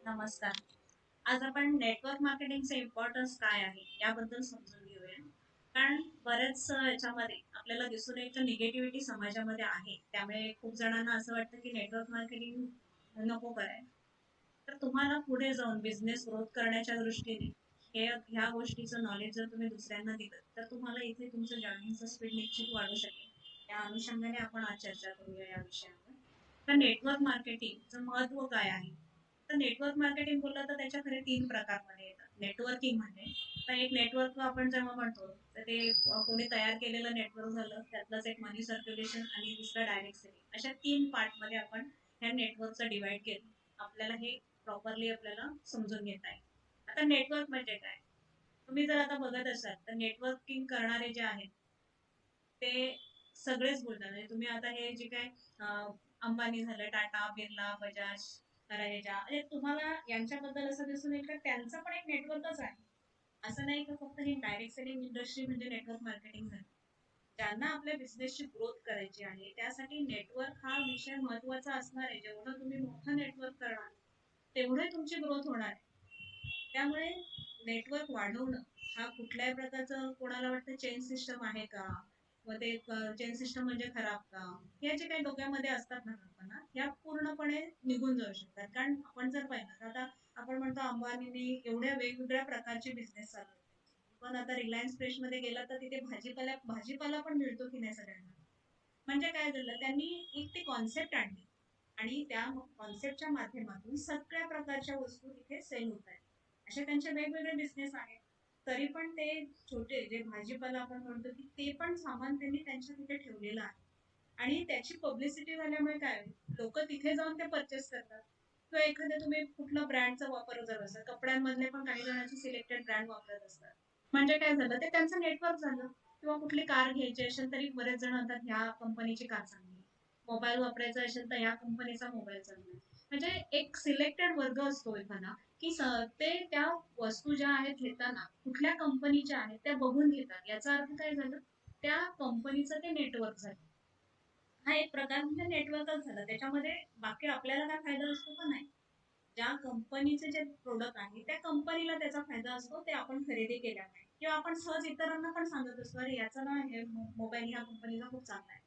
नमस्कार. आज आपण नेटवर्क मार्केटिंगचे इम्पॉर्टन्स काय आहे याबद्दल समजून घेऊया. कारण बऱ्याच याच्यामध्ये आपल्याला दिसून येतं निगेटिव्हिटी समाजामध्ये आहे. त्यामुळे खूप जणांना असं वाटतं की नेटवर्क मार्केटिंग नको करायला. तर तुम्हाला पुढे जाऊन बिझनेस ग्रोथ करण्याच्या दृष्टीने ह्या गोष्टीचं नॉलेज जर तुम्ही दुसऱ्यांना दिलं, तर तुम्हाला इथे तुमचं जर्निंगचं स्पीड निश्चित वाढू शकेल. या अनुषंगाने आपण आज चर्चा करूया या विषयावर. तर नेटवर्क मार्केटिंगचं महत्त्व काय आहे? तर नेटवर्क मार्केटिंग बोललं तर त्याच्या खरे 3 प्रकारमध्ये येतात. नेटवर्किंग म्हणजे तर एक नेटवर्क आपण जेव्हा म्हणतो, तर ते कोणी तयार केलेलं नेटवर्क झालं, त्यातलंच एक मनी सर्क्युलेशन आणि दुसरं डायरेक्ट सेलिंग. अशा 3 पार्टमध्ये आपण ह्या नेटवर्कचं डिव्हाईड केलं. आपल्याला हे प्रॉपरली आपल्याला समजून घेता येईल. आता नेटवर्क म्हणजे काय? तुम्ही जर आता बघत असाल, तर नेटवर्किंग करणारे जे आहेत, ते सगळेच बोलतात. म्हणजे तुम्ही आता हे जे काय अंबानी झालं, टाटा, बिर्ला, बजाज, रहेजा, म्हणजे तुम्हाला यांच्याबद्दल असं दिसून येईल का त्यांचं पण एक नेटवर्कच आहे. असं नाही का फक्त ही डायरेक्ट सेलिंग इंडस्ट्री म्हणजे नेटवर्क मार्केटिंग झाली. ज्यांना आपल्या बिझनेसची ग्रोथ करायची आहे, त्यासाठी नेटवर्क हा विषय महत्त्वाचा असणार आहे. जेवढं तुम्ही मोठं नेटवर्क करणार, तेवढे तुमची ग्रोथ होणार आहे. त्यामुळे नेटवर्क वाढवणं हा कुठल्याही प्रकारचं कोणाला वाटतं चेन सिस्टम आहे का? व ते चेन सिस्टम म्हणजे खराब का? हे जे काही डोक्यामध्ये असतात ना कल्पना, ह्या पूर्णपणे निघून जाऊ शकतात. कारण आपण जर पाहिलं तर आता आपण म्हणतो अंबानीने एवढ्या वेगवेगळ्या प्रकारचे बिझनेस चालू आहेत. पण आता रिलायन्स फ्रेशमध्ये गेला तर तिथे भाजीपाला भाजीपाला पण मिळतो की नाही सगळ्यांना? म्हणजे काय झालं त्यांनी एक ती कॉन्सेप्ट आणली आणि त्या कॉन्सेप्टच्या माध्यमातून सगळ्या प्रकारच्या वस्तू तिथे सेल होत आहेत. असे त्यांचे वेगवेगळे बिझनेस आहेत. तरी पण ते छोटे जे भाजीपाला आपण म्हणतो की ते पण सामान त्यांनी त्यांच्या तिथे ठेवलेलं आहे. आणि त्याची पब्लिसिटी झाल्यामुळे काय लोक तिथे जाऊन ते परचेस करतात. किंवा एखाद्या तुम्ही कुठला ब्रँडचा वापर जर असेल कपड्यांमधले पण काही जणांचे सिलेक्टेड ब्रँड वापरत असतात. म्हणजे काय झालं ते त्यांचं नेटवर्क झालं. किंवा कुठली कार घ्यायची असेल तरी बरेच जण म्हणतात ह्या कंपनीची कार चांगली. मोबाईल वापरायचा असेल तर ह्या कंपनीचा मोबाईल चांगला आहे. म्हणजे एक सिलेक्टेड वर्ग असतो एखादा की ते त्या वस्तू ज्या आहेत घेताना कुठल्या कंपनीच्या आहेत त्या बघून घेतात. याचा अर्थ काय झालं त्या कंपनीचं ते नेटवर्क झालं. हा एक प्रकार म्हणजे नेटवर्कच झाला. त्याच्यामध्ये बाकी आपल्याला काय फायदा असतो का नाही. ज्या कंपनीचे जे प्रोडक्ट आहे त्या कंपनीला त्याचा फायदा असतो ते आपण खरेदी केल्यामुळे किंवा आपण सहज इतरांना पण सांगत असतो अरे याचा ना हे मोबाईल ह्या कंपनीचा खूप चांगला आहे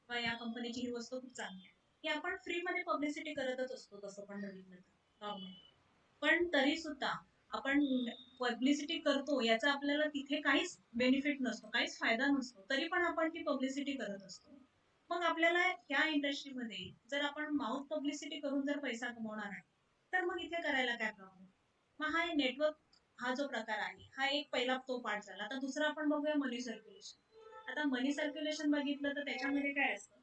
किंवा या कंपनीची ही वस्तू खूप चांगली आहे. ही आपण फ्रीमध्ये पब्लिसिटी करतच असतो तसं पण बघितलं तर नॉर्मली. पण तरी सुद्धा आपण पब्लिसिटी करतो याचा आपल्याला तिथे काहीच बेनिफिट नसतो, काहीच फायदा नसतो. तरी पण आपण ती पब्लिसिटी करत असतो. मग आपल्याला ह्या इंडस्ट्रीमध्ये जर आपण माउथ पब्लिसिटी करून जर पैसा कमवणार आहे, तर मग इथे करायला काय प्रॉब्लेम? मग हा नेटवर्क हा जो प्रकार आहे, हा एक पहिला तो पार्ट झाला. आता दुसरा आपण बघूया मनी सर्क्युलेशन. आता मनी सर्क्युलेशन बघितलं तर त्याच्यामध्ये काय असतं?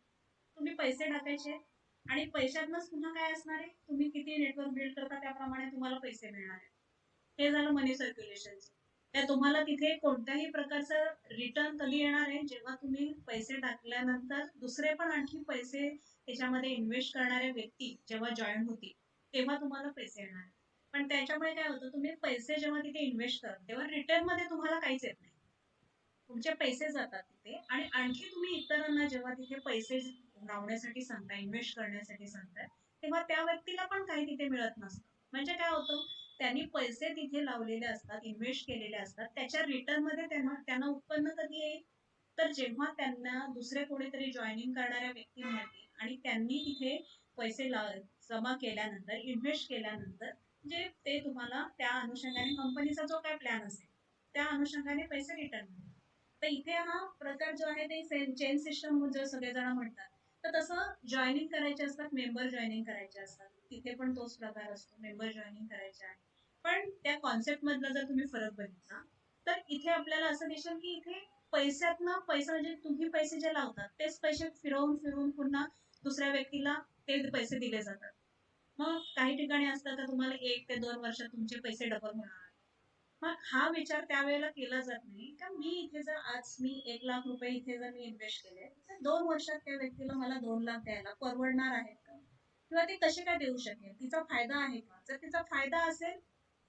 तुम्ही पैसे टाकायचे आणि पैशातनंच पुन्हा काय असणार आहे? तुम्ही किती नेटवर्क बिल्ड करता त्याप्रमाणे तुम्हाला पैसे मिळणार आहेत. हे झालं मनी सर्क्युलेशनचं. त्या तुम्हाला तिथे कोणत्याही प्रकारचं रिटर्न कधी येणार आहे? जेव्हा तुम्ही पैसे टाकल्यानंतर दुसरे पण आणखी पैसे त्याच्यामध्ये इन्व्हेस्ट करणाऱ्या व्यक्ती जेव्हा जॉईन होतील, तेव्हा तुम्हाला पैसे येणार आहेत. पण त्याच्यामुळे काय होतं तुम्ही पैसे जेव्हा तिथे इन्व्हेस्ट कराल, तेव्हा रिटर्नमध्ये तुम्हाला काहीच येत नाही. तुमचे पैसे जातात तिथे आणि आणखी तुम्ही इतरांना जेव्हा तिथे पैसे लावण्यासाठी सांगता, इन्व्हेस्ट करण्यासाठी सांगताय, तेव्हा त्या व्यक्तीला पण काही तिथे मिळत नसतं. म्हणजे काय होतं, त्यांनी पैसे तिथे लावलेले असतात, इन्व्हेस्ट केलेले असतात. त्याच्या रिटर्नमध्ये त्यांना त्यांना उत्पन्न कधी येईल? तर जेव्हा त्यांना दुसरे कोणीतरी जॉइनिंग करणाऱ्या व्यक्ती मिळतील आणि त्यांनी तिथे पैसे जमा केल्यानंतर, इन्व्हेस्ट केल्यानंतर जे ते तुम्हाला त्या अनुषंगाने कंपनीचा जो काही प्लॅन असेल, त्या अनुषंगाने पैसे रिटर्न मिळतील. तर इथे हा प्रकार जो आहे ते चेन सिस्टम जर सगळेजण म्हणतात तर तसं जॉईनिंग करायचे असतात मेंबर जॉईनिंग करायचे असतात तिथे पण तोच प्रकार असतो मेंबर जॉईनिंग करायचे आहे. पण त्या कॉन्सेप्ट मधला जर तुम्ही फरक बघितला तर इथे आपल्याला असं दिसेल की इथे पैशातनं पैसा म्हणजे तुम्ही पैसे जे लावतात तेच पैसे फिरवून फिरवून पुन्हा दुसऱ्या व्यक्तीला ते पैसे दिले जातात. मग काही ठिकाणी असतं तर तुम्हाला 1 ते 2 वर्षात तुमचे पैसे डबल होणार. मग हा विचार त्यावेळेला केला जात नाही का मी इथे जर आज मी 1 लाख रुपये इथे जर मी इन्व्हेस्ट केले तर 2 वर्षात त्या व्यक्तीला मला 2 लाख द्यायला परवडणार आहेत का किंवा ती कशी काय देऊ शकेल तिचा फायदा आहे का जर तिचा फायदा असेल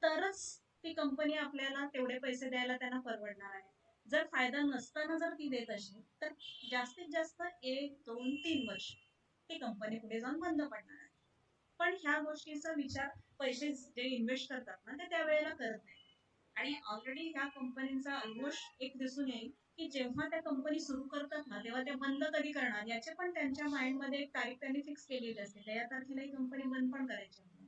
तरच ती कंपनी आपल्याला तेवढे पैसे द्यायला त्यांना परवडणार आहे. जर फायदा नसताना जर ती देत असेल तर जास्तीत जास्त 1 2 3 वर्ष ती कंपनी पुढे जाऊन बंद पडणार आहे. पण ह्या गोष्टीचा विचार पैसे जे इन्व्हेस्ट करतात ना ते त्यावेळेला करत नाही. आणि ऑलरेडी ह्या कंपनीचा ऑलमोस्ट एक दिसून येईल की जेव्हा त्या कंपनी सुरू करतात ना तेव्हा त्या बंद कधी करणार याचे पण त्यांच्या माइंडमध्ये एक तारीख त्यांनी फिक्स केलेली असते. त्या तारखेला ही कंपनी बंद पण करायची आहे.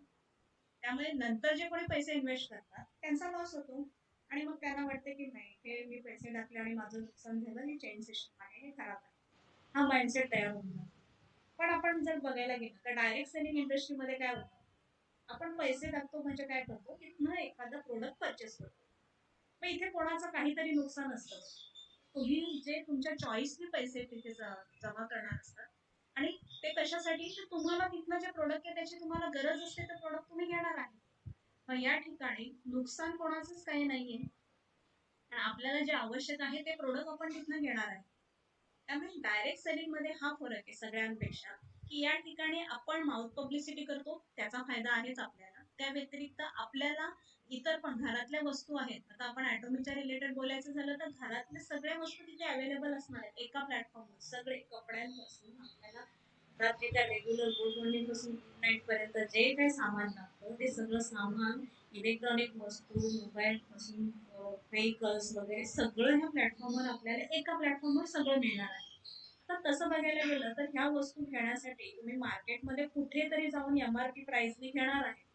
त्यामुळे नंतर जे कोणी पैसे इन्व्हेस्ट करतात त्यांचा लॉस होतो. आणि मग त्यांना वाटते की नाही हे मी पैसे टाकले आणि माझं नुकसान झालं, ही चेन सिस्टम आहे, हे खराब आहे. हा माइंडसेट तयार होऊन जातो. पण आपण जर बघायला गेलं तर डायरेक्ट सेलिंग इंडस्ट्रीमध्ये काय होतं, आपण पैसे टाकतो म्हणजे काय करतो, तिथनं एखादा प्रोडक्ट परचेस करतो. मग इथे कोणाचं काहीतरी नुकसान असतं. तुम्ही जे तुमच्या चॉईसने पैसे तिथे जमा करणार असतात आणि ते कशासाठी, तर तुम्हाला तिथलं जे प्रोडक्ट आहे त्याची तुम्हाला गरज असते तर प्रोडक्ट तुम्ही घेणार आहे. मग या ठिकाणी नुकसान कोणाचंच काही नाहीये. आणि आपल्याला जे आवश्यक आहे ते प्रोडक्ट आपण तिथनं घेणार आहे. त्यामुळे डायरेक्ट सेलिंग मध्ये हा फरक आहे सगळ्यांपेक्षा, की या ठिकाणी आपण माउथ पब्लिसिटी करतो, त्याचा फायदा आहेच आपल्याला. त्या व्यतिरिक्त आपल्याला इतर पण घरातल्या वस्तू आहेत. आता आपण ॲटोमीच्या रिलेटेड बोलायचं झालं तर घरातल्या सगळ्या वस्तू तिथे अवेलेबल असणार आहेत एका प्लॅटफॉर्मवर. सगळे कपड्यांपासून आपल्याला रात्री त्या रेग्युलर गुड मॉर्निंग पासून गुड नाईट पर्यंत जे काही सामान लागतं ते सगळं सामान, इलेक्ट्रॉनिक वस्तू, मोबाईल पासून व्हेकल्स वगैरे सगळं ह्या प्लॅटफॉर्मवर आपल्याला एका प्लॅटफॉर्मवर सगळं मिळणार आहे. तर तसं बघायला गेलं तर ह्या वस्तू घेण्यासाठी तुम्ही मार्केटमध्ये कुठेतरी जाऊन एमआरपी प्राइसने घेणार आहे.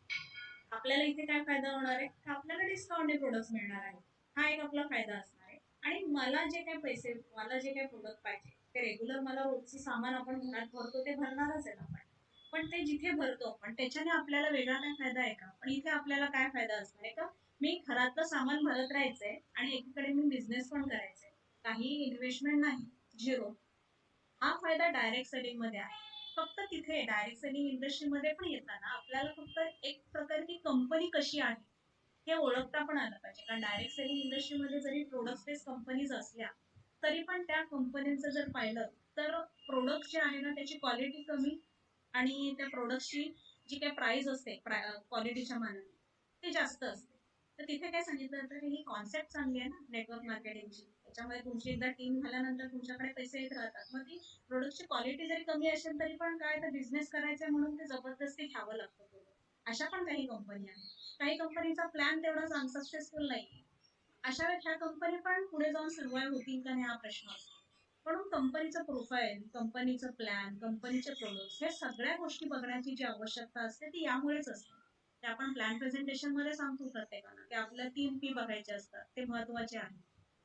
आपल्याला इथे काय फायदा होणार आहे, तर आपल्याला डिस्काउंटेड प्रोडक्ट्स मिळणार आहे. हा एक आपला फायदा असणार आहे. आणि मला जे काही पैसे, मला जे काही प्रोडक्ट पाहिजे ते रेग्युलर मला रोजचं सामान आपण घरात भरतो ते भरणारच आहे आपण. पण ते जिथे भरतो आपण त्याच्याने आपल्याला वेगळा काय फायदा आहे का, पण इथे आपल्याला काय फायदा असणार आहे का, मी घरातलं सामान भरत राहायचंय आणि एकीकडे मी बिझनेस पण करायचंय, काही इन्व्हेस्टमेंट नाही, झिरो. हा फायदा डायरेक्ट सेलिंग मध्ये आहे. फक्त तिथे डायरेक्ट सेलिंग इंडस्ट्रीमध्ये पण येताना आपल्याला फक्त एक प्रकारची कंपनी कशी आहे हे ओळखता पण आलं पाहिजे. कारण डायरेक्ट सेलिंग इंडस्ट्रीमध्ये जरी प्रोडक्ट बेस्ड कंपनीज असल्या तरी पण त्या कंपन्यांचं जर पाहिलं तर प्रोडक्ट जे आहे ना त्याची क्वालिटी कमी आणि त्या प्रोडक्टची जी काही प्राइस असते क्वालिटीच्या मानाने ते जास्त असते. तर तिथे काय सांगितलं जातं की ही कॉन्सेप्ट चांगली आहे ना नेटवर्क मार्केटिंगची, त्याच्यामुळे तुमची एकदा टीम झाल्यानंतर तुमच्याकडे पैसे येत राहतात. मग ती प्रोडक्टची क्वालिटी जरी कमी असेल तरी पण काय तर बिझनेस करायचा म्हणून ते जबरदस्ती घ्यावं लागतं product. अशा पण काही कंपनी आहेत. काही कंपनीचा प्लॅन तेवढा अनसक्सेसफुल नाही. अशा वेळेस ह्या कंपनी पण पुढे जाऊन सर्वाइव्ह होतील का नाही हा प्रश्न असतो. म्हणून कंपनीचं प्रोफाईल, कंपनीचं प्लॅन, कंपनीचे प्रोडक्ट्स हे सगळ्या गोष्टी बघण्याची जी आवश्यकता असते ती यामुळेच असते. ते आपण प्लॅन प्रेझेंटेशन मध्ये सांगतो प्रत्येकाला की आपल्याला 3 P बघायचे असतात, ते महत्वाचे आहे.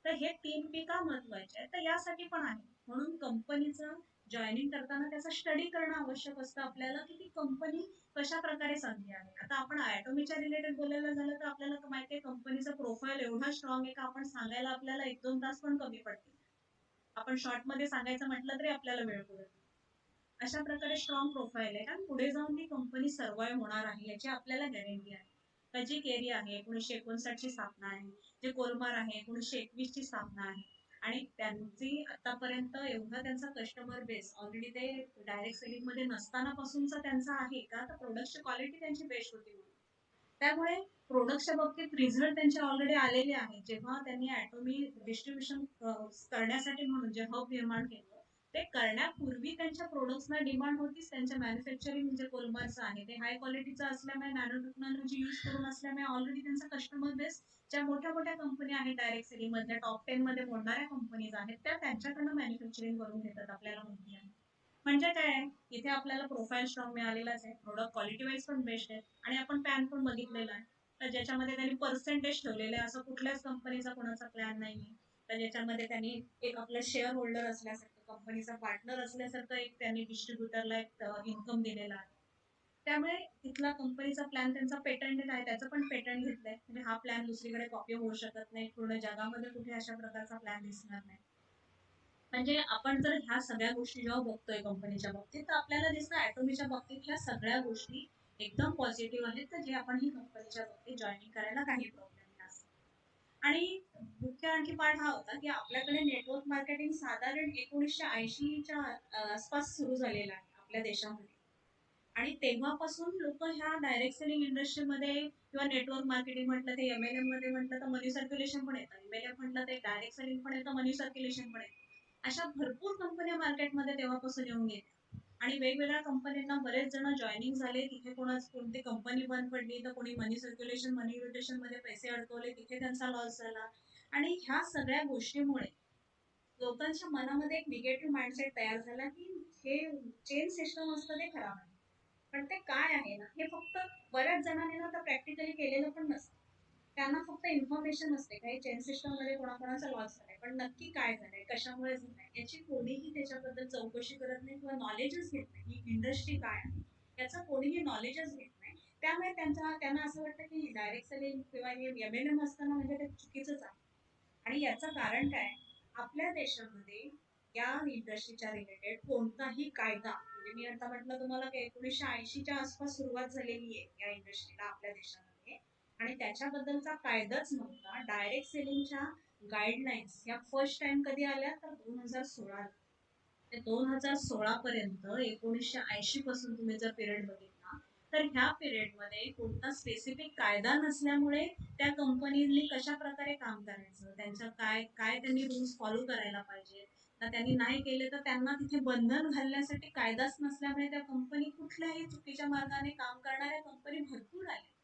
तर हे 3 P का महत्वाचे आहेत, तर यासाठी पण आहे. म्हणून कंपनीचं जॉईनिंग करताना त्याचा स्टडी करणं आवश्यक असतं आपल्याला, की ती कंपनी कशा प्रकारे चालली आहे. आता आपण ॲटोमीच्या रिलेटेड बोलायला झालं तर आपल्याला माहिती आहे कंपनीचा प्रोफाईल एवढा स्ट्रॉंग आहे का आपण सांगायला आपल्याला 1-2 तास पण कमी पडतील. आपण शॉर्ट मध्ये सांगायचं म्हटलं तरी आपल्याला वेळ पुरेल. अशा प्रकारे स्ट्रॉंग प्रोफाईल आहे आणि पुढे जाऊन ती कंपनी सर्वाइव्ह होणार आहे याची आपल्याला गॅरंटी आहे. तर जी केरी आहे 1959 ची स्थापना आहे, जे कोलमार आहे 1921 ची स्थापना आहे आणि त्यांची आतापर्यंत एवढा त्यांचा कस्टमर बेस ऑलरेडी ते डायरेक्ट सेलिंग मध्ये नसताना पासूनचा त्यांचा आहे का, तर प्रोडक्टची क्वालिटी त्यांची बेस्ट होती म्हणून. त्यामुळे प्रोडक्टच्या बाबतीत रिझल्ट त्यांचे ऑलरेडी आलेले आहेत. जेव्हा त्यांनी ॲटोमी डिस्ट्रीब्युशन करण्यासाठी म्हणून जे हब निर्माण केलं, ते करण्यापूर्वी त्यांच्या प्रोडक्ट्सना डिमांड होतीच. त्यांच्या मॅन्युफॅक्चरिंग जे कोलमारचं आहे ते हाय क्वालिटीचं असल्यामुळे नॅनो टेक्नॉलॉजी यूज करून असल्यामुळे ऑलरेडी त्यांचा कस्टमर बेस ज्या मोठ्या मोठ्या कंपन्या आहेत डायरेक्ट सेलिंग मधल्या टॉप 10 मध्ये मोडणाऱ्या कंपनीज आहेत त्या त्यांच्याकडनं मॅन्युफॅक्चरिंग करून घेतात आपल्याला माहिती आहे. म्हणजे काय आहे, इथे आपल्याला प्रोफाईल स्ट्रॉंग मिळालेलाच आहे, प्रोडक्ट क्वालिटी वाईज पण बेस्ट आहे आणि आपण पॅन पण बघितलेला आहे. तर ज्याच्यामध्ये त्यांनी पर्सेंटेज ठेवलेले आहे, असं कुठल्याच कंपनीचा कोणाचा प्लॅन नाहीये. तर ज्याच्यामध्ये त्यांनी एक आपलं शेअर होल्डर असल्यासारखं, कंपनीचा पार्टनर असल्यासारखं एक त्यांनी डिस्ट्रीब्युटरला एक इन्कम दिलेला आहे. त्यामुळे तिथला कंपनीचा प्लॅन त्यांचा पेटंटेड आहे, त्याचं पण पेटंट घेतलंय. म्हणजे हा प्लॅन दुसरीकडे कॉपी होऊ शकत नाही. पूर्ण जगामध्ये कुठे अशा प्रकारचा प्लॅन दिसणार नाही. म्हणजे आपण जर ह्या सगळ्या गोष्टी जेव्हा बघतोय कंपनीच्या बाबतीत तर आपल्याला दिसतं ॲटोमीच्या बाबतीत ह्या सगळ्या गोष्टी एकदम पॉझिटिव्ह आहेत, तर जे आपण ही कंपनीच्या बाबतीत जॉईनिंग करायला काही प्रॉब्लेम नाही असं. आणि मुख्य आणखी पार्ट हा होता की आपल्याकडे नेटवर्क मार्केटिंग साधारण 1980च्या आसपास सुरू झालेलं आहे आपल्या देशामध्ये. आणि तेव्हापासून लोक ह्या डायरेक्ट सेलिंग इंडस्ट्रीमध्ये किंवा नेटवर्क मार्केटिंग म्हटलं ते एमएलएम मध्ये म्हटलं तर मनी सर्क्युलेशन पण येतं, एमएलएम म्हटलं ते डायरेक्ट सेलिंग पण येतं, मनी सर्क्युलेशन पण येतं. अशा भरपूर कंपन्या मार्केटमध्ये तेव्हापासून येऊन गेल्या. आणि वेगवेगळ्या कंपन्यांना बरेच जण जॉईनिंग झाले. तिथे कोणती कंपनी बंद पडली, तर कोणी मनी रोटेशन मध्ये पैसे अडकवले, तिथे त्यांचा लॉस झाला. आणि ह्या सगळ्या गोष्टीमुळे लोकांच्या मनामध्ये एक निगेटिव्ह माइंडसेट तयार झाला, की हे चेन सिस्टम असतं ते खराब आहे. पण ते काय आहे ना, हे फक्त बऱ्याच जणांनी ना तर प्रॅक्टिकली केलेलं पण नसतं. त्यांना फक्त इन्फॉर्मेशन असते काही चेन सिस्टम मध्ये कोणाकोणाचा लॉस झालाय, पण नक्की काय झालंय, कशामुळे झालंय, याची कोणीही त्याच्याबद्दल चौकशी करत नाही किंवा नॉलेजच घेत नाही. ही इंडस्ट्री काय आहे याचं कोणीही नॉलेजच घेत नाही. त्यामुळे त्यांना असं वाटतं की डायरेक्ट सेलिंग किंवा हे एमएलएम असताना म्हणजे ते चुकीचंच आहे. आणि याचं कारण काय, आपल्या देशामध्ये या इंडस्ट्रीच्या रिलेटेड कोणताही कायदा, म्हणजे मी आता म्हटलं तुम्हाला की 1980च्या आसपास सुरुवात झालेली आहे या इंडस्ट्रीला आपल्या देशामध्ये, आणि त्याच्याबद्दलचा कायदाच नव्हता. डायरेक्ट सेलिंगच्या गाईडलाईन्स या फर्स्ट टाइम कधी आल्या, तर 2016. ते 2016 पर्यंत, 1980 पासून तुम्ही जर पिरियड बघितला, तर ह्या पिरियड मध्ये कोणता स्पेसिफिक कायदा नसल्यामुळे त्या कंपनीनी कशा प्रकारे काम करायचं, त्यांच्या काय काय त्यांनी रूल्स फॉलो करायला पाहिजे, तर त्यांनी नाही केले तर त्यांना तिथे बंधन घालण्यासाठी कायदाच नसल्यामुळे त्या कंपनी, कुठल्याही चुकीच्या मार्गाने काम करणाऱ्या कंपनी भरपूर आल्या.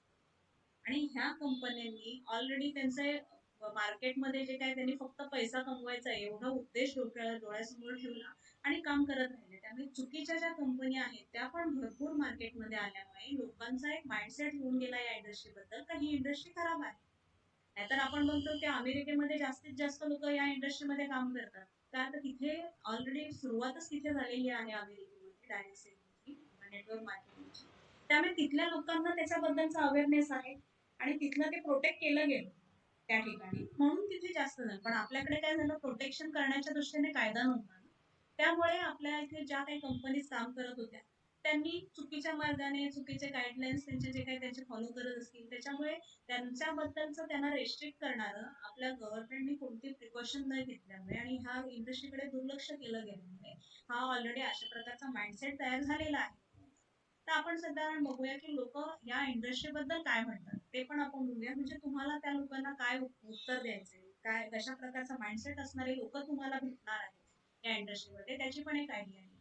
आणि ह्या कंपन्यांनी ऑलरेडी त्यांचे मार्केटमध्ये जे काय त्यांनी फक्त पैसा कमवायचा एवढा उद्देश डोळ्यासमोर ठेवला आणि काम करत राहिले. त्यामुळे चुकीच्या ज्या कंपन्या आहेत त्या पण भरपूर मार्केटमध्ये आल्यामुळे लोकांचा एक माइंडसेट होऊन गेला या इंडस्ट्री बद्दल, का ही इंडस्ट्री खराब आहे. नाहीतर आपण म्हणतो की अमेरिकेमध्ये जास्तीत जास्त लोक या इंडस्ट्रीमध्ये काम करतात. का तर तिथे ऑलरेडी सुरुवातच तिथे झालेली आहे अमेरिकेमध्ये डायरेक्ट सेलिंगची, नेटवर्क मार्केटिंगची. त्यामुळे तिथल्या लोकांना त्याच्याबद्दलचा अवेअरनेस आहे आणि तिथलं ते प्रोटेक्ट केलं गेलं त्या ठिकाणी, म्हणून तिथे जास्त झालं. पण आपल्याकडे काय झालं, प्रोटेक्शन करण्याच्या दृष्टीने कायदा नव्हता ना. त्यामुळे आपल्या इथे ज्या काही कंपनीज काम करत होत्या त्यांनी चुकीच्या मार्गाने चुकीचे गाईडलाईन्स त्यांचे जे काही त्यांचे फॉलो करत असतील, त्याच्यामुळे त्यांच्याबद्दलचं त्यांना रेस्ट्रिक्ट करणारं आपल्या गव्हर्नमेंटने कोणती प्रिकॉशन न घेतल्यामुळे आणि ह्या इंडस्ट्रीकडे दुर्लक्ष केलं गेल्यामुळे हा ऑलरेडी अशा प्रकारचा माइंडसेट तयार झालेला आहे. तर आपण सध्या बघूया की लोक या इंडस्ट्री बद्दल काय म्हणतात, ते पण आपण बघूया. म्हणजे तुम्हाला त्या लोकांना काय उत्तर द्यायचे, काय कशा प्रकारचा माइंडसेट असणारे लोक तुम्हाला भेटणार आहेत या इंडस्ट्रीमध्ये, त्याची पण एक आयडिया आहे.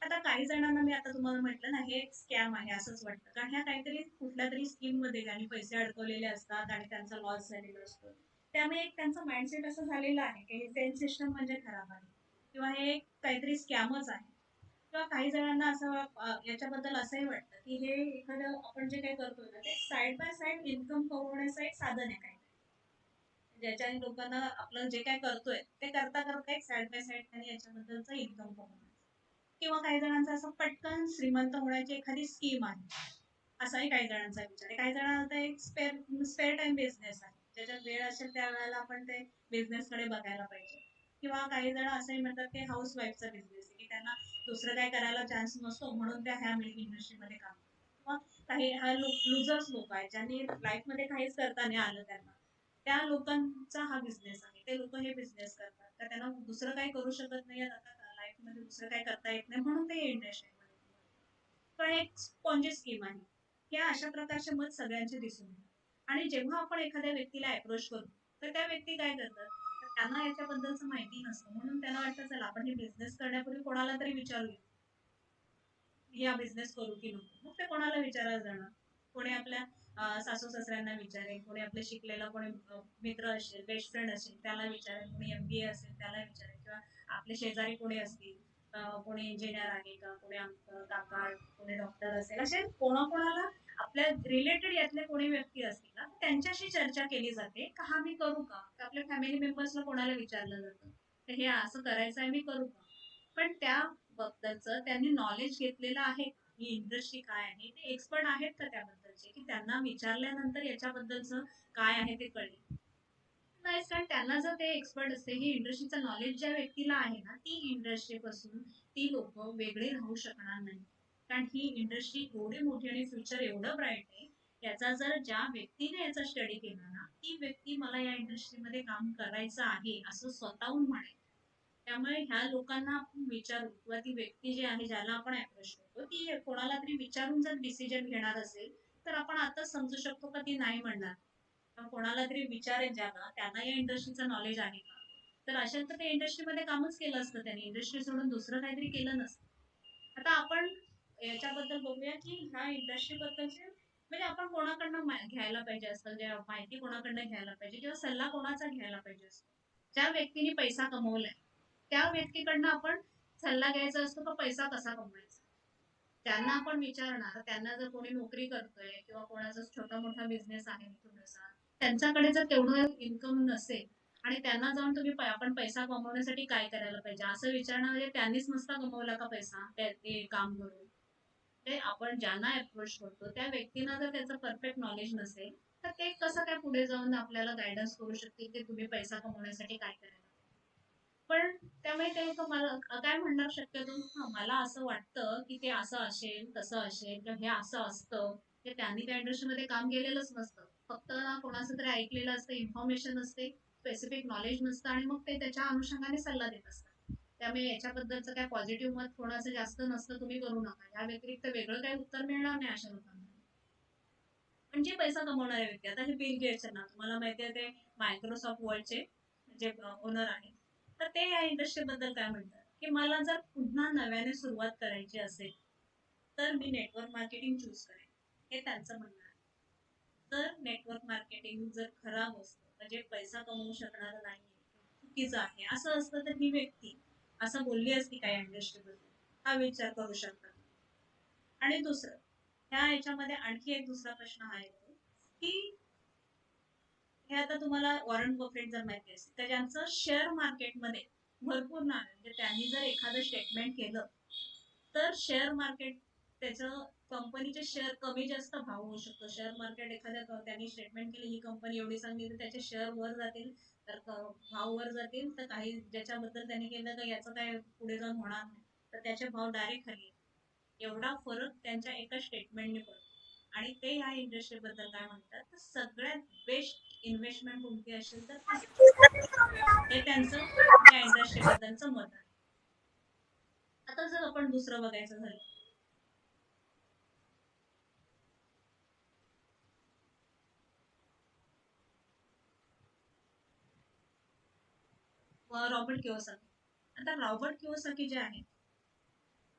आता काही जणांना मी आता तुम्हाला म्हटलं ना, हे एक स्कॅम आहे असंच वाटतं, कारण ह्या काहीतरी कुठल्या तरी स्कीम मध्ये आणि पैसे अडकवलेले असतात आणि त्यांचा लॉस झालेला असतो. त्यामुळे एक त्यांचा माइंडसेट असं झालेलं आहे की हे सेल सिस्टम म्हणजे खराब आहे किंवा हे एक काहीतरी स्कॅमच आहे. किंवा काही जणांना असं याच्याबद्दल असंही वाटतं की हे एखादं आपण जे काही करतोय ना, ते साईड बाय साईड इन्कम कमवण्याचं एक साधन आहे काही, ज्याच्याने लोकांना आपलं जे काय करतोय ते करता करता एक साईड बाय साईड त्यांनी याच्याबद्दलचं इन्कम कमवण्याचं. किंवा काही जणांचा असं पटकन श्रीमंत होण्याची एखादी स्कीम आहे, असाही काही जणांचा विचार आहे. काही जणांचा एक स्पेअर टाइम बिझनेस आहे, ज्याच्यात वेळ असेल त्या वेळेला आपण ते बिझनेस कडे बघायला पाहिजे. किंवा काही जण असंही म्हणतात की हाऊस वाईफचा बिझनेस आहे, की त्यांना दुसरं काय करायला चान्स नसतो म्हणून त्या ह्या इंडस्ट्रीमध्ये काम करतात. किंवा काही हा लुझर्स लोक आहेत, ज्यांनी लाईफ मध्ये काहीच करता नाही आलं त्यांना, त्या लोकांचा हा बिझनेस आहे. ते लोक हे बिझनेस करतात तर त्यांना दुसरं काही करू शकत नाही आता लाईफ मध्ये, दुसरं काही करता येत नाही म्हणून ते इंडस्ट्रीमध्ये. पण एक स्पॉन्जी स्कीम आहे. या अशा प्रकारचे मत सगळ्यांचे दिसून येतात. आणि जेव्हा आपण एखाद्या व्यक्तीला अप्रोच करतो, तर त्या व्यक्ती काय करतात, तर त्यांना याच्याबद्दलचं माहिती नसतं, म्हणून त्यांना वाटतं चला आपण हे बिझनेस करण्यापूर्वी कोणाला तरी विचारूया, की हा बिझनेस करू की नको. मग ते कोणाला विचारायला जाणार, कोणी आपल्या सासू सासऱ्यांना विचारेल, कोणी आपले शिकलेला कोणी मित्र असेल, बेस्ट फ्रेंड असेल त्याला विचारेल, कोणी एमबीए असेल त्याला विचारेल, किंवा आपले शेजारी कोणी असतील, कोणी इंजिनियर आहे का, कोणी काका, कोणी डॉक्टर असेल, असे कोणाकोणाला आपल्या रिलेटेड यातले कोणी व्यक्ती असतील ना, तर त्यांच्याशी चर्चा केली जाते का हा मी करू का, तर आपल्या फॅमिली मेंबर्सला कोणाला विचारलं जातं, तर हे असं करायचं आहे मी करू का. पण त्याबद्दलचं त्यांनी नॉलेज घेतलेलं आहे का, ही इंडस्ट्री काय आहे, ते एक्सपर्ट आहेत का त्याबद्दलचे, की त्यांना विचारल्यानंतर याच्याबद्दलचं काय आहे ते कळेल. नाहीच, कारण त्यांना जर ते एक्सपर्ट असते, ही इंडस्ट्रीचं नॉलेज ज्या व्यक्तीला आहे ना, ती इंडस्ट्री पासून ती लोक वेगळे राहू शकणार नाही. कारण ही इंडस्ट्री एवढी मोठी आणि फ्युचर एवढं ब्राईट आहे, याचा जर ज्या व्यक्तीने याचा स्टडी केला ना, ती व्यक्ती मला या इंडस्ट्रीमध्ये काम करायचं आहे असं स्वतःहून म्हणेल. त्यामुळे ह्या लोकांना आपण विचारू, किंवा ती व्यक्ती जी आहे ज्याला आपण अप्रोच करतो ती कोणाला तरी विचारून जर डिसिजन घेणार असेल, तर आपण आताच समजू शकतो का ती नाही म्हणणार. पण कोणाला तरी विचारेल ज्यांना, त्यांना या इंडस्ट्रीचं नॉलेज आहे का, तर असेल तर ते इंडस्ट्रीमध्ये कामच केलं असतं, त्यांनी इंडस्ट्री सोडून दुसरं काहीतरी केलं नसतं. आता आपण याच्याबद्दल बघूया की ह्या इंडस्ट्री बद्दलचे म्हणजे आपण कोणाकडनं घ्यायला पाहिजे असतं, जे माहिती कोणाकडनं घ्यायला पाहिजे किंवा सल्ला कोणाचा घ्यायला पाहिजे असतो. ज्या व्यक्तीने पैसा कमवलाय त्या व्यक्तीकडनं आपण सल्ला घ्यायचा असतो का पैसा कसा कमवायचा. त्यांना आपण विचारणार, त्यांना जर कोणी नोकरी करतोय किंवा कोणाचा छोटा मोठा बिझनेस आहे थोडासा, त्यांच्याकडे जर तेवढं इन्कम नसेल आणि त्यांना जाऊन तुम्ही आपण पैसा कमवण्यासाठी काय करायला पाहिजे असं विचारणं, म्हणजे त्यांनीच नसता कमवला का पैसा ते काम करून. ते आपण ज्यांना अप्रोच करतो त्या व्यक्तींना जर त्याचं परफेक्ट नॉलेज नसेल तर ते कसं काय पुढे जाऊन आपल्याला गायडन्स करू शकतील की तुम्ही पैसा कमवण्यासाठी काय करायला. पण त्यामुळे ते मला काय म्हणणार शक्यतो, मला असं वाटतं की ते असं असेल तसं असेल किंवा हे असं असतं. ते त्यांनी त्या इंडस्ट्रीमध्ये काम केलेलंच नसतं, फक्त ना कोणाचं तरी ऐकलेलं असतं, इन्फॉर्मेशन असते, स्पेसिफिक नॉलेज नसतं आणि मग ते त्याच्या अनुषंगाने सल्ला देत असतात. त्यामुळे याच्याबद्दलचं काय पॉझिटिव्ह मत कोणाचं जास्त नसतं, तुम्ही करू नका या व्यतिरिक्त वेगळं काही उत्तर मिळणार नाही अशा लोकांना. म्हणजे पैसा कमवणारे व्यक्ती, आता हे बिल गेट्स ना, तुम्हाला माहिती आहे ते मायक्रोसॉफ्ट वर्ल्डचे जे ओनर आहेत, तर ते या इंडस्ट्री बद्दल काय म्हणतात की मला जर पुन्हा नव्याने सुरुवात करायची असेल तर मी नेटवर्क मार्केटिंग चूज करेन, हे त्यांचं म्हणणं आहे. तर नेटवर्क मार्केटिंग जर खराब असतं म्हणजे पैसा कमवू शकणार नाही, चुकीचं आहे असं असतं, तर ही व्यक्ती असं बोलली असती काय इंडस्ट्री बद्दल, हा विचार करू शकतात. आणि दुसरं, ह्या याच्यामध्ये आणखी एक दुसरा प्रश्न हा येतो की हे आता तुम्हाला वॉरन बफेट जर माहिती असेल तर ज्यांचं शेअर मार्केटमध्ये भरपूर नाव आहे, म्हणजे त्यांनी जर एखादं स्टेटमेंट केलं तर शेअर मार्केट त्याचं कंपनीचे शेअर कमी जास्त भाव होऊ शकतो. शेअर मार्केट एखाद्या त्यांनी स्टेटमेंट केली ही कंपनी एवढी चांगली तर त्याचे शेअर वर जातील, तर भाव वर जातील, तर काही ज्याच्याबद्दल त्यांनी केलं का याचं काय पुढे जाऊन होणार नाही तर त्याचे भाव डायरेक्ट खाली येतील. एवढा फरक त्यांच्या एका स्टेटमेंटने पडतो. आणि ते ह्या इंडस्ट्री बद्दल काय म्हणतात, तर सगळ्यात बेस्ट इन्व्हेस्टमेंट कोणती असेल तर हे त्यांचं या इंडस्ट्री बद्दलचं मत आहे. आता जर आपण दुसरं बघायचं झालं, रॉबर्ट किओसाकी. आता रॉबर्ट किओसाकी जे आहे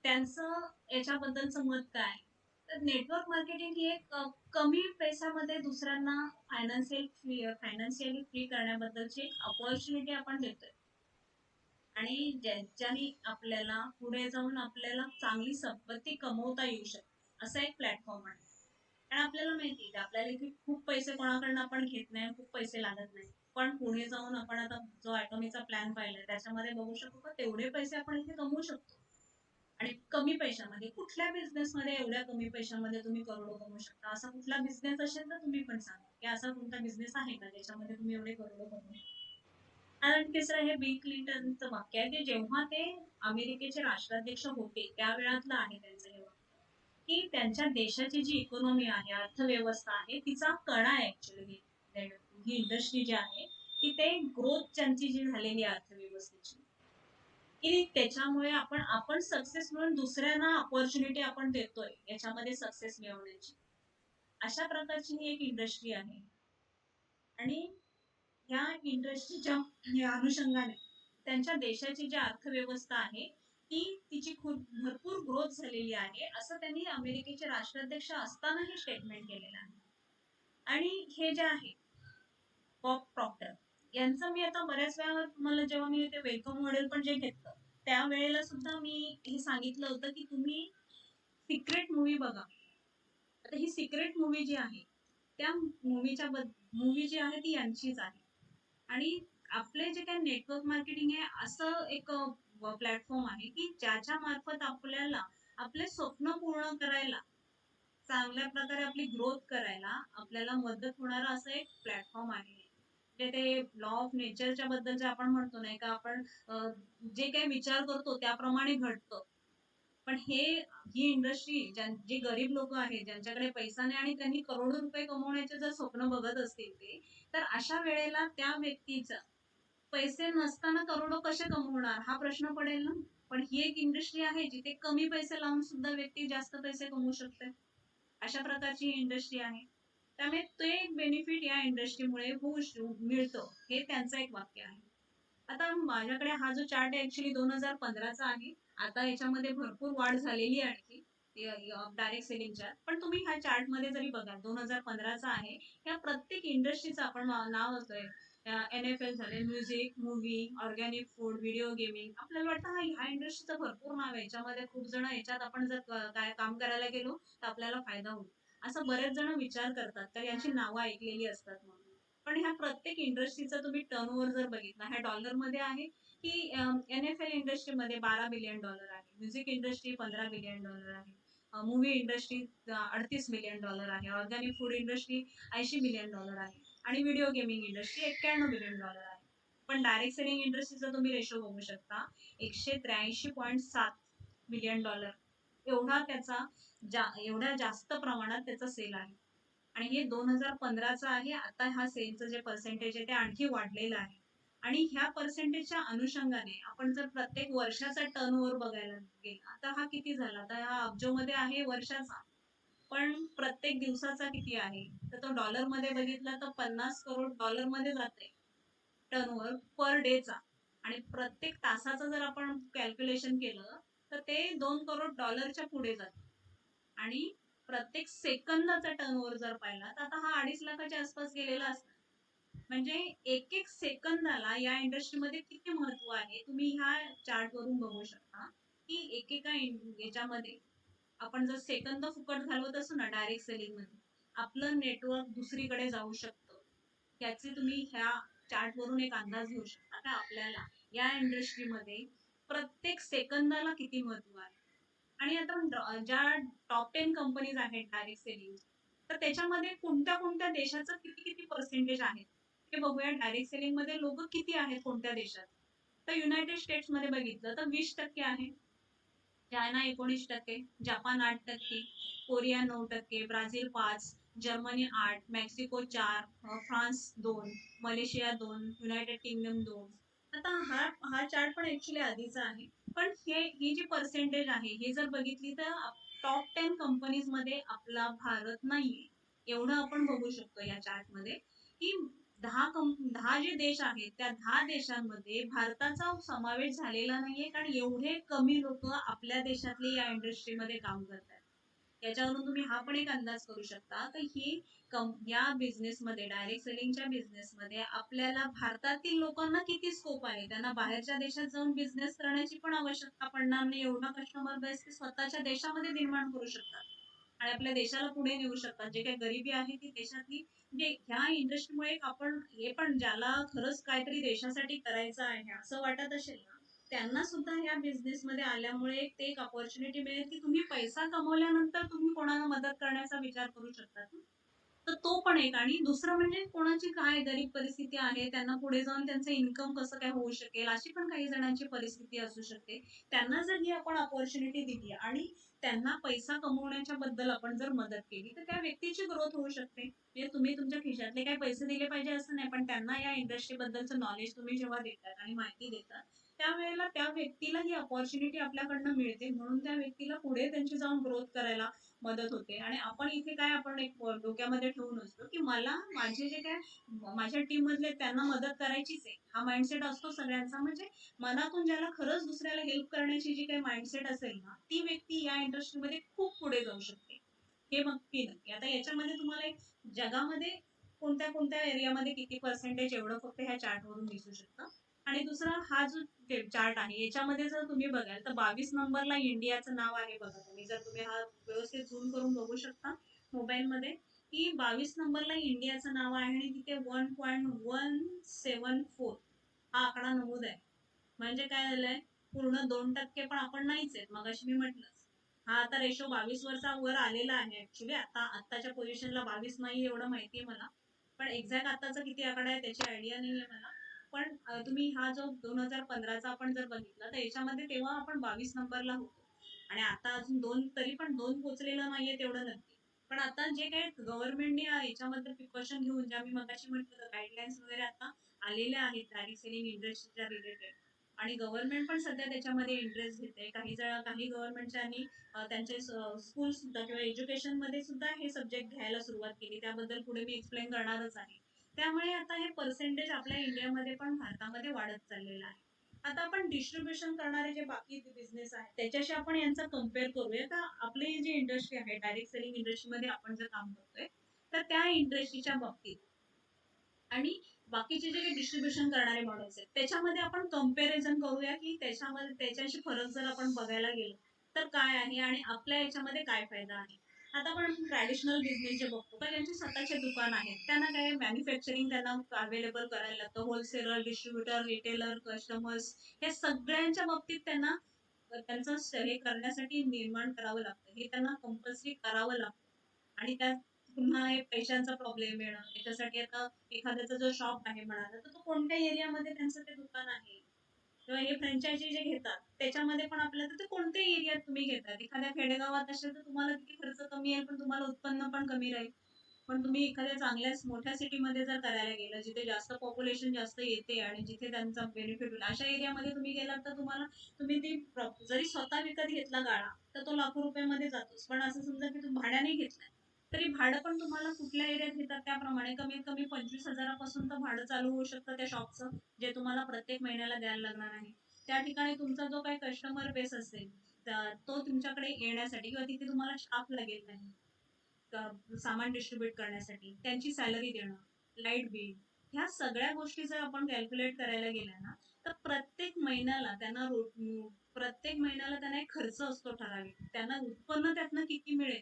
त्यांचं याच्याबद्दलचं मत काय आहे? तर नेटवर्क मार्केटिंग ही एक कमी पैशामध्ये दुसऱ्यांना फायनान्शियली फ्री करण्याबद्दलची एक अपॉर्च्युनिटी आपण देतोय. आणि ज्याच्याने आपल्याला पुढे जाऊन आपल्याला चांगली संपत्ती कमवता येऊ शकते असं एक प्लॅटफॉर्म आहे. आणि आपल्याला माहिती आहे की आपल्याला इथे खूप पैसे कोणाकडनं आपण घेत नाही, खूप पैसे लागत नाही. पण पुढे जाऊन आपण आता जो ॲटॉमीचा प्लॅन पाहिलाय त्याच्यामध्ये बघू शकतो का तेवढे पैसे आपण इथे कमवू शकतो. आणि कमी पैशामध्ये कुठल्या बिझनेसमध्ये एवढ्या कमी पैशामध्ये तुम्ही करोडो कमवू शकता, असा कुठला बिझनेस असेल तर तुम्ही पण सांगा की असा कोणता बिझनेस आहे का ज्याच्यामध्ये तुम्ही एवढे करोडो कमवू शकता. आणि तिसरं हे बिल क्लिंटनचं वाक्य आहे, की जेव्हा ते अमेरिकेचे राष्ट्राध्यक्ष होते त्यावेळातलं आहे त्यांचं हे वाक्य, की त्यांच्या देशाची जी इकॉनॉमी आहे, अर्थव्यवस्था आहे, तिचा कणा आहे ऍक्च्युअली ही इंडस्ट्री जी आहे की ते ग्रोथ त्यांची जी झालेली आहे अर्थव्यवस्थेची, की त्याच्यामुळे आपण आपण सक्सेस म्हणून दुसऱ्यांना अपॉर्च्युनिटी आपण देतोय याच्यामध्ये सक्सेस मिळवण्याची. अशा प्रकारची ही एक इंडस्ट्री आहे. आणि ह्या इंडस्ट्रीच्या या अनुषंगाने त्यांच्या देशाची जी अर्थव्यवस्था आहे ती तिची खूप भरपूर ग्रोथ झालेली आहे असं त्यांनी अमेरिकेचे राष्ट्राध्यक्ष असतानाही स्टेटमेंट केलेलं आहे. आणि हे जे आहे बॉब प्रॉक्टर यांचं मी आता बऱ्याच वेळा तुम्हाला जेव्हा मी ते वेलकम मॉडेल पण जे घेतलं त्यावेळेला सुद्धा मी हे सांगितलं होतं की तुम्ही सिक्रेट मूवी बघा. आता ही सिक्रेट मूवी जी आहे त्या मूवी जी आहे ती यांचीच आहे. आणि आपले जे काही नेटवर्क मार्केटिंग आहे असं एक प्लॅटफॉर्म आहे की ज्याच्या मार्फत आपल्याला आपले स्वप्न पूर्ण करायला, चांगल्या प्रकारे आपली ग्रोथ करायला आपल्याला मदत होणारा असं एक प्लॅटफॉर्म आहे. जे ते लॉ ऑफ नेचरच्या बद्दल जे आपण म्हणतो नाही का, आपण जे काही विचार करतो त्याप्रमाणे घडतं. पण ही इंडस्ट्री जे गरीब लोक आहेत ज्यांच्याकडे पैसा नाही आणि त्यांनी करोडो रुपये कमवण्याचे जर स्वप्न बघत असतील ते, तर अशा वेळेला त्या व्यक्तीचं पैसे नसताना करोडो कसे कमवणार हा प्रश्न पडेल ना. पण ही एक इंडस्ट्री आहे जिथे कमी पैसे लावून सुद्धा व्यक्ती जास्त पैसे कमवू शकते. अशा प्रकारची इंडस्ट्री आहे. त्यामुळे ते एक बेनिफिट या इंडस्ट्रीमुळे मिळतं, हे त्यांचं एक वाक्य आहे. आता माझ्याकडे हा जो चार्ट आहे ऍक्च्युली 2015चा आहे. आता याच्यामध्ये भरपूर वाढ झालेली आहे आणखी डायरेक्ट सेलिंगच्या. पण तुम्ही ह्या चार्टमध्ये जरी बघाल 2015चा आहे. या प्रत्येक इंडस्ट्रीचं आपण नाव असतंय. NFL झाले, music, movie, organic food, video gaming. आपल्याला वाटतं ह्या इंडस्ट्रीचं भरपूर नाव आहे. याच्यामध्ये खूप जण याच्यात आपण जर काय काम करायला गेलो तर आपल्याला फायदा होईल. असं बरेच जण विचार करतात तर यांची नावं ऐकलेली असतात म्हणून. पण ह्या प्रत्येक इंडस्ट्रीचा तुम्ही टर्नओव्हर जर बघितला ह्या डॉलरमध्ये आहे की NFL इंडस्ट्रीमध्ये $12 बिलियन आहे. म्युझिक इंडस्ट्री $15 बिलियन आहे. मूव्ही इंडस्ट्री $38 बिलियन आहे. ऑर्गॅनिक फूड इंडस्ट्री $80 बिलियन आहे. आणि व्हिडिओ गेमिंग इंडस्ट्री $91 बिलियन आहे. पण डायरेक्ट सेलिंग इंडस्ट्रीचा तुम्ही रेशो बघू शकता $183.7 बिलियन एवढा त्याचा एवढ्या जास्त प्रमाणात त्याचा सेल आहे. आणि हे 2015चं आहे. आता हा सेलचं जे पर्सेंटेज आहे ते आणखी वाढलेलं आहे. आणि ह्या पर्सेंटेजच्या अनुषंगाने आपण जर प्रत्येक वर्षाचा टर्नओव्हर बघायला गेला तर हा किती झाला? तर हा अब्जोमध्ये आहे वर्षाचा. पण प्रत्येक दिवसाचा किती आहे? तर तो डॉलरमध्ये बघितला तर 50 करोड डॉलरमध्ये जाते टर्नओव्हर पर डेचा. आणि प्रत्येक तासाचं जर आपण कॅल्क्युलेशन केलं तर ते $2 करोड पुढे जाते. आणि प्रत्येक सेकंदाचा टर्नओव्हर जर पाहिला तर आता हा 2.5 लाखाच्या आसपास गेलेला असतो. म्हणजे एक एक सेकंदाला या इंडस्ट्रीमध्ये किती महत्व आहे तुम्ही ह्या चार्ट वरून बघू शकता की एकेका याच्यामध्ये आपण जर सेकंद फुकट घालवत असू ना डायरेक्ट सेलिंग मध्ये आपलं नेटवर्क दुसरीकडे जाऊ शकतं. त्याचे तुम्ही ह्या चार्ट वरून एक अंदाज घेऊ शकता का आपल्याला या इंडस्ट्रीमध्ये प्रत्येक सेकंदाला किती महत्व आहे. आणि आता ज्या टॉप 10 कंपनीज आहेत डायरेक्ट सेलिंग तर त्याच्यामध्ये कोणत्या कोणत्या देशाचं किती किती पर्सेंटेज आहे हे बघूया. डायरेक्ट सेलिंग मध्ये लोक किती आहेत कोणत्या देशात. तर युनायटेड स्टेट्स मध्ये बघितलं तर 20% आहे. China 19%, Japan 8%, Korea 9%, Brazil 5, Germany 8, Mexico 4, France 2, Malaysia 2, United kingdom 2. आता हा चार्ट पण ऍक्च्युली आधीचा आहे. पण ही जी पर्सेंटेज आहे हे जर बघितली तर टॉप 10 कंपनीज मध्ये आपला भारत नाहीये. एवढं आपण बघू शकतो या चार्ट मध्ये की 10 जे देश आहेत त्या 10 देशांमध्ये भारताचा समावेश झालेला नाहीये कारण एवढे कमी लोक आपल्या देशातले या इंडस्ट्रीमध्ये काम करतात. याच्यावरून तुम्ही हा पण एक अंदाज करू शकता की या बिझनेसमध्ये डायरेक्ट सेलिंगच्या बिझनेसमध्ये आपल्याला भारतातील लोकांना किती स्कोप आहे. त्यांना बाहेरच्या देशात जाऊन बिझनेस करण्याची पण आवश्यकता पडणार नाही. एवढा कस्टमर बेस ते स्वतःच्या देशामध्ये निर्माण करू शकतात आणि आपल्या देशाला पुढे नेऊ शकतात. जे काही गरिबी आहे ती देशातली म्हणजे ह्या इंडस्ट्रीमुळे आपण हे पण ज्याला खरंच काहीतरी देशासाठी करायचं आहे असं वाटत असेल ना त्यांना सुद्धा ह्या बिझनेस मध्ये आल्यामुळे ते एक अपॉर्च्युनिटी मिळेल की तुम्ही पैसा कमवल्यानंतर तुम्ही कोणाला मदत करण्याचा विचार करू शकता. तर तो पण एक. आणि दुसरं म्हणजे कोणाची काय गरीब परिस्थिती आहे त्यांना पुढे जाऊन त्यांचं इन्कम कसं काय होऊ शकेल अशी पण काही जणांची परिस्थिती असू शकते. त्यांना जर ही आपण अपॉर्च्युनिटी दिली आणि त्यांना पैसा कमवण्याच्या बद्दल आपण जर मदत केली तर त्या व्यक्तीची ग्रोथ होऊ शकते. म्हणजे तुम्ही तुमच्या खिशातले काही पैसे दिले पाहिजे असं नाही पण त्यांना या इंडस्ट्री बद्दलचं नॉलेज तुम्ही जेव्हा देतात आणि माहिती देतात त्यावेळेला त्या व्यक्तीला ही अपॉर्च्युनिटी आपल्याकडनं मिळते म्हणून त्या व्यक्तीला पुढे त्यांची जाऊन ग्रोथ करायला मदत होते. आणि आपण इथे काय आपण एक डोक्यामध्ये ठेवून असतो की मला माझे जे काय माझ्या टीम मधले त्यांना मदत करायचीच आहे हा माइंडसेट असतो सगळ्यांचा. म्हणजे मनातून ज्याला खरंच दुसऱ्याला हेल्प करण्याची जी काही माइंडसेट असेल ना ती व्यक्ती या इंडस्ट्रीमध्ये खूप पुढे जाऊ शकते. हे नक्की नक्की. आता याच्यामध्ये तुम्हाला एक जगामध्ये कोणत्या कोणत्या एरियामध्ये किती पर्सेंटेज एवढं फक्त ह्या चार्ट वरून दिसू शकतं. आणि दुसरा हा जो चार्ट आहे याच्यामध्ये जर तुम्ही बघाल तर 22 नंबरला इंडियाचं नाव आहे बघा. तुम्ही जर तुम्ही हा व्यवस्थित झूम करून बघू शकता मोबाईल मध्ये की 22 नंबरला इंडियाचं नाव आहे आणि तिथे 1.174 हा आकडा नमूद आहे. म्हणजे काय झालंय पूर्ण 2% पण आपण नाहीच आहेत. मग अशी मी म्हटलं हा आता रेशो 22 वरचा वर आलेला आहे. ऍक्च्युली आताच्या पोझिशनला 22 नाही एवढं माहितीये मला. पण एक्झॅक्ट आताचा किती आकडा आहे त्याची आयडिया नाहीये मला. पण तुम्ही हा जो 2015चा आपण जर बघितला तर याच्यामध्ये तेव्हा आपण 22 नंबरला होतो. आणि आता अजून तरी पण 2 पोचलेलं नाहीये तेवढं नक्की. पण आता जे काही गव्हर्नमेंटने याच्यामध्ये प्रिकॉशन घेऊन ज्या मी मगाशी म्हटलं गाईडलाईन्स वगैरे आता आलेल्या आहेत डायरेक्ट सेलिंग इंडस्ट्रीच्या रिलेटेड. आणि गव्हर्नमेंट पण सध्या त्याच्यामध्ये इंटरेस्ट घेते. काही गव्हर्नमेंटच्या आणि त्यांचे स्कूल सुद्धा किंवा एज्युकेशन मध्ये सुद्धा हे सब्जेक्ट घ्यायला सुरुवात केली. त्याबद्दल पुढे मी एक्सप्लेन करणारच आहे. त्यामुळे आता हे पर्सेंटेज आपल्या इंडियामध्ये पण भारतामध्ये वाढत चाललेलं आहे. आता आपण डिस्ट्रीब्युशन करणारे जे बाकी बिझनेस आहेत त्याच्याशी आपण यांचा कम्पेअर करूया. तर आपली जी इंडस्ट्री आहे डायरेक्ट सेलिंग इंडस्ट्रीमध्ये आपण जे काम करतोय, तर त्या इंडस्ट्रीच्या बाबतीत आणि बाकीचे जे काही डिस्ट्रीब्युशन करणारे मॉडेल्स आहेत त्याच्यामध्ये आपण कम्पॅरिझन करूया, की त्याच्यामध्ये त्याच्याशी फरक जर आपण बघायला गेलो तर काय आहे आणि आपल्या याच्यामध्ये काय फायदा आहे. आता आपण ट्रॅडिशनल बिझनेस जे बघतो का ज्यांचे स्वतःचे दुकान आहेत त्यांना काय मॅन्युफॅक्चरिंग त्यांना अवेलेबल करायला लागतं. होलसेलर, डिस्ट्रीब्युटर, रिटेलर, कस्टमर्स या सगळ्यांच्या बाबतीत त्यांना त्यांचं हे करण्यासाठी निर्माण करावं लागतं. हे त्यांना कंपल्सरी करावं लागतं. आणि त्यात पुन्हा एक पैशांचा प्रॉब्लेम येणं. त्याच्यासाठी आता एखाद्याचा जो शॉप आहे म्हणाला, तर तो कोणत्या एरियामध्ये त्यांचं ते दुकान आहे किंवा हे फ्रँचायझी जे घेतात, त्याच्यामध्ये पण आपल्याला तर ते कोणत्या एरियात तुम्ही घेतात. एखाद्या खेडेगावात असेल तर तुम्हाला तिथे खर्च कमी येईल, पण तुम्हाला उत्पन्न पण कमी राहील. पण तुम्ही एखाद्या चांगल्या मोठ्या सिटीमध्ये जर करायला गेलं, जिथे जास्त पॉप्युलेशन जास्त येते आणि जिथे त्यांचा बेनिफिट होईल, अशा एरियामध्ये तुम्ही गेलात तर तुम्हाला तुम्ही ती जरी स्वतः विकत घेतला गाळा, तर तो लाखो रुपयामध्ये जातोच. पण असं समजा की तुम्ही भाड्याने घेतलाय, तरी भाडं पण तुम्हाला कुठल्या एरियात घेतात त्याप्रमाणे कमीत कमी 25,000 तर भाडं चालू होऊ शकतं त्या शॉपचं, जे तुम्हाला प्रत्येक महिन्याला द्यायला लागणार आहे. त्या ठिकाणी तुमचा जो काही कस्टमर बेस असेल, तो तुमच्याकडे येण्यासाठी किंवा तिथे तुम्हाला स्टाफ लागेल नाही सामान डिस्ट्रीब्यूट करण्यासाठी, त्यांची सॅलरी देणं, लाईट बिल, ह्या सगळ्या गोष्टी जर आपण कॅल्क्युलेट करायला गेल्या ना, तर प्रत्येक महिन्याला त्यांना एक खर्च असतो ठराविक. त्यांना उत्पन्न त्यातनं किती मिळेल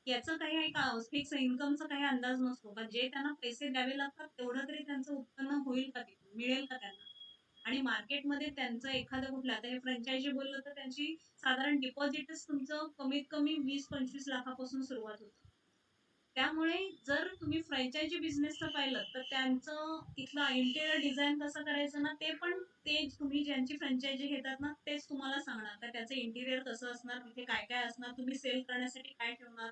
याचं काही एक फिक्स इन्कमचा काही अंदाज नसतो का. जे त्यांना पैसे द्यावे लागतात तेवढं तरी त्यांचं उत्पन्न होईल का, तिथून मिळेल का त्यांना. आणि मार्केटमध्ये त्यांचं एखादं कुठलं आता हे फ्रँचायझी बोललं तर त्यांची साधारण डिपॉझिटच तुमचं कमीत कमी 20-25 लाखापासून सुरुवात होतं. त्यामुळे जर तुम्ही फ्रँचायझी बिझनेसचं पाहिलं तर त्यांचं तिथलं इंटेरियर डिझाइन कसं करायचं ना, ते पण ते तुम्ही ज्यांची फ्रँचायझी घेतात ना तेच तुम्हाला सांगणार. तर त्याचं इंटिरियर कसं असणार, तिथे काय काय असणार, तुम्ही सेल करण्यासाठी काय ठेवणार.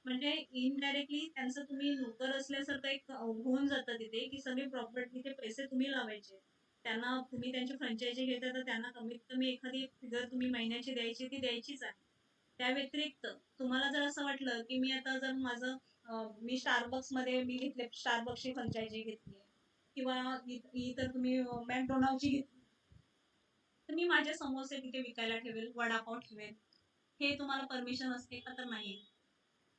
म्हणजे इनडायरेक्टली त्यांचं तुम्ही नोकर असल्यासारखं एक होऊन जातं तिथे, की सगळे प्रॉपर्टी तिथे पैसे तुम्ही लावायचे. त्यांना तुम्ही त्यांची फ्रँचायझी घेता तर त्यांना कमीत कमी एखादी फिगर तुम्ही महिन्याची द्यायची ती द्यायचीच आहे. त्या व्यतिरिक्त तुम्हाला जर असं वाटलं, की मी आता जर माझं मी स्टारबक्समध्ये मी घेतले स्टारबक्सची फ्रँचायझी घेतली किंवा ही तर तुम्ही मॅकडोनाल्डची घेतली, तर मी माझे समोसे तिथे विकायला ठेवेल, वडापाव ठेवेल. हे तुम्हाला परमिशन असते का? तर नाही.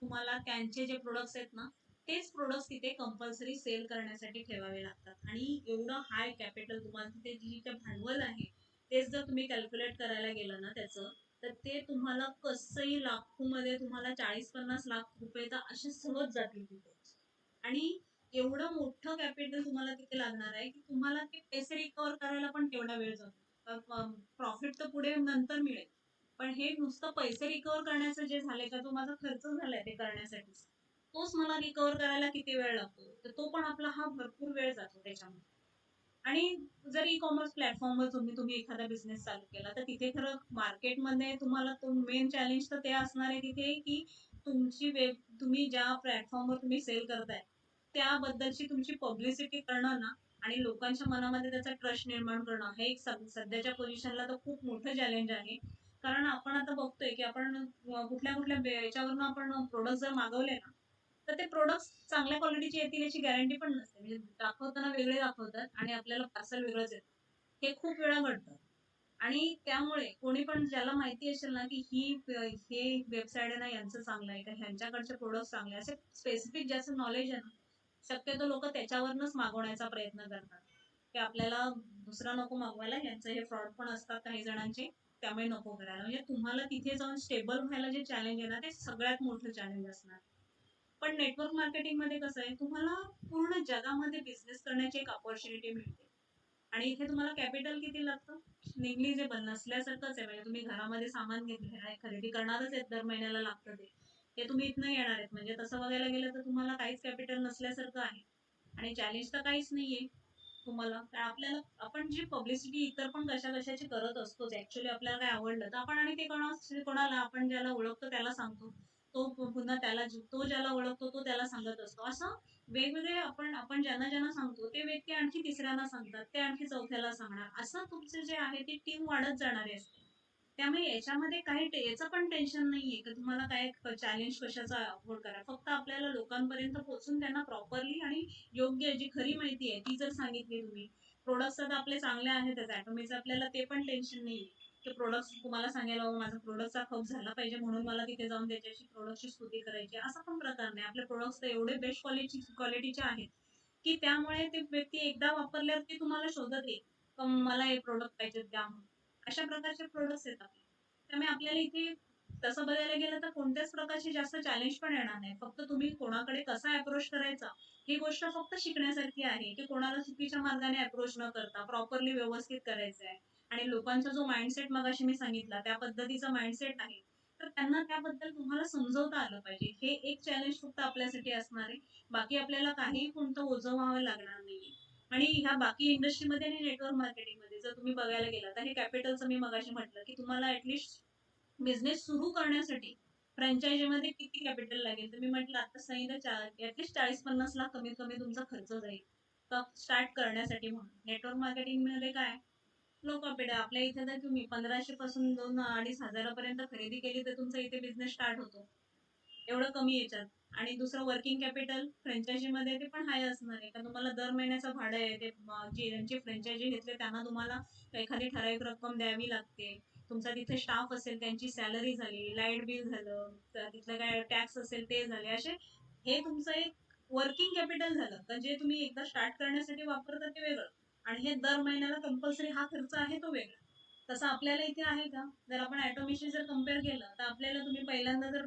तुम्हाला त्यांचे जे प्रोडक्ट्स आहेत ना, तेच प्रोडक्ट्स तिथे कंपल्सरी सेल करण्यासाठी ठेवावे लागतात आणि एवढं हाय कॅपिटल तुम्हाला तिथे जी ते भांडवल आहे, तेच जर तुम्ही कॅल्क्युलेट करायला गेलं ना त्याचं, तर ते तुम्हाला कसंही लाखोमध्ये तुम्हाला 40-50 लाख रुपये तर असे सहज जातील तिथे. आणि एवढं मोठं कॅपिटल तुम्हाला तिथे लागणार आहे, की तुम्हाला ते पैसे रिकव्हर करायला पण तेवढा वेळ जातो. प्रॉफिट तर पुढे नंतर मिळेल. पण हे नुसतं पैसे रिकव्हर करण्याचं जे झालंय का, जो माझा खर्च झालाय ते करण्यासाठी, तोच मला रिकव्हर करायला किती वेळ लागतो. तर तो पण आपला हा भरपूर वेळ जातो त्याच्यामध्ये. आणि जर ई-कॉमर्स प्लॅटफॉर्मवर तुम्ही तुम्ही एखादा बिझनेस चालू केला, तर तिथे खरं मार्केटमध्ये तुम्हाला तो मेन चॅलेंज तर ते असणार आहे तिथे, की तुमची तुम्ही ज्या प्लॅटफॉर्मवर तुम्ही सेल करताय, त्याबद्दलची तुमची पब्लिसिटी करणं ना आणि लोकांच्या मनामध्ये त्याचा ट्रस्ट निर्माण करणं, हे एक सध्याच्या पोझिशनला तर खूप मोठं चॅलेंज आहे. कारण आपण आता बघतोय, की आपण कुठल्या-कुठल्या याच्यावरून आपण प्रॉडक्ट जर मागवले ना, तर ते प्रॉडक्ट्स चांगल्या क्वालिटीचे येतील याची गॅरंटी पण नसते. म्हणजे दाखवताना वेगळे दाखवतात आणि आपल्याला पार्सल वेगळंच येतं. हे खूप वेळा घडतं. आणि त्यामुळे कोणी पण ज्याला माहिती असेल ना, की हे वेबसाईट आहे ना यांचं चांगलं आहे का, ह्यांच्याकडचे प्रॉडक्ट्स चांगले आहे. असे स्पेसिफिक ज्याचं नॉलेज आहे ना, शक्यतो लोकं त्याच्यावरूनच मागवण्याचा प्रयत्न करतात, की आपल्याला दुसरा नको मागवायला, ह्यांचं हे फ्रॉड पण असतात काही जणांचे, त्यामुळे नको करायला. म्हणजे तुम्हाला तिथे जाऊन स्टेबल व्हायला जे चॅलेंज आहे ना, ते सगळ्यात मोठं चॅलेंज असणार. पण नेटवर्क मार्केटिंगमध्ये कसं आहे, तुम्हाला पूर्ण जगामध्ये बिझनेस करण्याची एक अपॉर्च्युनिटी मिळते. आणि इथे तुम्हाला कॅपिटल किती लागतं? निग्लिजिबल नसल्यासारखंच आहे. म्हणजे तुम्ही घरामध्ये सामान घेतलं खरेदी करणारच आहेत, दर महिन्याला लागतं ते. हे तुम्ही इथनं येणार आहेत. म्हणजे तसं बघायला गेलं तर तुम्हाला काहीच कॅपिटल नसल्यासारखं आहे. आणि चॅलेंज तर काहीच नाहीये तुम्हाला. तर आपल्याला आपण जी पब्लिसिटी इतर पण कशा-कशाची करत असतोच. ॲक्चुअली आपल्याला काय आवडलं तर आपण आणि ते कोणाला आपण ज्याला ओळखतो त्याला सांगतो. तो पुन्हा तो ज्याला ओळखतो तो त्याला सांगत असतो. असं वेगवेगळे आपण आपण ज्यांना-ज्यांना सांगतो, ते व्यक्ती आणखी तिसऱ्यांना सांगतात, ते आणखी चौथ्याला सांगणार. असं तुमचं जे आहे ती टीम वाढत जाणारी असते. त्यामुळे याच्यामध्ये याचं पण टेन्शन नाहीये की तुम्हाला काय चॅलेंज कशाचा अफोर्ड करा. फक्त आपल्याला लोकांपर्यंत पोहोचून त्यांना प्रॉपरली आणि योग्य जी खरी माहिती आहे ती जर सांगितली तुम्ही. प्रोडक्ट्स तर आपले चांगले आहेतच ॲटोमीचं, आपल्याला ते पण टेन्शन नाहीये की प्रोडक्ट्स तुम्हाला सांगायला बाबा माझा प्रोडक्टचा खप झाला पाहिजे म्हणून मला तिथे जाऊन त्याच्याशी प्रोडक्टची स्तुती करायची, असा पण प्रकार नाही. आपले प्रोडक्ट्स तर एवढे बेस्ट क्वालिटीचे आहेत की त्यामुळे ते व्यक्ती एकदा वापरल्यावर ती तुम्हाला शोधत येईल, मला हे प्रोडक्ट पाहिजे द्या म्हणून. अशा प्रकारचे प्रोडक्ट्स आहेत आपले. त्यामुळे आपल्याला इथे तसं बघायला गेलं तर कोणत्याच प्रकारची जास्त चॅलेंज पण येणार नाही. फक्त तुम्ही कोणाकडे कसा अप्रोच करायचा ही गोष्ट फक्त शिकण्यासारखी आहे की कोणाला चुकीच्या मार्गाने अप्रोच न करता प्रॉपरली व्यवस्थित करायचं आहे. आणि लोकांचा जो माइंडसेट मगाशी मी सांगितला त्या पद्धतीचा माइंडसेट आहे, तर त्यांना त्याबद्दल तुम्हाला समजवता आलं पाहिजे. हे एक चॅलेंज फक्त आपल्यासाठी असणार आहे. बाकी आपल्याला काहीही कोणतं ओझं व्हावं लागणार नाहीये. आणि ह्या बाकी इंडस्ट्रीमध्ये आणि नेटवर्क मार्केटिंगमध्ये जर तुम्ही बघायला गेला तर हे कॅपिटलचं मी मगाशी म्हटलं की तुम्हाला ऍटलिस्ट बिझनेस सुरू करण्यासाठी फ्रँचायझीमध्ये किती कॅपिटल लागेल, तर मी म्हटलं आता सांगितलं ऍटलिस्ट 40-50 लाख कमीत कमी तुमचा खर्च जाईल स्टार्ट करण्यासाठी. म्हणून नेटवर्क मार्केटिंग मध्ये काय लो कॉम्पिट आपल्या इथे जर तुम्ही 1500 पासून 2-2,500 खरेदी केली तर तुमचा इथे बिझनेस स्टार्ट होतो एवढं कमी याच्यात. आणि दुसरं वर्किंग कॅपिटल फ्रँचायझीमध्ये ते पण हाय असणार आहे, कारण तुम्हाला दर महिन्याचं भाडं आहे ते जे ज्यांची फ्रँचायझी घेतले त्यांना तुम्हाला एखादी ठराविक रक्कम द्यावी लागते. तुमचा तिथे स्टाफ असेल त्यांची सॅलरी झाली, लाईट बिल झालं, तर तिथलं काय टॅक्स असेल ते झाले, असे हे तुमचं एक वर्किंग कॅपिटल झालं. तर जे तुम्ही एकदा स्टार्ट करण्यासाठी वापरता ते वेगळं, आणि हे दर महिन्याला कंपल्सरी हा खर्च आहे तो वेगळा. तसं आपल्याला इथे आहे का? जर आपण ॲटोमीशी जर कम्पेअर केलं तर आपल्याला तुम्ही पहिल्यांदा जर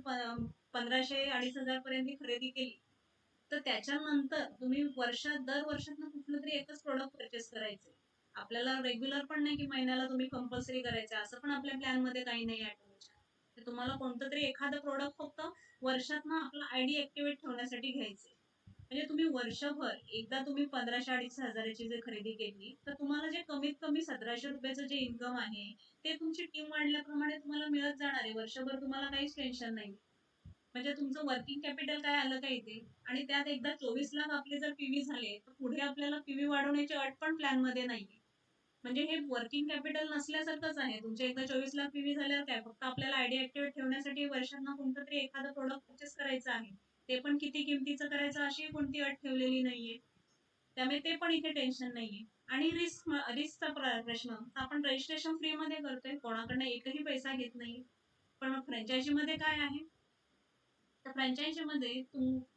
1500-2,500 पर्यंत खरेदी केली तर त्याच्यानंतर तुम्ही दर वर्षातनं कुठलं तरी एकच प्रोडक्ट परचेस करायचे. आपल्याला रेग्युलर पण नाही की महिन्याला तुम्ही कंपल्सरी करायचे, असं पण आपल्या प्लॅन मध्ये काही नाही ॲटोमीच्या. तर तुम्हाला कोणतं तरी एखादं प्रोडक्ट फक्त वर्षातनं आपला आयडी ऍक्टिव्हेट ठेवण्यासाठी घ्यायचे. म्हणजे तुम्ही वर्षभर एकदा तुम्ही 1500-2,500 जी खरेदी केली तर तुम्हाला जे कमीत कमी 1,700 रुपयाचं जे इन्कम आहे ते तुमची टीम वाढल्याप्रमाणे तुम्हाला मिळत जाणार आहे. वर्षभर तुम्हाला काहीच टेन्शन नाही. म्हणजे तुमचं वर्किंग कॅपिटल काय आलं का इथे. आणि त्यात एकदा 24 लाख आपले जर पीव्ही झाले तर पुढे आपल्याला पीव्ही वाढवण्याची अट पण प्लॅन मध्ये नाहीये. म्हणजे हे वर्किंग कॅपिटल नसल्यासारखंच आहे. तुमचे एकदा 24 लाख पीव्ही झाल्यावर काय फक्त आपल्याला आयडी ऍक्टिव्हेट ठेवण्यासाठी वर्षांना कोणतं तरी एखादं प्रोडक्ट परचेस करायचं आहे. ते पण किती किमतीचं करायचं अशी कोणती अट ठेवलेली नाहीये. त्यामुळे ते पण इथे टेन्शन नाहीये. आणि रिस्कचा प्रश्न आपण रजिस्ट्रेशन फ्री मध्ये करतोय, कोणाकडनं एकही पैसा घेत नाही. पण मग फ्रँचायझी मध्ये काय आहे, तर फ्रँचायझीमध्ये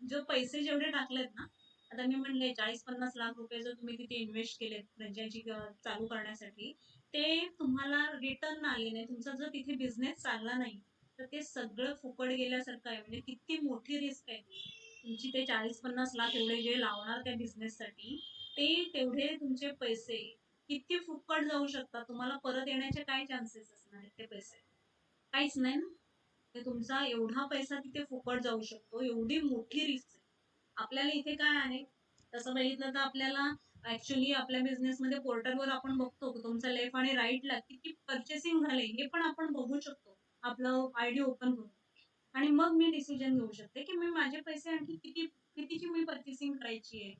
जो पैसे जेवढे टाकलेत ना, आता मी म्हणले 40-50 लाख रुपये जर तुम्ही तिथे इन्व्हेस्ट केलेत फ्रँचायझी चालू करण्यासाठी, ते तुम्हाला रिटर्न आले नाही. तुमचा जर तिथे बिझनेस चालला नाही तर ते सगळं फुकट गेल्यासारखं आहे. म्हणजे किती मोठी रिस्क आहे तुमची. ते 40-50 लाख एवढे जे लावणार त्या बिझनेससाठी, ते तेवढे तुमचे पैसे किती फुकट जाऊ शकतात. तुम्हाला परत येण्याचे काय चान्सेस असणार आहेत ते पैसे? काहीच नाही ना. ते तुमचा एवढा पैसा तिथे फुकट जाऊ शकतो, एवढी मोठी रिस्क आहे. आपल्याला इथे काय आहे, तसं बघितलं तर आपल्याला ऍक्च्युली आपल्या बिझनेसमध्ये पोर्टलवर आपण बघतो की तुमचं लेफ्ट आणि राईटला किती पर्चेसिंग झाले हे पण आपण बघू शकतो आपलं आयडी ओपन करून. आणि मग मी डिसिजन घेऊ शकते की मी माझे पैसे आणखी कितीची मी पर्चेसिंग करायची आहे.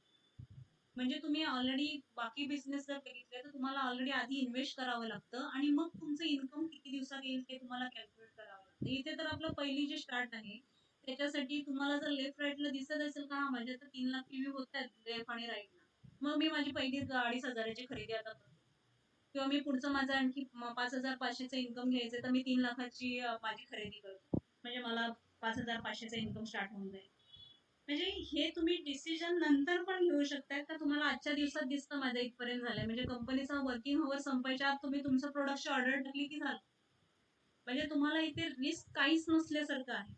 म्हणजे तुम्ही ऑलरेडी बाकी बिझनेस जर बघितले तर तुम्हाला ऑलरेडी आधी इन्व्हेस्ट करावं लागतं आणि मग तुमचं इन्कम किती दिवसात येईल ते तुम्हाला कॅल्क्युलेट करावं लागतं. इथे तर आपलं पहिली जे स्टार्ट आहे त्याच्यासाठी तुम्हाला जर लेफ्ट राईटला दिसत असेल का, हा माझ्या तर 3 लाख पीव्ही होत आहेत लेफ्ट आणि राईटला, मग मी माझी पहिली 2,500ची खरेदी आता करतो. किंवा मी पुढचं माझं आणखी 5,500चं इन्कम घ्यायचं तर मी 3 लाखाची माझी खरेदी करतो. म्हणजे मला 5,500चं इन्कम स्टार्ट होऊन जाईल. म्हणजे हे तुम्ही डिसिजन नंतर पण घेऊ शकताय का तुम्हाला आजच्या दिवसात दिसतं माझ्या इथपर्यंत झालंय, म्हणजे कंपनीचा वर्किंग अवर संपायच्या आत तुम्ही तुमचं प्रोडक्टची ऑर्डर टाकली की झालं. म्हणजे तुम्हाला इथे रिस्क काहीच नसल्यासारखं आहे.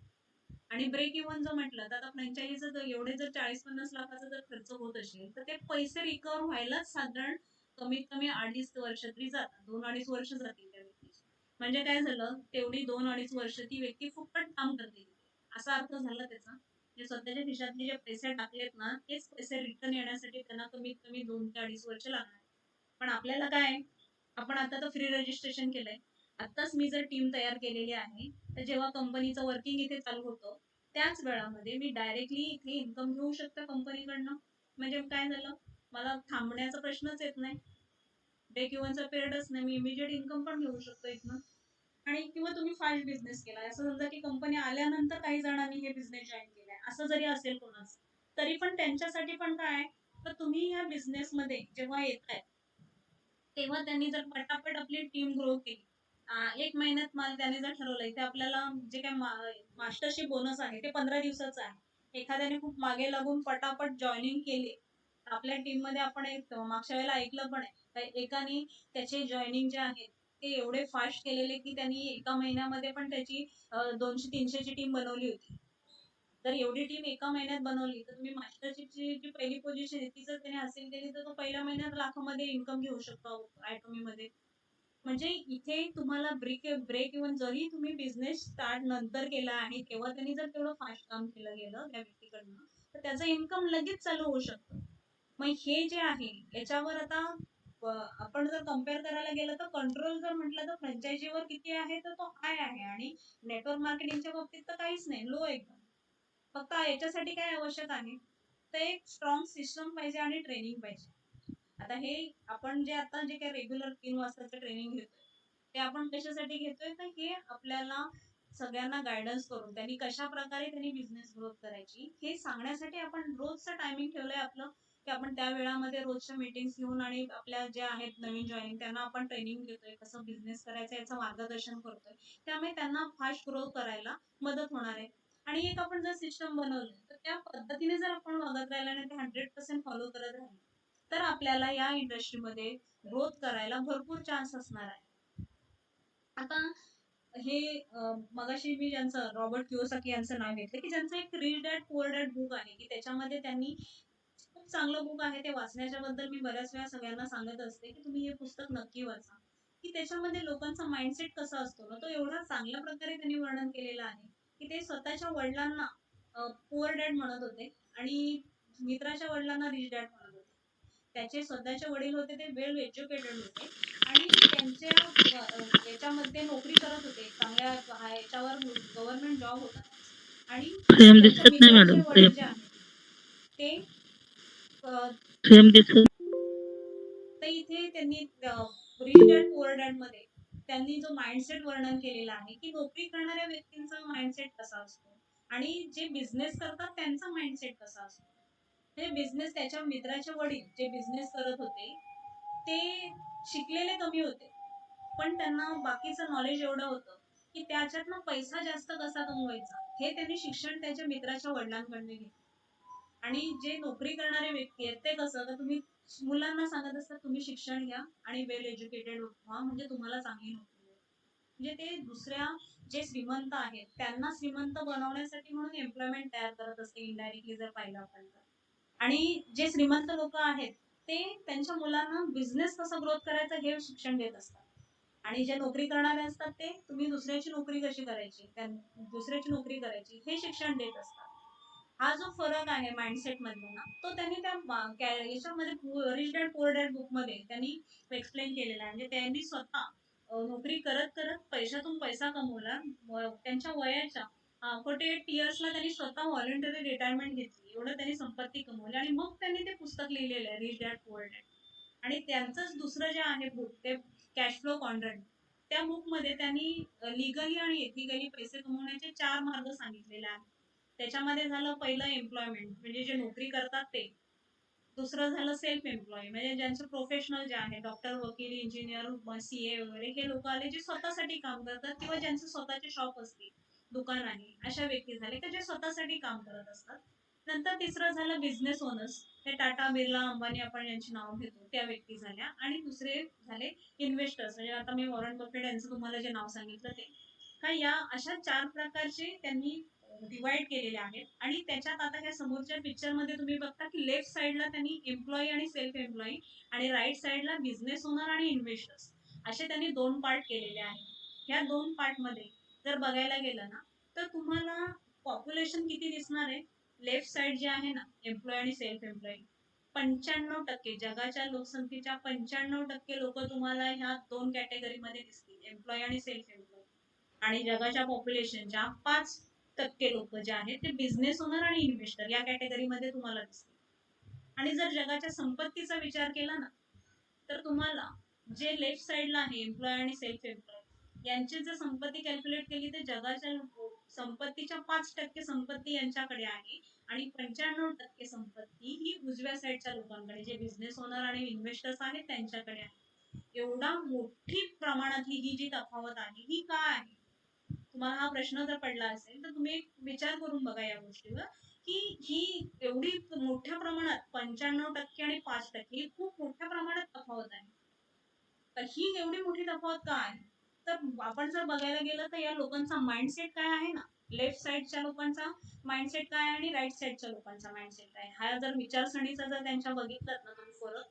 आणि ब्रेक इव्हन जर म्हटलं तर आता फ्रँचायझीचं जर एवढे जर 40-50 लाखाचा जर खर्च होत असेल तर ते पैसे रिकवर व्हायलाच साधारण कमीत कमी 2.5 वर्ष तरी जातात, 2-2.5 वर्ष जातील त्या व्यक्तीची. म्हणजे काय झालं, तेवढी 2-2.5 वर्ष ती व्यक्ती फुकट काम करते असा अर्थ झाला त्याचा. जे स्वतःच्या खिशातले जे पैसे टाकलेत ना तेच पैसे रिटर्न येण्यासाठी त्यांना कमीत कमी 2 ते 2.5 वर्ष लागणार. पण आपल्याला काय, आपण आता तर फ्री रजिस्ट्रेशन केलंय. आत्ताच मी जर टीम तयार केलेली आहे तर जेव्हा कंपनीचं वर्किंग इथे चालू होतं त्याच वेळामध्ये मी डायरेक्टली इथे इन्कम घेऊ शकते कंपनीकडनं. म्हणजे काय झालं, मला थांबण्याचा प्रश्नच येत नाही, ब्रेक इव्हनचा पिरियडच नाही, मी इमिजिएट इन्कम पण घेऊ शकतो इथनं. आणि किंवा तुम्ही फास्ट बिझनेस केला, असं समजा की कंपनी आल्यानंतर काही जणांनी हे बिझनेस जॉईन केलाय, असं जरी असेल कोणाचं, तरी पण त्यांच्यासाठी पण काय आहे, तर तुम्ही या बिझनेस मध्ये जेव्हा येताय तेव्हा त्यांनी जर पटापट आपली टीम ग्रो केली, 1 महिन्यात मला त्याने जर ठरवलंय ते आपल्याला जे काय मास्टरशिप बोनस आहे ते 15 दिवसाचं आहे, एखाद्याने खूप मागे लागून पटापट जॉईनिंग केली आपल्या टीम मध्ये, आपण मागच्या वेळेला ऐकलं पण आहे, एकाने त्याचे जॉईनिंग जे आहे ते एवढे फास्ट केलेले की त्यांनी एका महिन्यामध्ये पण त्याची 200-300 ची टीम बनवली होती. तर एवढी टीम एका महिन्यात बनवली तर तुम्ही मास्टरशिपची जी पहिली पोझिशन आहे ती जर त्याने असेल केली तर तो पहिल्या महिन्यात लाखामध्ये इन्कम घेऊ शकतो ॲटॉमी मध्ये. म्हणजे इथे तुम्हाला ब्रेक इव्हन जरी तुम्ही बिझनेस स्टार्ट नंतर केला आहे तेव्हा त्यांनी जर तेवढं फास्ट काम केलं गेलं त्या व्यक्तीकडनं, तर त्याचं इन्कम लगेच चालू होऊ शकतं. मग हे जे आहे याच्यावर आता आपण जर कम्पेअर करायला गेलं तर कंट्रोल जर म्हटलं तर फ्रँचायझीवर किती आहे तर तो हाय आहे, आणि नेटवर्क मार्केटिंगच्या बाबतीत तर काहीच नाही, लो एकदम. फक्त याच्यासाठी काय आवश्यक आहे, तर एक स्ट्रॉंग सिस्टम पाहिजे आणि ट्रेनिंग पाहिजे. आता हे आपण जे आता जे काही रेग्युलर 3 वाजताचं ट्रेनिंग घेतोय ते आपण कशासाठी घेतोय, तर हे आपल्याला सगळ्यांना गायडन्स करून त्यांनी कशा प्रकारे त्यांनी बिझनेस ग्रोथ करायची हे सांगण्यासाठी आपण रोजचं टायमिंग ठेवलंय आपलं, की आपण त्या वेळामध्ये रोजच्या मीटिंग्स घेऊन आणि आपल्या जे आहेत नवीन जॉईनिंग त्यांना आपण ट्रेनिंग देतोय, कसं बिझनेस करायचं याचं मार्गदर्शन करतोय. त्यामुळे त्यांना फास्ट ग्रो करायला मदत होणार आहे. आणि एक आपण जर सिस्टम बनवलं तर त्या पद्धतीने जर आपण वागत राहिलं आणि ते 100% फॉलो करत राहिलं तर आपल्याला या इंडस्ट्रीमध्ये ग्रोथ करायला भरपूर चान्स असणार आहे. आता हे मगाशी मी ज्यांचं रॉबर्ट कियोसाकी यांचं नाव घेतलं, की ज्यांचं एक rich dad poor dad book आहे, की त्याच्यामध्ये त्यांनी खूप चांगलं बुक आहे ते वाचण्याच्या बद्दल मी बऱ्याच वेळा सगळ्यांना सांगत असते, की तुम्ही हे पुस्तक नक्की वाचा. की त्याच्यामध्ये लोकांचा माइंडसेट कसा असतो ना तो एवढा चांगल्या प्रकारे त्यांनी वर्णन केलेलं आहे, की ते स्वतःच्या वडिलांना पुअर डॅड म्हणत होते आणि मित्राच्या वडिलांना रिच डॅड म्हणत होते. त्याचे स्वतःचे वडील होते ते वेल एज्युकेटेड होते आणि त्यांच्या याच्यामध्ये नोकरी करत होते चांगल्या याच्यावर, गव्हर्नमेंट जॉब होता त्यांचा. आणि सेम त्यांच्या दिसत नाही मित्राचे मॅडम, वडील जे आहेत ते सेम दिसत. तर इथे त्यांनी रिच डॅड पुअर डॅड मध्ये त्यांनी जो माइंडसेट वर्णन केलेला आहे, की नोकरी करणाऱ्या व्यक्तींचा माइंडसेट कसा असतो आणि जे बिझनेस करतात त्यांचा माइंडसेट कसा असतो. म्हणजे बिझनेस, त्याच्या मित्राचे वडील जे बिझनेस करत होते ते शिकलेले कमी होते, पण त्यांना बाकीचं नॉलेज एवढं होतं की त्याच्यातनं पैसा जास्त कसा कमवायचा हे त्यांनी शिक्षण त्याच्या मित्राच्या वडिलांकडनं घेतलं. आणि जे नोकरी करणारे व्यक्ती आहेत ते कसं, तर तुम्ही मुलांना सांगत असतात तुम्ही शिक्षण घ्या आणि वेल एज्युकेटेड व्हा म्हणजे तुम्हाला चांगली नोकरी मिळेल. म्हणजे ते दुसऱ्या जे श्रीमंत आहेत त्यांना श्रीमंत बनवण्यासाठी म्हणून एम्प्लॉयमेंट तयार करत असते इनडायरेक्टली जर पाहिलं आपण तर. आणि जे श्रीमंत लोक आहेत ते त्यांच्या मुलांना बिझनेस कसा ग्रोथ करायचा हे शिक्षण देत असतात. आणि जे नोकरी करणारे असतात ते तुम्ही दुसऱ्याची नोकरी कशी करायची, दुसऱ्याची नोकरी करायची हे शिक्षण देत असतात. हा जो फरक आहे माइंडसेट मधला ना तो त्यांनी त्या याच्यामध्ये rich dad poor dad book मध्ये त्यांनी एक्सप्लेन केलेला आहे. म्हणजे त्यांनी स्वतः नोकरी करत करत पैशातून पैसा कमवला. त्यांच्या वयाच्या 48 इयर्सला त्यांनी स्वतः व्हॉलंटरी रिटायरमेंट घेतली, एवढं त्यांनी संपत्ती कमवली आणि मग त्यांनी ते पुस्तक लिहिलेलं आहे रिच डॅड पुअर डॅड. आणि त्यांचंच दुसरं जे आहे बुक ते कॅश फ्लो कॉन्ट्रॅक्ट, त्या बुक मध्ये त्यांनी लिगली आणि एथिकली पैसे कमवण्याचे 4 मार्ग सांगितलेले आहेत. त्याच्यामध्ये झालं पहिलं एम्प्लॉयमेंट म्हणजे जे नोकरी करतात ते, दुसरं झालं सेल्फ एम्प्लॉय म्हणजे ज्यांचं प्रोफेशनल जे आहे डॉक्टर वकील इंजिनियर सीए वगैरे हे लोक आले जे स्वतःसाठी काम करतात किंवा ज्यांचं स्वतःचे शॉप असते, दुकान आहे, अशा व्यक्ती झाले की जे स्वतःसाठी काम करत असतात. नंतर तिसरं झालं बिझनेस ओनर्स, हे टाटा बिर्ला अंबानी आपण यांची नाव घेतो त्या व्यक्ती झाल्या. आणि दुसरे झाले इन्व्हेस्टर्स, म्हणजे आता मी वॉरन बफेट यांचं तुम्हाला जे नाव सांगितलं ते. काय या अशा 4 प्रकारचे त्यांनी डिवाइड केलेले आहेत. आणि त्याच्यात आता ह्या समोरच्या पिक्चर मध्ये तुम्ही बघता की लेफ्ट साइडला त्यांनी एम्प्लॉई आणि सेल्फ एम्प्लॉई आणि राईट साइडला बिझनेस ओनर आणि इन्व्हेस्टर्स असे त्यांनी 2 पार्ट केलेले आहेत. ह्या 2 पार्ट मध्ये जर बघायला गेलं ना तर तुम्हाला पॉप्युलेशन किती दिसणार आहे, लेफ्ट साइड जे आहे ना एम्प्लॉय आणि सेल्फ एम्प्लॉय, 95% जगाच्या लोकसंख्येच्या 95% लोक तुम्हाला ह्या 2 कॅटेगरीमध्ये दिसतील, एम्प्लॉय आणि सेल्फ एम्प्लॉय. आणि जगाच्या पॉप्युलेशनच्या 5% लोक जे आहेत ते बिझनेस ओनर आणि इन्व्हेस्टर या कॅटेगरीमध्ये तुम्हाला दिसतील. आणि जर जगाच्या संपत्तीचा विचार केला ना तर तुम्हाला जे लेफ्ट साइडला आहे एम्प्लॉय आणि सेल्फ एम्प्लॉय यांची जर संपत्ती कॅल्क्युलेट केली तर जगाच्या संपत्तीच्या 5% संपत्ती यांच्याकडे आहे आणि 95% संपत्ती ही उजव्या साईडच्या लोकांकडे, जे बिझनेस ओनर आणि इन्व्हेस्टर्स आहेत त्यांच्याकडे आहे. एवढा मोठी प्रमाणात ही जी तफावत आहे ही का आहे? तुम्हाला हा प्रश्न जर पडला असेल तर तुम्ही एक विचार करून बघा या गोष्टीवर, की ही एवढी मोठ्या प्रमाणात 95% आणि 5% ही खूप मोठ्या प्रमाणात तफावत आहे. तर ही एवढी मोठी तफावत का आहे? तर आपण जर बघायला गेलं तर या लोकांचा माइंडसेट काय आहे ना, लेफ्ट साईडच्या लोकांचा माइंडसेट काय आणि राईट साईडच्या लोकांचा माइंडसेट काय, हा जर विचारसरणीचा जर त्यांच्या बघितलात ना तुम्ही फरक,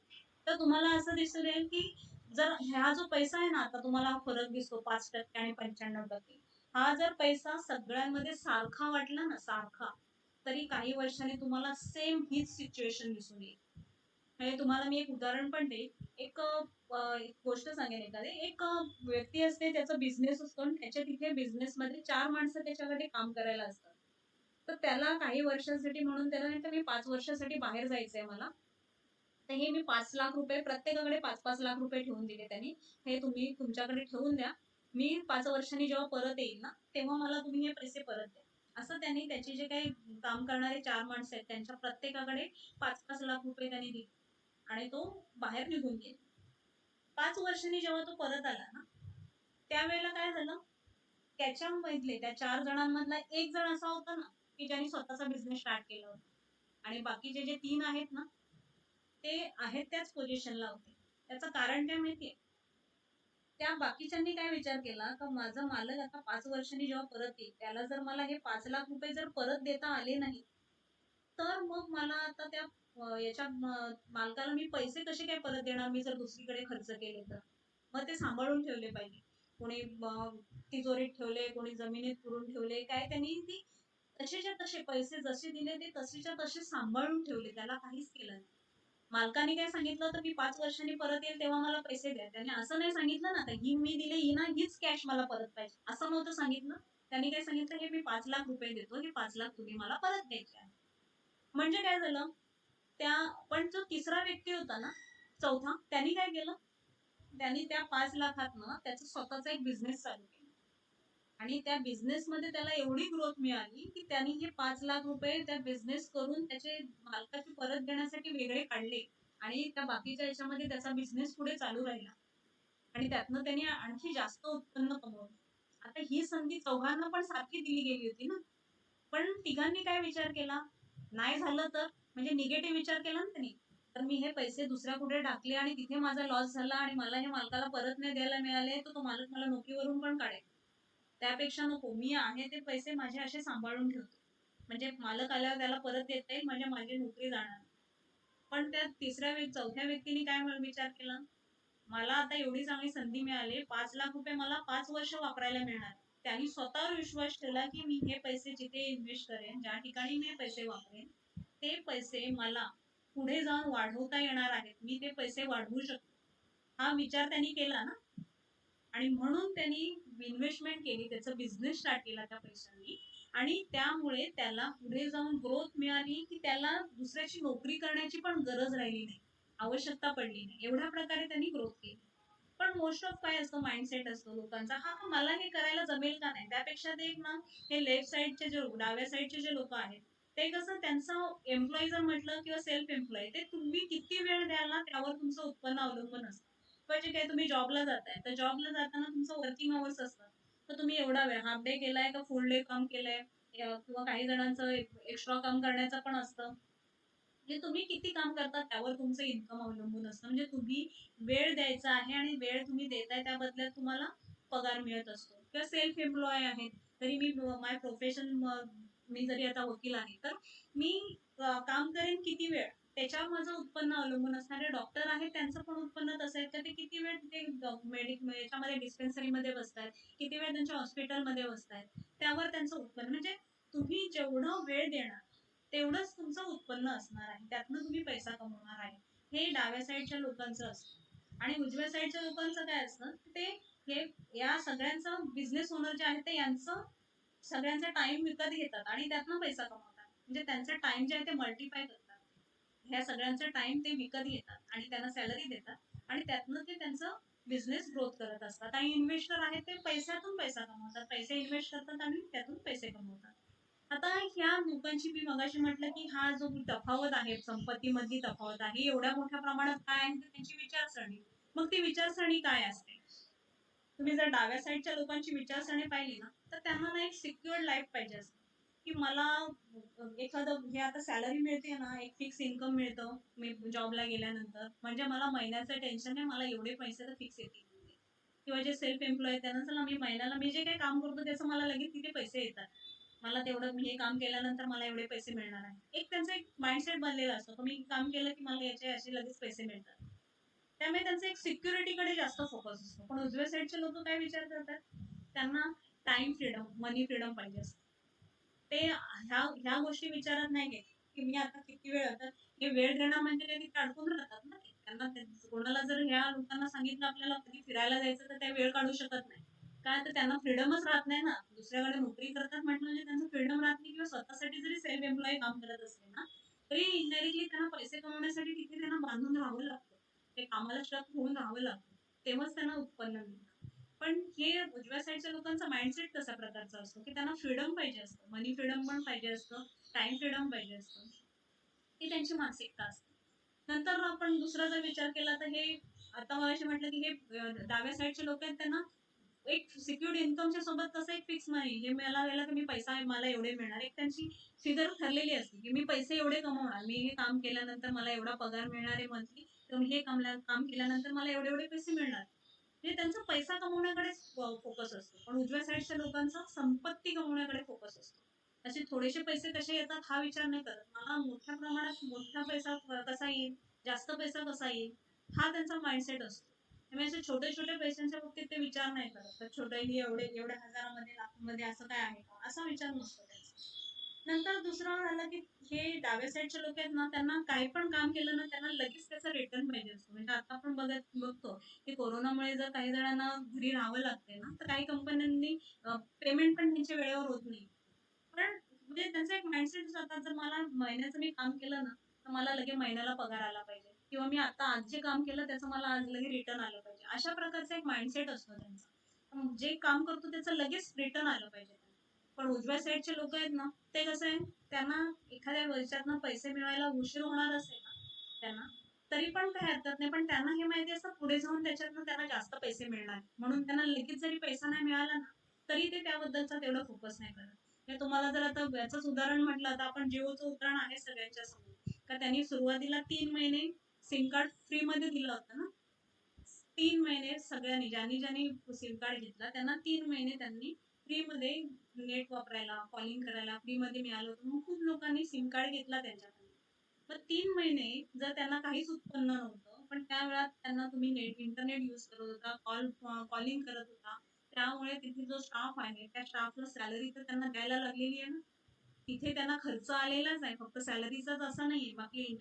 तर तुम्हाला असं दिसून येईल की जर हा जो पैसा आहे ना, आता तुम्हाला हा फरक दिसतो 5% आणि 95%, हा जर पैसा सगळ्यांमध्ये सारखा वाटला ना, सारखा, तरी काही वर्षांनी तुम्हाला सेम हीच सिच्युएशन दिसून येईल. म्हणजे तुम्हाला मी एक उदाहरण पण देईन. एक गोष्ट सांगेन एखादी. व्यक्ती असते, त्याचा बिझनेस असतो आणि त्याच्या तिथे बिझनेसमध्ये 4 माणसं त्याच्याकडे काम करायला असतात. तर त्याला काही वर्षांसाठी म्हणून त्याला नाही तर मी 5 वर्षासाठी बाहेर जायचंय मला. तर हे मी 5 लाख रुपये प्रत्येकाकडे 5-5 लाख रुपये ठेवून दिले त्यांनी. हे तुम्ही तुमच्याकडे ठेवून द्या. मी 5 वर्षांनी जेव्हा परत येईल ना, तेव्हा मला तुम्ही हे पैसे परत द्या. असं त्यांनी त्याचे जे काही काम करणारे 4 माणसं आहेत, त्यांच्या प्रत्येकाकडे 5-5 लाख रुपये त्यांनी दिले आणि तो बाहेर निघून गेला. 5 वर्षांनी जेव्हा तो परत आला ना, त्यावेळेला काय झालं, त्याच्यामधले त्या 4 जणांमधला एक जण असा होता ना, की ज्यांनी स्वतःचा बिझनेस स्टार्ट केला होता आणि बाकीचे जे 3 आहेत ना, ते आहेत त्याच पोझिशनला होते. त्याचं कारण काय माहितीये? त्या बाकीच्यांनी काय विचार केला, का माझा मालक आता 5 वर्षांनी जेव्हा परत येईल, त्याला जर मला हे 5 लाख रुपये जर परत देता आले नाही, तर मग मला आता त्या मालकाला मी पैसे कसे काय परत देणार, मी जर दुसरीकडे खर्च केले तर. मग ते सांभाळून ठेवले पाहिजे. कोणी तिजोरीत ठेवले, कोणी जमिनीत पुरून ठेवले. काय त्यांनी ती तसेच्या तसे पैसे जसे दिले ते तसेच्या तसे सांभाळून ठेवले. त्याला काहीच केलं नाही. मालकाने काय सांगितलं तर मी 5 वर्षांनी परत येईल तेव्हा मला पैसे द्या. त्याने असं नाही सांगितलं ना, ही मी दिले ही ना हीच कॅश मला परत पाहिजे. असं नव्हतं सांगितलं. त्यांनी काय सांगितलं, हे मी 5 लाख रुपये देतो. हे 5 लाख तुम्ही मला परत द्यायचे आहे. म्हणजे काय झालं? पण जो तिसरा व्यक्ती होता ना, चौथा, त्यांनी काय केलं? त्यांनी त्या 5 लाखातनं त्याचा स्वतःचा एक बिझनेस चालू केला. आणि त्या बिझनेसमध्ये त्याला एवढी ग्रोथ मिळाली, की त्यांनी हे 5 लाख रुपये त्या बिझनेस करून त्याचे मालकाचे परत देण्यासाठी वेगळे काढले आणि त्या बाकीच्या ह्याच्यामध्ये त्याचा बिझनेस पुढे चालू राहिला. आणि त्यातनं त्यांनी आणखी जास्त उत्पन्न कमवलं. आता ही संधी चौघांना पण सारखी दिली गेली होती ना. पण तिघांनी काय विचार केला? नाही झालं तर? म्हणजे निगेटिव्ह विचार केला ना त्यांनी. तर मी हे पैसे दुसऱ्या कुठे टाकले आणि तिथे माझा लॉस झाला आणि मला हे मालकाला परत नाही द्यायला मिळाले, तर तो मालक मला नोकरीवरून पण काढेल. त्यापेक्षा नको. मी आहे ते पैसे माझे असे सांभाळून ठेवतो. म्हणजे मालक आल्यावर त्याला परत देता येईल, म्हणजे माझी नोकरी जाणार. पण त्या चौथ्या व्यक्तीने काय विचार केला? मला आता एवढी चांगली संधी मिळाली, 5 लाख रुपये मला 5 वर्ष वापरायला मिळणार. त्यांनी स्वतःवर विश्वास ठेवला, की मी हे पैसे जिथे इन्व्हेस्ट करेन, ज्या ठिकाणी मी हे पैसे वापरेन, ते पैसे मला पुढे जाऊन वाढवता येणार आहेत. मी ते पैसे वाढवू शकतो. हा विचार त्यांनी केला ना, आणि म्हणून त्यांनी इन्व्हेस्टमेंट केली, त्याचा बिझनेस स्टार्ट केला त्या पैशांनी आणि त्यामुळे त्याला पुढे जाऊन ग्रोथ मिळाली, की त्याला दुसऱ्याची नोकरी करण्याची पण गरज राहिली नाही, आवश्यकता पडली नाही. एवढ्या प्रकारे त्यांनी ग्रोथ केली. पण मोस्ट ऑफ काय असतो, माइंडसेट असतो लोकांचा, हा का मला हे करायला जमेल का नाही. त्यापेक्षा ते एक ना, हे लेफ्ट साईडचे जे डाव्या साईडचे जे लोक आहेत, ते कसं त्यांचं एम्प्लॉई जर म्हटलं किंवा सेल्फ एम्प्लॉई, ते तुम्ही किती वेळ द्याल ना त्यावर तुमचं उत्पन्न अवलंबून असतं. म्हणजे काय, तुम्ही जॉबला जाताय तर जॉबला जाताना तुमचं वर्किंग अवर्स असतात. तर तुम्ही एवढा वेळ हाफ डे केलाय का फुल डे काम केलंय, किंवा काही जणांचं एक्स्ट्रा काम करण्याचं पण असतं. म्हणजे तुम्ही किती काम करता त्यावर तुमचं इन्कम अवलंबून असतं. म्हणजे तुम्ही वेळ द्यायचा आहे आणि वेळ तुम्ही देताय त्या बदल्यात तुम्हाला पगार मिळत असतो. किंवा सेल्फ एम्प्लॉय आहेत, तरी मी माय प्रोफेशन, मी जरी आता वकील आहे तर मी काम करेन किती वेळ त्याच्यावर माझं उत्पन्न अवलंबून असणारे डॉक्टर आहेत, त्यांचं पण उत्पन्न तसं आहे, तर ते किती वेळ तिथे याच्यामध्ये डिस्पेन्सरीमध्ये बसतायत, किती वेळ त्यांच्या हॉस्पिटलमध्ये बसतायत, त्यावर त्यांचं उत्पन्न. म्हणजे तुम्ही जेवढं वेळ देणार तेवढंच तुमचं उत्पन्न असणार आहे, त्यातनं तुम्ही पैसा कमवणार आहे. हे डाव्या साईडच्या लोकांचं असतं. आणि उजव्या साईडच्या लोकांचं काय असतं, ते हे या सगळ्यांचं बिझनेस ओनर जे आहेत ते यांचं सगळ्यांचा टाइम विकत घेतात आणि त्यातनं पैसा कमवतात. म्हणजे त्यांचा टाइम जे आहे ते मल्टिप्लाय करतात. ह्या सगळ्यांचा टाइम ते विकत घेतात आणि त्यांना सॅलरी देतात आणि त्यातनं ते त्यांचं बिझनेस ग्रोथ करत असतात आणि इन्व्हेस्टर आहेत ते पैशातून पैसा कमवतात, पैसे इन्व्हेस्ट करतात आणि त्यातून पैसे कमवतात. आता ह्या लोकांची मी मगाशी म्हटलं की हा जो तफावत आहे, संपत्तीमधली तफावत आहे, एवढ्या मोठ्या प्रमाणात काय आहे तर त्यांची विचारसरणी. मग ती विचारसरणी काय असते? तुम्ही जर डाव्या साईडच्या लोकांची विचारसरणी पाहिली ना, तर त्यांना ना एक सिक्युअर्ड लाईफ पाहिजे असते, की मला एखादं हे आता सॅलरी मिळते ना, एक फिक्स इन्कम मिळतं मी जॉबला गेल्यानंतर, म्हणजे मला महिन्याचं टेन्शन नाही, मला एवढे पैसे तर फिक्स येतील. किंवा जे सेल्फ एम्प्लॉय त्यांना चला मी महिन्याला मी जे काही काम करतो त्याचं मला लगेच तिथे पैसे येतात. मला तेवढं मी हे काम केल्यानंतर मला एवढे पैसे मिळणार आहे. एक त्यांचा एक माइंडसेट बनलेला असतो, की मी काम केलं की मला याचे असे लगेच पैसे मिळतात. त्यामुळे त्यांचा एक सिक्युरिटीकडे जास्त फोकस असतो. पण उजव्या साईडचे लोक काय विचार करतात? त्यांना टाइम फ्रीडम, मनी फ्रीडम पाहिजे असतं. ते ह्या गोष्टी विचारत नाही घेत, की मी आता किती वेळ होतात. हे वेळ देणं म्हणजे ते तिथे अडकून राहतात ना ते. त्यांना कोणाला जर ह्या लोकांना सांगितलं आपल्याला कधी फिरायला जायचं तर ते वेळ काढू शकत नाही. काय तर त्यांना फ्रीडमच राहत नाही ना. दुसऱ्याकडे नोकरी करतात म्हटलं म्हणजे त्यांचं फ्रीडम राहत नाही किंवा स्वतःसाठी जरी सेल्फ एम्प्लॉय काम करत असले ना, तरी इनडायरेक्टली त्यांना पैसे कमवण्यासाठी तिथे त्यांना बांधून राहावं लागतं. ते कामाला स्टक होऊन राहावं लागतं. तेव्हाच त्यांना उत्पन्न मिळतं. पण हे उजव्या साईडच्या लोकांचा माइंडसेट तशा प्रकारचा असतो, की त्यांना फ्रीडम पाहिजे असतं. मनी फ्रीडम पण पाहिजे असतं, टाईम फ्रीडम पाहिजे असतं. ही त्यांची मानसिकता असते. नंतर आपण दुसरा जर विचार केला तर हे आता मगाशी म्हटलं, की हे डाव्या साईडचे लोक आहेत त्यांना एक सिक्युर्ड इन्कमच्या सोबत कसं एक फिक्स मनी हे मला गेलं की मी पैसा मला एवढे मिळणार. एक त्यांची फिगर ठरलेली असते, की मी पैसे एवढे कमवणार. मी हे काम केल्यानंतर मला एवढा पगार मिळणार आहे मंथली. तर मी हे काम केल्यानंतर मला एवढे-एवढे पैसे मिळणार. म्हणजे त्यांचा पैसा कमवण्याकडेच फोकस असतो. पण उजव्या साईडच्या लोकांचा संपत्ती कमवण्याकडे फोकस असतो. असे थोडेसे पैसे कसे येतात हा विचार नाही करत. मला मोठ्या प्रमाणात मोठा पैसा कसा येईल, जास्त पैसा कसा येईल, हा त्यांचा माइंडसेट असतो. त्यामुळे असे छोटे-छोटे पैशांच्या बाबतीत ते विचार नाही करत. तर छोटे हे एवढ्या हजारामध्ये, लाखांमध्ये असं काय आहे का? असा विचार नसतो त्यांचा. नंतर दुसरं झालं, की हे डाव्या साईडचे लोक आहेत ना, त्यांना काही पण काम केलं ना, त्यांना लगेच त्याचं रिटर्न पाहिजे असतो. म्हणजे आता आपण बघतो, की कोरोनामुळे जर काही जणांना घरी राहावं लागतंय ना, तर काही कंपन्यांनी पेमेंट पण त्यांच्या वेळेवर होत नाही. पण म्हणजे त्यांचा एक माइंडसेट होता, जर मला महिन्याचं मी काम केलं ना, तर मला लगेच महिन्याला पगार आला पाहिजे किंवा मी आता आज जे काम केलं त्याचं मला आज लगेच रिटर्न आलं पाहिजे. अशा प्रकारचा एक माइंडसेट असतो त्यांचा. जे काम करतो त्याचं लगेच रिटर्न आलं पाहिजे. पण उजव्या साईडचे लोकं आहेत ना, ते कसं आहे, त्यांना एखाद्या वर्षातनं पैसे मिळवायला उशीर होणार असेल ना त्यांना, तरी पण काही हरकत नाही. पण त्यांना हे माहिती असतं पुढे जाऊन त्याच्यातनं त्यांना जास्त पैसे मिळणार. म्हणून त्यांना लगेच जरी पैसा नाही मिळाला ना, तरी ते त्याबद्दलचा तेवढा फोकस नाही करत. हे तुम्हाला जर आता याचंच उदाहरण म्हटलं तर आपण जिओचं उदाहरण आहे सगळ्यांच्या समोर. का त्यांनी सुरुवातीला 3 महिने सिम कार्ड फ्रीमध्ये दिलं होतं ना. 3 महिने सगळ्यांनी ज्यांनी सिम कार्ड घेतला त्यांना 3 महिने त्यांनी फ्रीमध्ये नेट वापरायला, कॉलिंग करायला फ्रीमध्ये मिळालं होतं. मग खूप लोकांनी सिम कार्ड घेतला त्यांच्याकडनं. मग 3 महिने जर त्यांना काहीच उत्पन्न नव्हतं, पण त्या वेळात त्यांना तुम्ही इंटरनेट यूज करत होता, कॉलिंग करत होता. त्यामुळे तिथे जो स्टाफ आहे, त्या स्टाफला सॅलरी तर त्यांना द्यायला लागलेली आहे ना. तिथे त्यांना खर्च आलेलाच आहे. फक्त सॅलरीचाच असा नाहीये. बाकी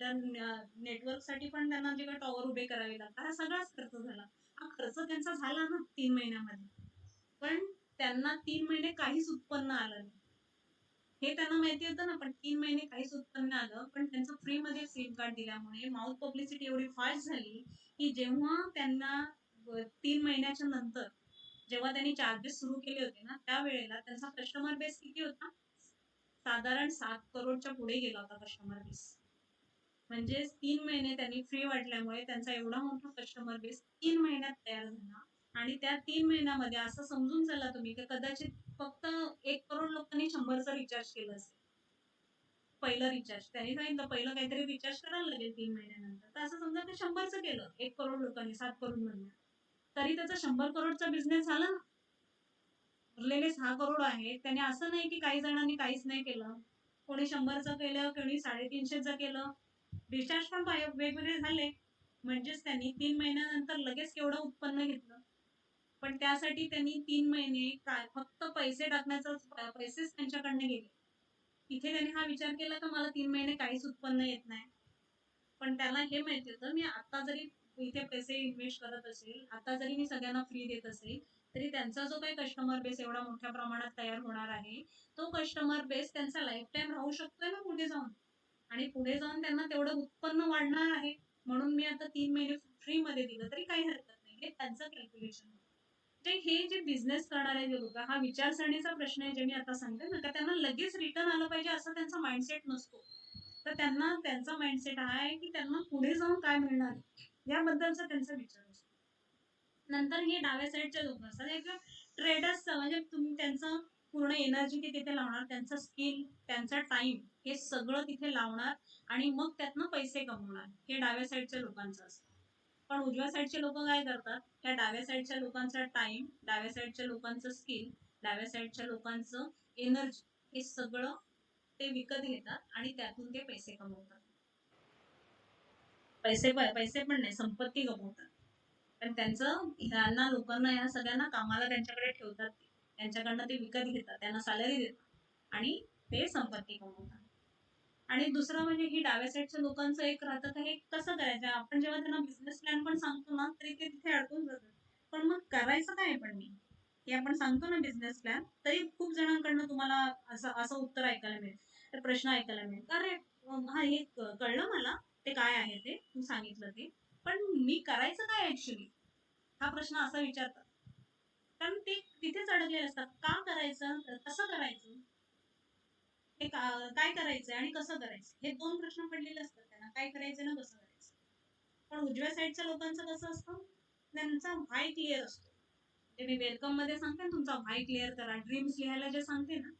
नेटवर्कसाठी पण त्यांना जे काही टॉवर उभे करावे लागतात, हा सगळाच खर्च झाला. हा खर्च त्यांचा झाला ना 3 महिन्यामध्ये. पण त्यांना 3 महिने काहीच उत्पन्न आलं नाही. हे त्यांना माहिती होतं ना, पण 3 महिने काहीच उत्पन्न आलं. पण त्यांचं फ्रीमध्ये सिम कार्ड दिल्यामुळे माउथ पब्लिसिटी एवढी फास्ट झाली, की जेव्हा त्यांना 3 महिन्याच्या नंतर जेव्हा त्यांनी चार्जेस सुरू केले होते ना, त्यावेळेला त्यांचा कस्टमर बेस किती होता? साधारण 7 करोडच्या पुढे गेला होता कस्टमर बेस. म्हणजेच 3 महिने त्यांनी फ्री वाटल्यामुळे त्यांचा एवढा मोठा कस्टमर बेस 3 महिन्यात तयार झाला आणि त्या 3 महिन्यामध्ये असं समजून चला तुम्ही, की कदाचित फक्त 1 करोड लोकांनी 100चा रिचार्ज केलं असेल. पहिलं रिचार्ज. त्यांनी सांगितलं पहिलं काहीतरी रिचार्ज करायला लागेल 3 महिन्यानंतर. तर असं समजा ते 100चं केलं 1 करोड लोकांनी 7 करोड मधनं. तरी त्याचा 100 करोडचा बिझनेस झाला ना. उरलेले 6 करोड आहेत. त्याने असं नाही की काही जणांनी काहीच नाही केलं. कोणी 100चं केलं, कोणी 350चं केलं. रिचार्ज पण वेगवेगळे झाले. म्हणजेच त्यांनी 3 महिन्यानंतर लगेच केवढं उत्पन्न घेतलं. पण त्यासाठी त्यांनी 3 महिने काय फक्त पैसे टाकण्याचाच पैसेच त्यांच्याकडनं गेले. इथे त्यांनी हा विचार केला का मला 3 महिने काहीच उत्पन्न येत नाही. पण त्याला हे माहिती होतं मी आता जरी इथे पैसे इन्व्हेस्ट करत असेल, आता जरी मी सगळ्यांना फ्री देत असेल, तरी त्यांचा जो काही कस्टमर बेस एवढा मोठ्या प्रमाणात तयार होणार आहे, तो कस्टमर बेस त्यांचा लाईफटाईम राहू शकतोय ना पुढे जाऊन. आणि पुढे जाऊन त्यांना तेवढं उत्पन्न वाढणार आहे. म्हणून मी आता 3 महिने फ्रीमध्ये दिलं तरी काही हरकत नाही. हे त्यांचं कॅल्क्युलेशन. ते हे जे बिझनेस करणारे जे लोक, हा विचारसरणीचा प्रश्न आहे, जे मी आता सांगते ना, का त्यांना लगेच रिटर्न आलं पाहिजे असं त्यांचा माइंडसेट नसतो. तर त्यांना त्यांचा माइंडसेट हा आहे की त्यांना पुढे जाऊन काय मिळणार आहे याबद्दलचा त्यांचा विचार असतो. नंतर हे डाव्या साईडचे लोक असतात, एक ट्रेडर्स, म्हणजे तुम्ही त्यांचं पूर्ण एनर्जी ते तिथे लावणार, त्यांचं स्किल, त्यांचा टाइम, हे सगळं तिथे लावणार आणि मग त्यातनं पैसे कमवणार. हे डाव्या साईडच्या लोकांचं असतं. पण उजव्या साईडचे लोक काय करतात, त्या डाव्या साईडच्या लोकांचा टाइम, डाव्या साईडच्या लोकांचं स्किल, डाव्या साईडच्या लोकांचं एनर्जी, हे सगळं ते विकत घेतात आणि त्यातून ते पैसे कमवतात. पैसे पण नाही, संपत्ती कमवतात. पण त्यांचं ह्यांना लोकांना, ह्या सगळ्यांना कामाला त्यांच्याकडे ठेवतात, त्यांच्याकडनं ते विकत घेतात, त्यांना सॅलरी देतात आणि ते संपत्ती कमवतात. आणि दुसरं म्हणजे ही डाव्या साईडच्या लोकांचं एक राहतं, तर हे कसं करायचं, आपण जेव्हा त्यांना बिझनेस प्लॅन पण सांगतो ना, तरी ते तिथे अडकून जातात. पण मग करायचं काय पण मी, हे आपण सांगतो ना बिझनेस प्लॅन, तरी खूप जणांकडनं तुम्हाला असं असं उत्तर ऐकायला मिळेल, तर प्रश्न ऐकायला मिळेल, अरे हा हे कळलं मला, ते काय आहे ते तू सांगितलं ते, पण मी करायचं काय ऍक्च्युली, हा प्रश्न असा विचारतात. कारण ते तिथेच अडकलेले असतात, का करायचं, कसं करायचं, हे काय करायचंय आणि कसं करायचं, हे दोन प्रश्न पडलेले असतात त्यांना, काय करायचं ना कसं करायचं. पण उजव्या साईडच्या लोकांचं कसं असतं, त्यांचा व्हाय क्लिअर असतो. ते मी वेलकम मध्ये सांगते ना, तुमचा व्हाय क्लिअर करा, ड्रीम्स लिहायला जे सांगते ना,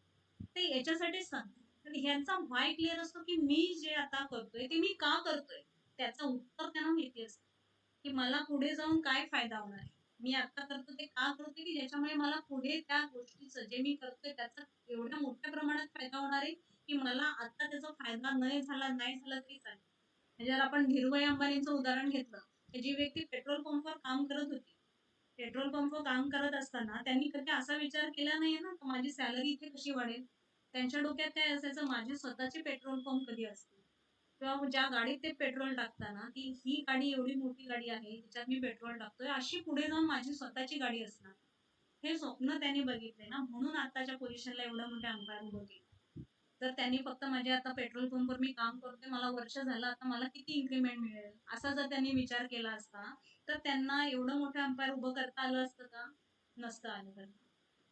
ते याच्यासाठीच सांगते. तर ह्यांचा व्हाय क्लिअर असतो की मी जे आता करतोय ते मी का करतोय, त्याचं उत्तर त्यांना माहिती असतं, की मला पुढे जाऊन काय फायदा होणार आहे. मी आता करतो ते का करतोय, की ज्याच्यामुळे मला पुढे त्या गोष्टीचं, जे मी करतोय त्याचा एवढ्या मोठ्या प्रमाणात फायदा होणार आहे, की मला आता त्याचा फायदा नाही झाला तरी चालेल. म्हणजे जर आपण धीरूभाई अंबानींचं उदाहरण घेतलं, की जी व्यक्ती पेट्रोल पंपवर काम करत होती, पेट्रोल पंपवर काम करत असताना त्यांनी कधी असा विचार केला नाहीये ना, की माझी सॅलरी इथे कशी वाढेल. त्यांच्या डोक्यात काय असायचं, माझे स्वतःचे पेट्रोल पंप कधी असतील, किंवा ज्या गाडीत ते पेट्रोल टाकताना, ती ही गाडी एवढी मोठी गाडी आहे, तिच्यात मी पेट्रोल टाकतोय, अशी पुढे जाऊन माझी स्वतःची गाडी असणार. हे स्वप्न त्यांनी बघितले ना, म्हणून आताच्या पोझिशनला एवढं मोठ्या अंपायर उभं केलं. तर त्यांनी फक्त माझे आता पेट्रोल पंपवर मी काम करते, मला वर्ष झालं, आता मला किती इन्क्रिमेंट मिळेल, असा जर त्यांनी विचार केला असता, तर त्यांना एवढं मोठं अंपायर उभं करता आलं असतं का, नसतं आलं करता.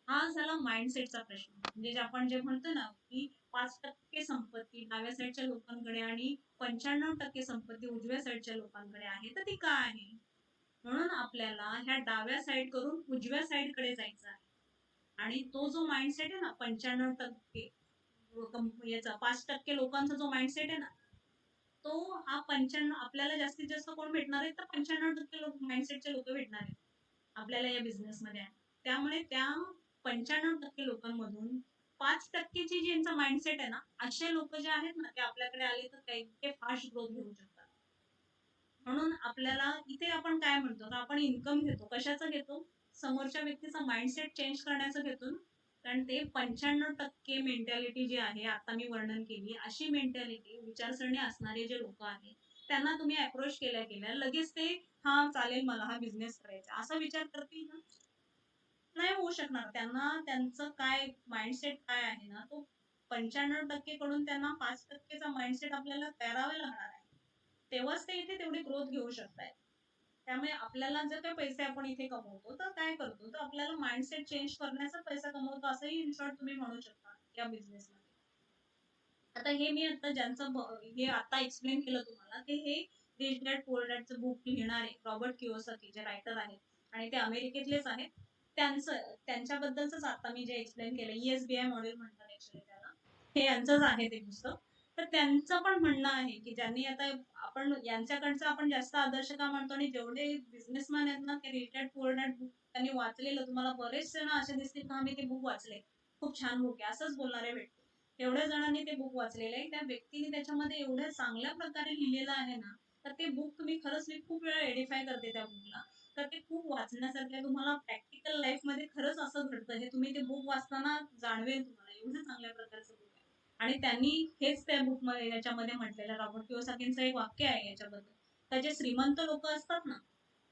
हा झाला माइंडसेटचा प्रश्न. म्हणजे जे आपण जे म्हणतो ना, की 5% संपत्ती डाव्या साईडच्या लोकांकडे आणि 95% संपत्ती उजव्या साईडच्या लोकांकडे आहे, तर ती का आहे. म्हणून आपल्याला ह्या डाव्या साईड करून उजव्या साईडकडे जायचं आहे. आणि तो जो माइंडसेट आहे ना, 95% याचा 5% लोकांचा जो माइंडसेट आहे ना, तो हा 95, आपल्याला जास्तीत जास्त कोण भेटणार आहे, तर 95% लोक माइंडसेटचे लोक भेटणार आहेत आपल्याला या बिझनेसमध्ये आहे. त्यामुळे त्या 95% लोकांमधून 5% ची जी यांचा माइंडसेट आहे ना, असे लोक जे आहेत ना, ते आपल्याकडे आले तर ते फास्ट ग्रोथ घेऊ शकतात. म्हणून आपल्याला इथे आपण काय म्हणतो, तर आपण इन्कम घेतो, कशाचं घेतो, समोरच्या व्यक्तीचा माइंडसेट चेंज करण्याचं घेतो ना. कारण ते 95% मेंटॅलिटी जी आहे, आता मी वर्णन केली, अशी मेंटॅलिटी, विचारसरणी असणारे जे लोक आहेत, त्यांना तुम्ही अप्रोच केल्या लगेच ते, हा चालेल मला हा बिझनेस करायचा, असा विचार करतील ना, नाही होऊ शकणार. त्यांना त्यांचं काय माइंडसेट काय आहे ना, तो 95% कडून त्यांना 5%चा माइंडसेट आपल्याला करावा लागणार आहे. तेव्हाच ते इथे तेवढी ग्रोथ घेऊ शकतायत. त्यामुळे आपल्याला जर काही पैसे आपण इथे कमवतो, तर काय करतो, तर आपल्याला माइंडसेट चेंज करण्याचा पैसा कमवतो, असंही इन शॉर्ट तुम्ही म्हणू शकता या बिझनेसमध्ये. आता हे मी आता हे आता एक्सप्लेन केलं तुम्हाला, ते हे रिच डॅड पुअर डॅडचं बुक लिहिणारे रॉबर्ट कियोसाकी जे रायटर आहेत, आणि ते अमेरिकेतलेच आहेत, त्यांच्याबद्दलच आता मी जे एक्सप्लेन केलं, ESBI मॉडेल म्हणतात ऍक्च्युली त्याला, हे यांचंच आहे ते पुस्तक. तर त्यांचं पण म्हणणं आहे की ज्यांनी आता, आपण यांच्याकडचं आपण जास्त आदर्श का म्हणतो, आणि जेवढे बिझनेसमॅन आहेत ना, ते rich dad poor dad book त्यांनी वाचलेलं, तुम्हाला बरेचसे ना असे दिसतील का, मी ते बुक वाचले, खूप छान बुक आहे, असंच बोलणारे भेटतील. एवढ्या जणांनी ते बुक वाचलेलं आहे, त्या व्यक्तीने त्याच्यामध्ये एवढ्या चांगल्या प्रकारे लिहिलेलं आहे ना, तर ते बुक तुम्ही खरंच, मी खूप वेळा एडिफाय करते त्या बुकला, तर ते खूप वाचण्यासारखं आहे. तुम्हाला प्रॅक्टिकल लाईफ मध्ये खरंच असं घडतं, हे तुम्ही ते बुक वाचताना जाणवेल तुम्हाला, एवढं चांगल्या प्रकारचं बुक आहे. आणि त्यांनी हेच त्या बुक मध्ये याच्यामध्ये म्हटलेलं, रॉबर्ट कियोसाकींचं एक वाक्य आहे याच्याबद्दल, तर जे श्रीमंत लोक असतात ना,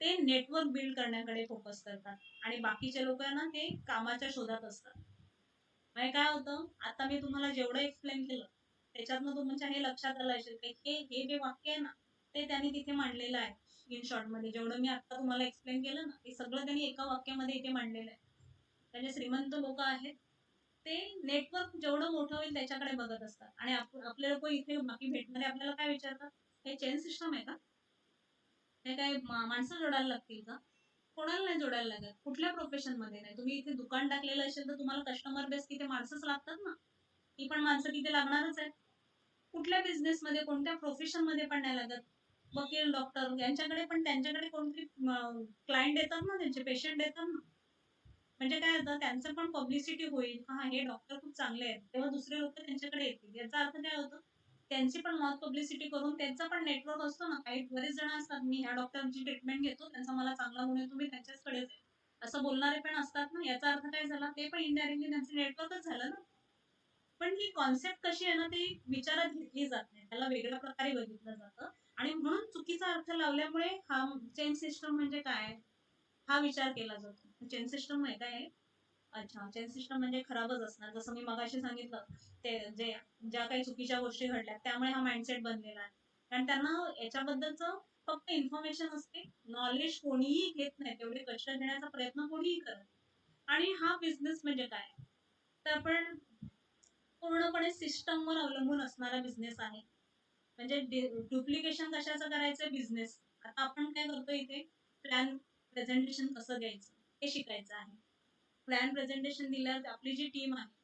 ते नेटवर्क बिल्ड करण्याकडे फोकस करतात, आणि बाकीचे लोक आहे ना, ते कामाच्या शोधात असतात. म्हणजे काय होतं, आता मी तुम्हाला जेवढं एक्सप्लेन केलं, त्याच्यातनं तुमच्या हे लक्षात आलं असेल की हे हे जे वाक्य आहे ना, ते त्यांनी तिथे मांडलेलं आहे, इन शॉर्टमध्ये जेवढं मी आता तुम्हाला एक्सप्लेन केलं ना, ते सगळं त्यांनी एका वाक्यामध्ये इथे मांडलेलं आहे. म्हणजे श्रीमंत लोक आहेत ते नेटवर्क जेवढं मोठं होईल त्याच्याकडे बघत असतात आणि आपले लोक इथे बाकी भेटणारे आपल्याला काय विचारतात, हे चेन सिस्टम आहे का? हे काय माणसं जोडायला लागतील का? कोणाला नाही जोडायला लागत. कुठल्या प्रोफेशन मध्ये नाही. तुम्ही इथे दुकान टाकलेलं असेल तर तुम्हाला कस्टमर बेस तिथे माणसंच लागतात ना. ती पण माणसं तिथे लागणारच आहे. कुठल्या बिझनेस मध्ये कोणत्या प्रोफेशन मध्ये पण नाही लागत. वकील डॉक्टर यांच्याकडे पण त्यांच्याकडे कोणतरी क्लायंट येतात ना, त्यांचे पेशंट येतात ना. म्हणजे काय होतं त्यांचं पण पब्लिसिटी होईल, हा हे डॉक्टर खूप चांगले आहेत, तेव्हा दुसरे लोक त्यांच्याकडे येतील. याचा अर्थ काय होतो, त्यांची पण माउथ पब्लिसिटी करून त्यांचा पण नेटवर्क असतो ना. काही बरेच जण असतात, मी ह्या डॉक्टरांची ट्रीटमेंट घेतो, त्यांचा मला चांगला गुण आहे, तुम्ही त्यांच्याचकडे असं बोलणारे पण असतात ना. याचा अर्थ काय झाला, ते पण इनडायरेक्टली त्यांचं नेटवर्कच झालं ना. पण ही कॉन्सेप्ट कशी आहे ना, ती विचारात घेतली जात नाही, त्याला वेगळ्या प्रकारे बघितलं जातं आणि म्हणून चुकीचा अर्थ लावल्यामुळे हा चेन सिस्टम म्हणजे काय, हा विचार केला जातो. चेन सिस्टम माहिती आहे? अच्छा, चेन सिस्टम म्हणजे खराबच असणार. जसं मी मगाशी सांगितलं, ते ज्या काही चुकीच्या गोष्टी घडल्या त्यामुळे हा माइंडसेट बनलेला आहे. कारण त्यांना याच्याबद्दलचं फक्त इन्फॉर्मेशन असते. नॉलेज कोणीही घेत नाही. तेवढे कष्ट घेण्याचा प्रयत्न कोणीही करत नाही. आणि हा बिझनेस म्हणजे काय? तर आपण पूर्णपणे सिस्टमवर अवलंबून असणारा बिझनेस आहे. म्हणजे डुप्लिकेशन कशाचं करायचं बिझनेस. आता आपण काय करतो इथे, प्लॅन प्रेझेंटेशन कसं द्यायचं हे शिकायचं आहे. प्लॅन प्रेझेंटेशन दिल्यावर आपली जी टीम आहे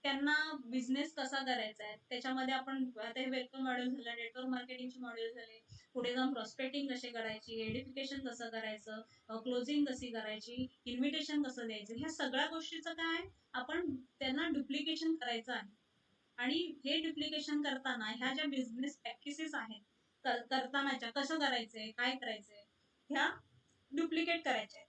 त्यांना बिझनेस कसा करायचा आहे त्याच्यामध्ये आपण आता हे वेलकम मॉडेल झालं, नेटवर्क मार्केटिंगचे मॉडेल झाले, पुढे जाऊन प्रॉस्पेक्टिंग कशी करायची, एडिफिकेशन कसं करायचं, क्लोजिंग कशी करायची, इन्व्हिटेशन कसं द्यायचं, ह्या सगळ्या गोष्टीचं काय आपण त्यांना डुप्लिकेशन करायचं आहे. आणि हे डुप्लिकेशन करताना ह्या ज्या बिझनेस प्रॅक्टिसेस आहेत करतानाच्या कसं करायचंय, काय करायचंय, ह्या डुप्लिकेट करायच्या.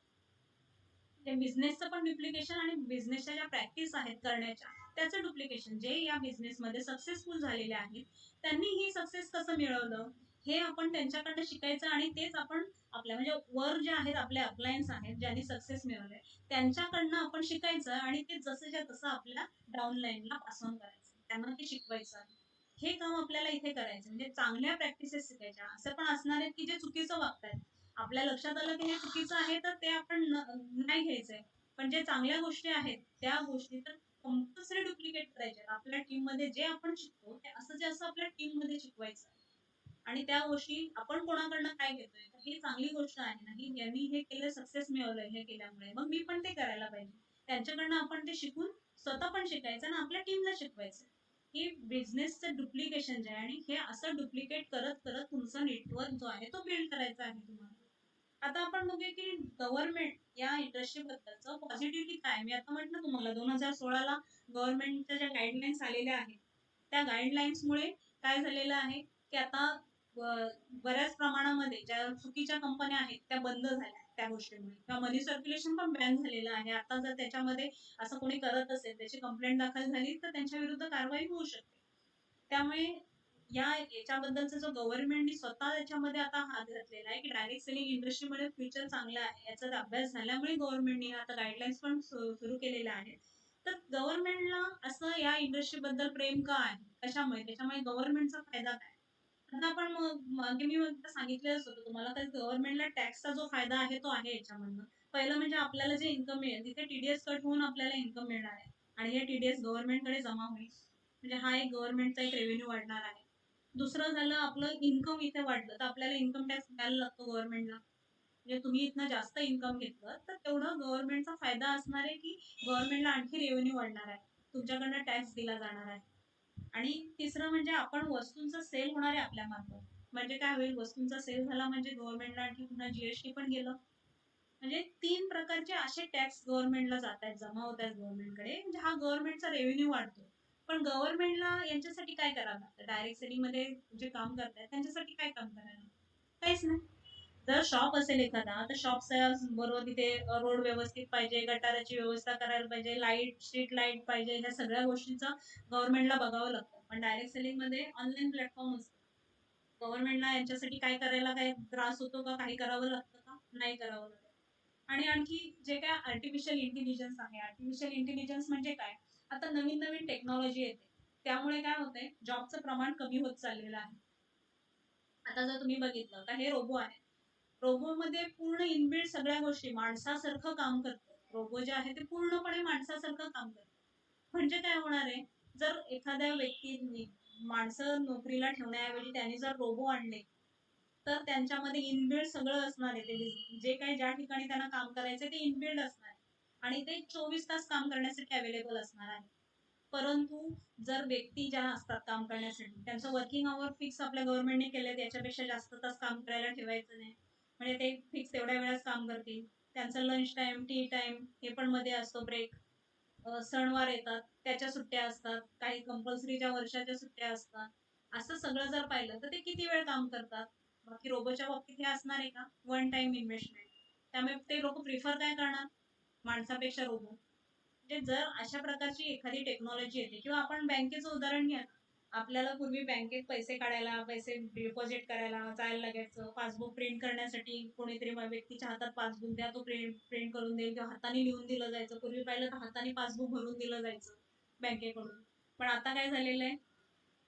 ते बिझनेसचं पण डुप्लिकेशन आणि बिझनेसच्या ज्या प्रॅक्टिस आहेत करण्याच्या त्याचं डुप्लिकेशन. जे या बिझनेसमध्ये सक्सेसफुल झालेले आहेत त्यांनी ही सक्सेस कसं मिळवलं हे आपण त्यांच्याकडनं शिकायचं आणि तेच आपण आपल्या म्हणजे वर जे आहेत आपले अप्लायन्स आहेत ज्यांनी सक्सेस मिळवलंय त्यांच्याकडनं आपण शिकायचं आणि ते जसंच्या तसं आपल्या डाऊनलाईनला पास ऑन करायचं, त्यांना ते शिकवायचं आहे. हे काम आपल्याला इथे करायचं. म्हणजे चांगल्या प्रॅक्टिसेस शिकायच्या. असं पण असणार आहेत की जे चुकीचं वागतायत, आपल्या लक्षात आलं की हे चुकीचं आहे तर ते आपण नाही घ्यायचंय. पण जे चांगल्या गोष्टी आहेत त्या गोष्टी तर कंपल्सरी डुप्लिकेट करायच्या. आपल्या टीम मध्ये जे आपण शिकतो ते असं जे असं आपल्या टीम मध्ये शिकवायचं. आणि त्या गोष्टी आपण कोणाकडनं काय घेतोय, तर ही चांगली गोष्ट आहे ना, ही यांनी हे केलं सक्सेस मिळवलंय हे केल्यामुळे, मग मी पण ते करायला पाहिजे. त्यांच्याकडनं आपण ते शिकून स्वतः पण शिकायचं आणि आपल्या टीमला शिकवायचं. ही बिझनेसचं डुप्लिकेशन जे आहे आणि हे असं डुप्लिकेट करत करत तुमचा नेटवर्क जो आहे तो बिल्ड करायचा आहे तुम्हाला. आता आपण बघूया की गव्हर्नमेंट या इंडस्ट्री बद्दलचं पॉझिटिव्हिटी काय. मी आता म्हटलं तुम्हाला 2016ला गव्हर्नमेंटच्या ज्या गाईडलाईन्स आलेल्या आहेत त्या गाईडलाईन्समुळे काय झालेलं आहे की आता बऱ्याच प्रमाणामध्ये ज्या चुकीच्या कंपन्या आहेत त्या बंद झाल्या त्या गोष्टीमुळे, किंवा मनी सर्क्युलेशन पण बॅन झालेलं आहे. आता जर त्याच्यामध्ये असं कोणी करत असेल, त्याची कंप्लेंट दाखल झाली तर त्यांच्या विरुद्ध कारवाई होऊ शकते. त्यामुळे याच्याबद्दलचा जो गव्हर्नमेंटने स्वतः याच्यामध्ये आता हात घातलेला आहे की डायरेक्ट सेलिंग इंडस्ट्रीमध्ये फ्युचर चांगलं आहे याचा अभ्यास झाल्यामुळे गव्हर्नमेंटने आता गाईडलाईन्स पण सुरू केलेल्या आहेत. तर गव्हर्नमेंटला असं या इंडस्ट्री बद्दल प्रेम का आहे, कशामुळे, त्याच्यामुळे गव्हर्नमेंटचा फायदा काय. आता आपण मागे मी सांगितलेलंच होतं तुम्हाला, तर गव्हर्नमेंटला टॅक्सचा जो फायदा आहे तो आहे याच्यामधनं. पहिलं म्हणजे आपल्याला जे इन्कम मिळेल तिथे टीडीएस कट होऊन आपल्याला इन्कम मिळणार आहे आणि हे टीडीएस गव्हर्नमेंटकडे जमा होईल. म्हणजे हा एक गव्हर्नमेंटचा एक रेव्हेन्यू वाढणार आहे. दुसरं झालं आपलं इन्कम इथे वाढलं तर आपल्याला इन्कम टॅक्स द्यायला लागतो गव्हर्नमेंटला. म्हणजे तुम्ही इथनं जास्त इन्कम घेतलं तर तेवढं गव्हर्नमेंटचा फायदा असणार आहे की गव्हर्नमेंटला आणखी रेव्हेन्यू वाढणार आहे, तुमच्याकडनं टॅक्स दिला जाणार आहे. आणि तिसरं म्हणजे आपण वस्तूंचा सेल होणार आहे आपल्या मार्फत. म्हणजे काय होईल, वस्तूंचा सेल झाला म्हणजे गव्हर्नमेंटला आणखी पुन्हा जीएसटी पण गेलं. म्हणजे 3 प्रकारचे असे टॅक्स गव्हर्नमेंटला जात आहेत, जमा होत आहेत गव्हर्नमेंटकडे. म्हणजे हा गव्हर्नमेंटचा रेव्हेन्यू वाढतो. पण गव्हर्नमेंटला यांच्यासाठी काय करावं लागतं, डायरेक्ट सेलिंगमध्ये जे काम करतायत त्यांच्यासाठी काय काम करायला, काहीच नाही. जर शॉप असेल एखादा तर शॉपच्या बरोबर तिथे रोड व्यवस्थित पाहिजे, गटाराची व्यवस्था करायला पाहिजे, लाईट स्ट्रीट लाईट पाहिजे, ह्या सगळ्या गोष्टींचं गव्हर्नमेंटला बघावं लागतं. पण डायरेक्ट सेलिंग मध्ये ऑनलाईन प्लॅटफॉर्म असतो. गव्हर्नमेंटला यांच्यासाठी काय करायला काही त्रास होतो का, काही करावं लागतं का, नाही करावं लागतं. आणि आणखी जे काय आर्टिफिशियल इंटेलिजन्स आहे, आर्टिफिशियल इंटेलिजन्स म्हणजे काय, आता नवीन नवीन टेक्नॉलॉजी येते त्यामुळे काय होतंय, जॉबचं प्रमाण कमी होत चाललेलं आहे. आता जर तुम्ही बघितलं तर हे रोबो आहे, रोबोमध्ये पूर्ण इनबिल्ट सगळ्या गोष्टी माणसासारखं काम करतं. रोबो जे आहे ते पूर्णपणे माणसासारखं काम करतं. म्हणजे काय होणार आहे, जर एखाद्या व्यक्तीने माणसं नोकरीला ठेवण्याऐवजी त्याने जर रोबो आणले, तर त्यांच्यामध्ये इनबिल्ट सगळं असणार आहे. ते जे काही ज्या ठिकाणी त्यांना काम करायचं ते इनबिल्ट असणार आहे आणि ते 24 तास काम करण्यासाठी अवेलेबल असणार आहे. परंतु जर व्यक्ती ज्या असतात काम करण्यासाठी त्यांचं वर्किंग आवर फिक्स आपल्या गव्हर्नमेंटने केले, त्याच्यापेक्षा जास्त तास काम करायला ठेवायचं नाही. म्हणजे ते फिक्स तेवढ्या वेळाच काम करतील. त्यांचं लंच टाइम, टी टाइम हे पण मध्ये असतो ब्रेक. सणवार येतात, त्याच्या सुट्ट्या असतात, काही कंपल्सरीच्या वर्षाच्या सुट्ट्या असतात. असं सगळं जर पाहिलं तर ते किती वेळ काम करतात. बाकी रोबोच्या बाबतीत हे असणार आहे का, वन टाइम इन्व्हेस्टमेंट. त्यामुळे ते लोक प्रिफर काय करणार, माणसापेक्षा रोबो. म्हणजे जर अशा प्रकारची एखादी टेक्नॉलॉजी येते किंवा आपण बँकेचं उदाहरण घ्या. आपल्याला पूर्वी बँकेत पैसे काढायला, पैसे डिपॉझिट करायला जायला लागायचं. पासबुक प्रिंट करण्यासाठी कोणीतरी व्यक्तीच्या हातात पासबुक द्या, तो प्रिंट प्रिंट करून देईल किंवा हाताने लिहून दिलं जायचं. पूर्वी पाहिलं तर हाताने पासबुक भरून दिलं जायचं बँकेकडून. पण आता काय झालेलं आहे,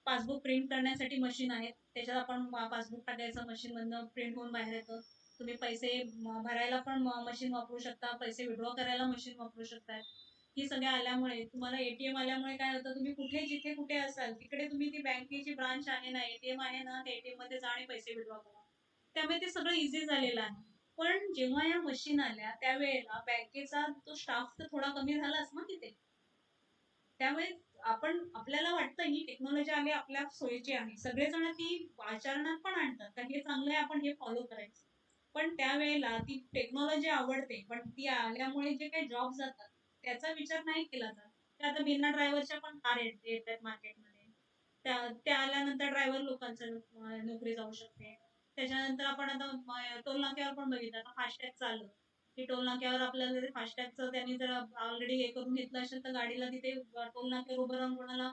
पासबुक प्रिंट करण्यासाठी मशीन आहेत. त्याच्यात आपण पासबुक टाकायचं, मशीन मधनं प्रिंट होऊन बाहेर येतं. तुम्ही पैसे भरायला पण मशीन वापरू शकता, पैसे विड्रॉ करायला मशीन वापरू शकता. ही सगळ्या आल्यामुळे तुम्हाला एटीएम आल्यामुळे काय होतं, तुम्ही कुठे जिथे कुठे असाल तिकडे तुम्ही ती बँकेची ब्रांच आहे ना, एटीएम आहे ना, त्या एटीएम मध्ये जा आणि पैसे विड्रॉ करा. त्यामुळे ते सगळं इझी झालेलं आहे. पण जेव्हा या मशीन आल्या त्यावेळेला बँकेचा तो स्टाफ तर थोडा कमी झालाच ना तिथे. त्यामुळे आपण आपल्याला वाटतं ही टेक्नॉलॉजी आली आपल्या सोयीची आहे, सगळेजण ती आचरणात पण आणतात कारण हे चांगलं आहे, आपण हे फॉलो करायचं. पण त्यावेळेला ती टेक्नॉलॉजी आवडते, पण ती आल्यामुळे जे काही जॉब जातात त्याचा विचार नाही केला जात. ते आता बिना ड्रायव्हरच्या पण कार येत आहेत मार्केटमध्ये. त्या आल्यानंतर ड्रायव्हर लोकांचं नोकरी जाऊ शकते. त्याच्यानंतर आपण आता टोल नाक्यावर पण बघितलं, आता फास्टॅग चालू की टोल नाक्यावर आपल्याला ते फास्टॅगचं त्यांनी जर ऑलरेडी हे करून घेतलं असेल तर गाडीला तिथे टोल नाक्यावर उभं राहून कोणाला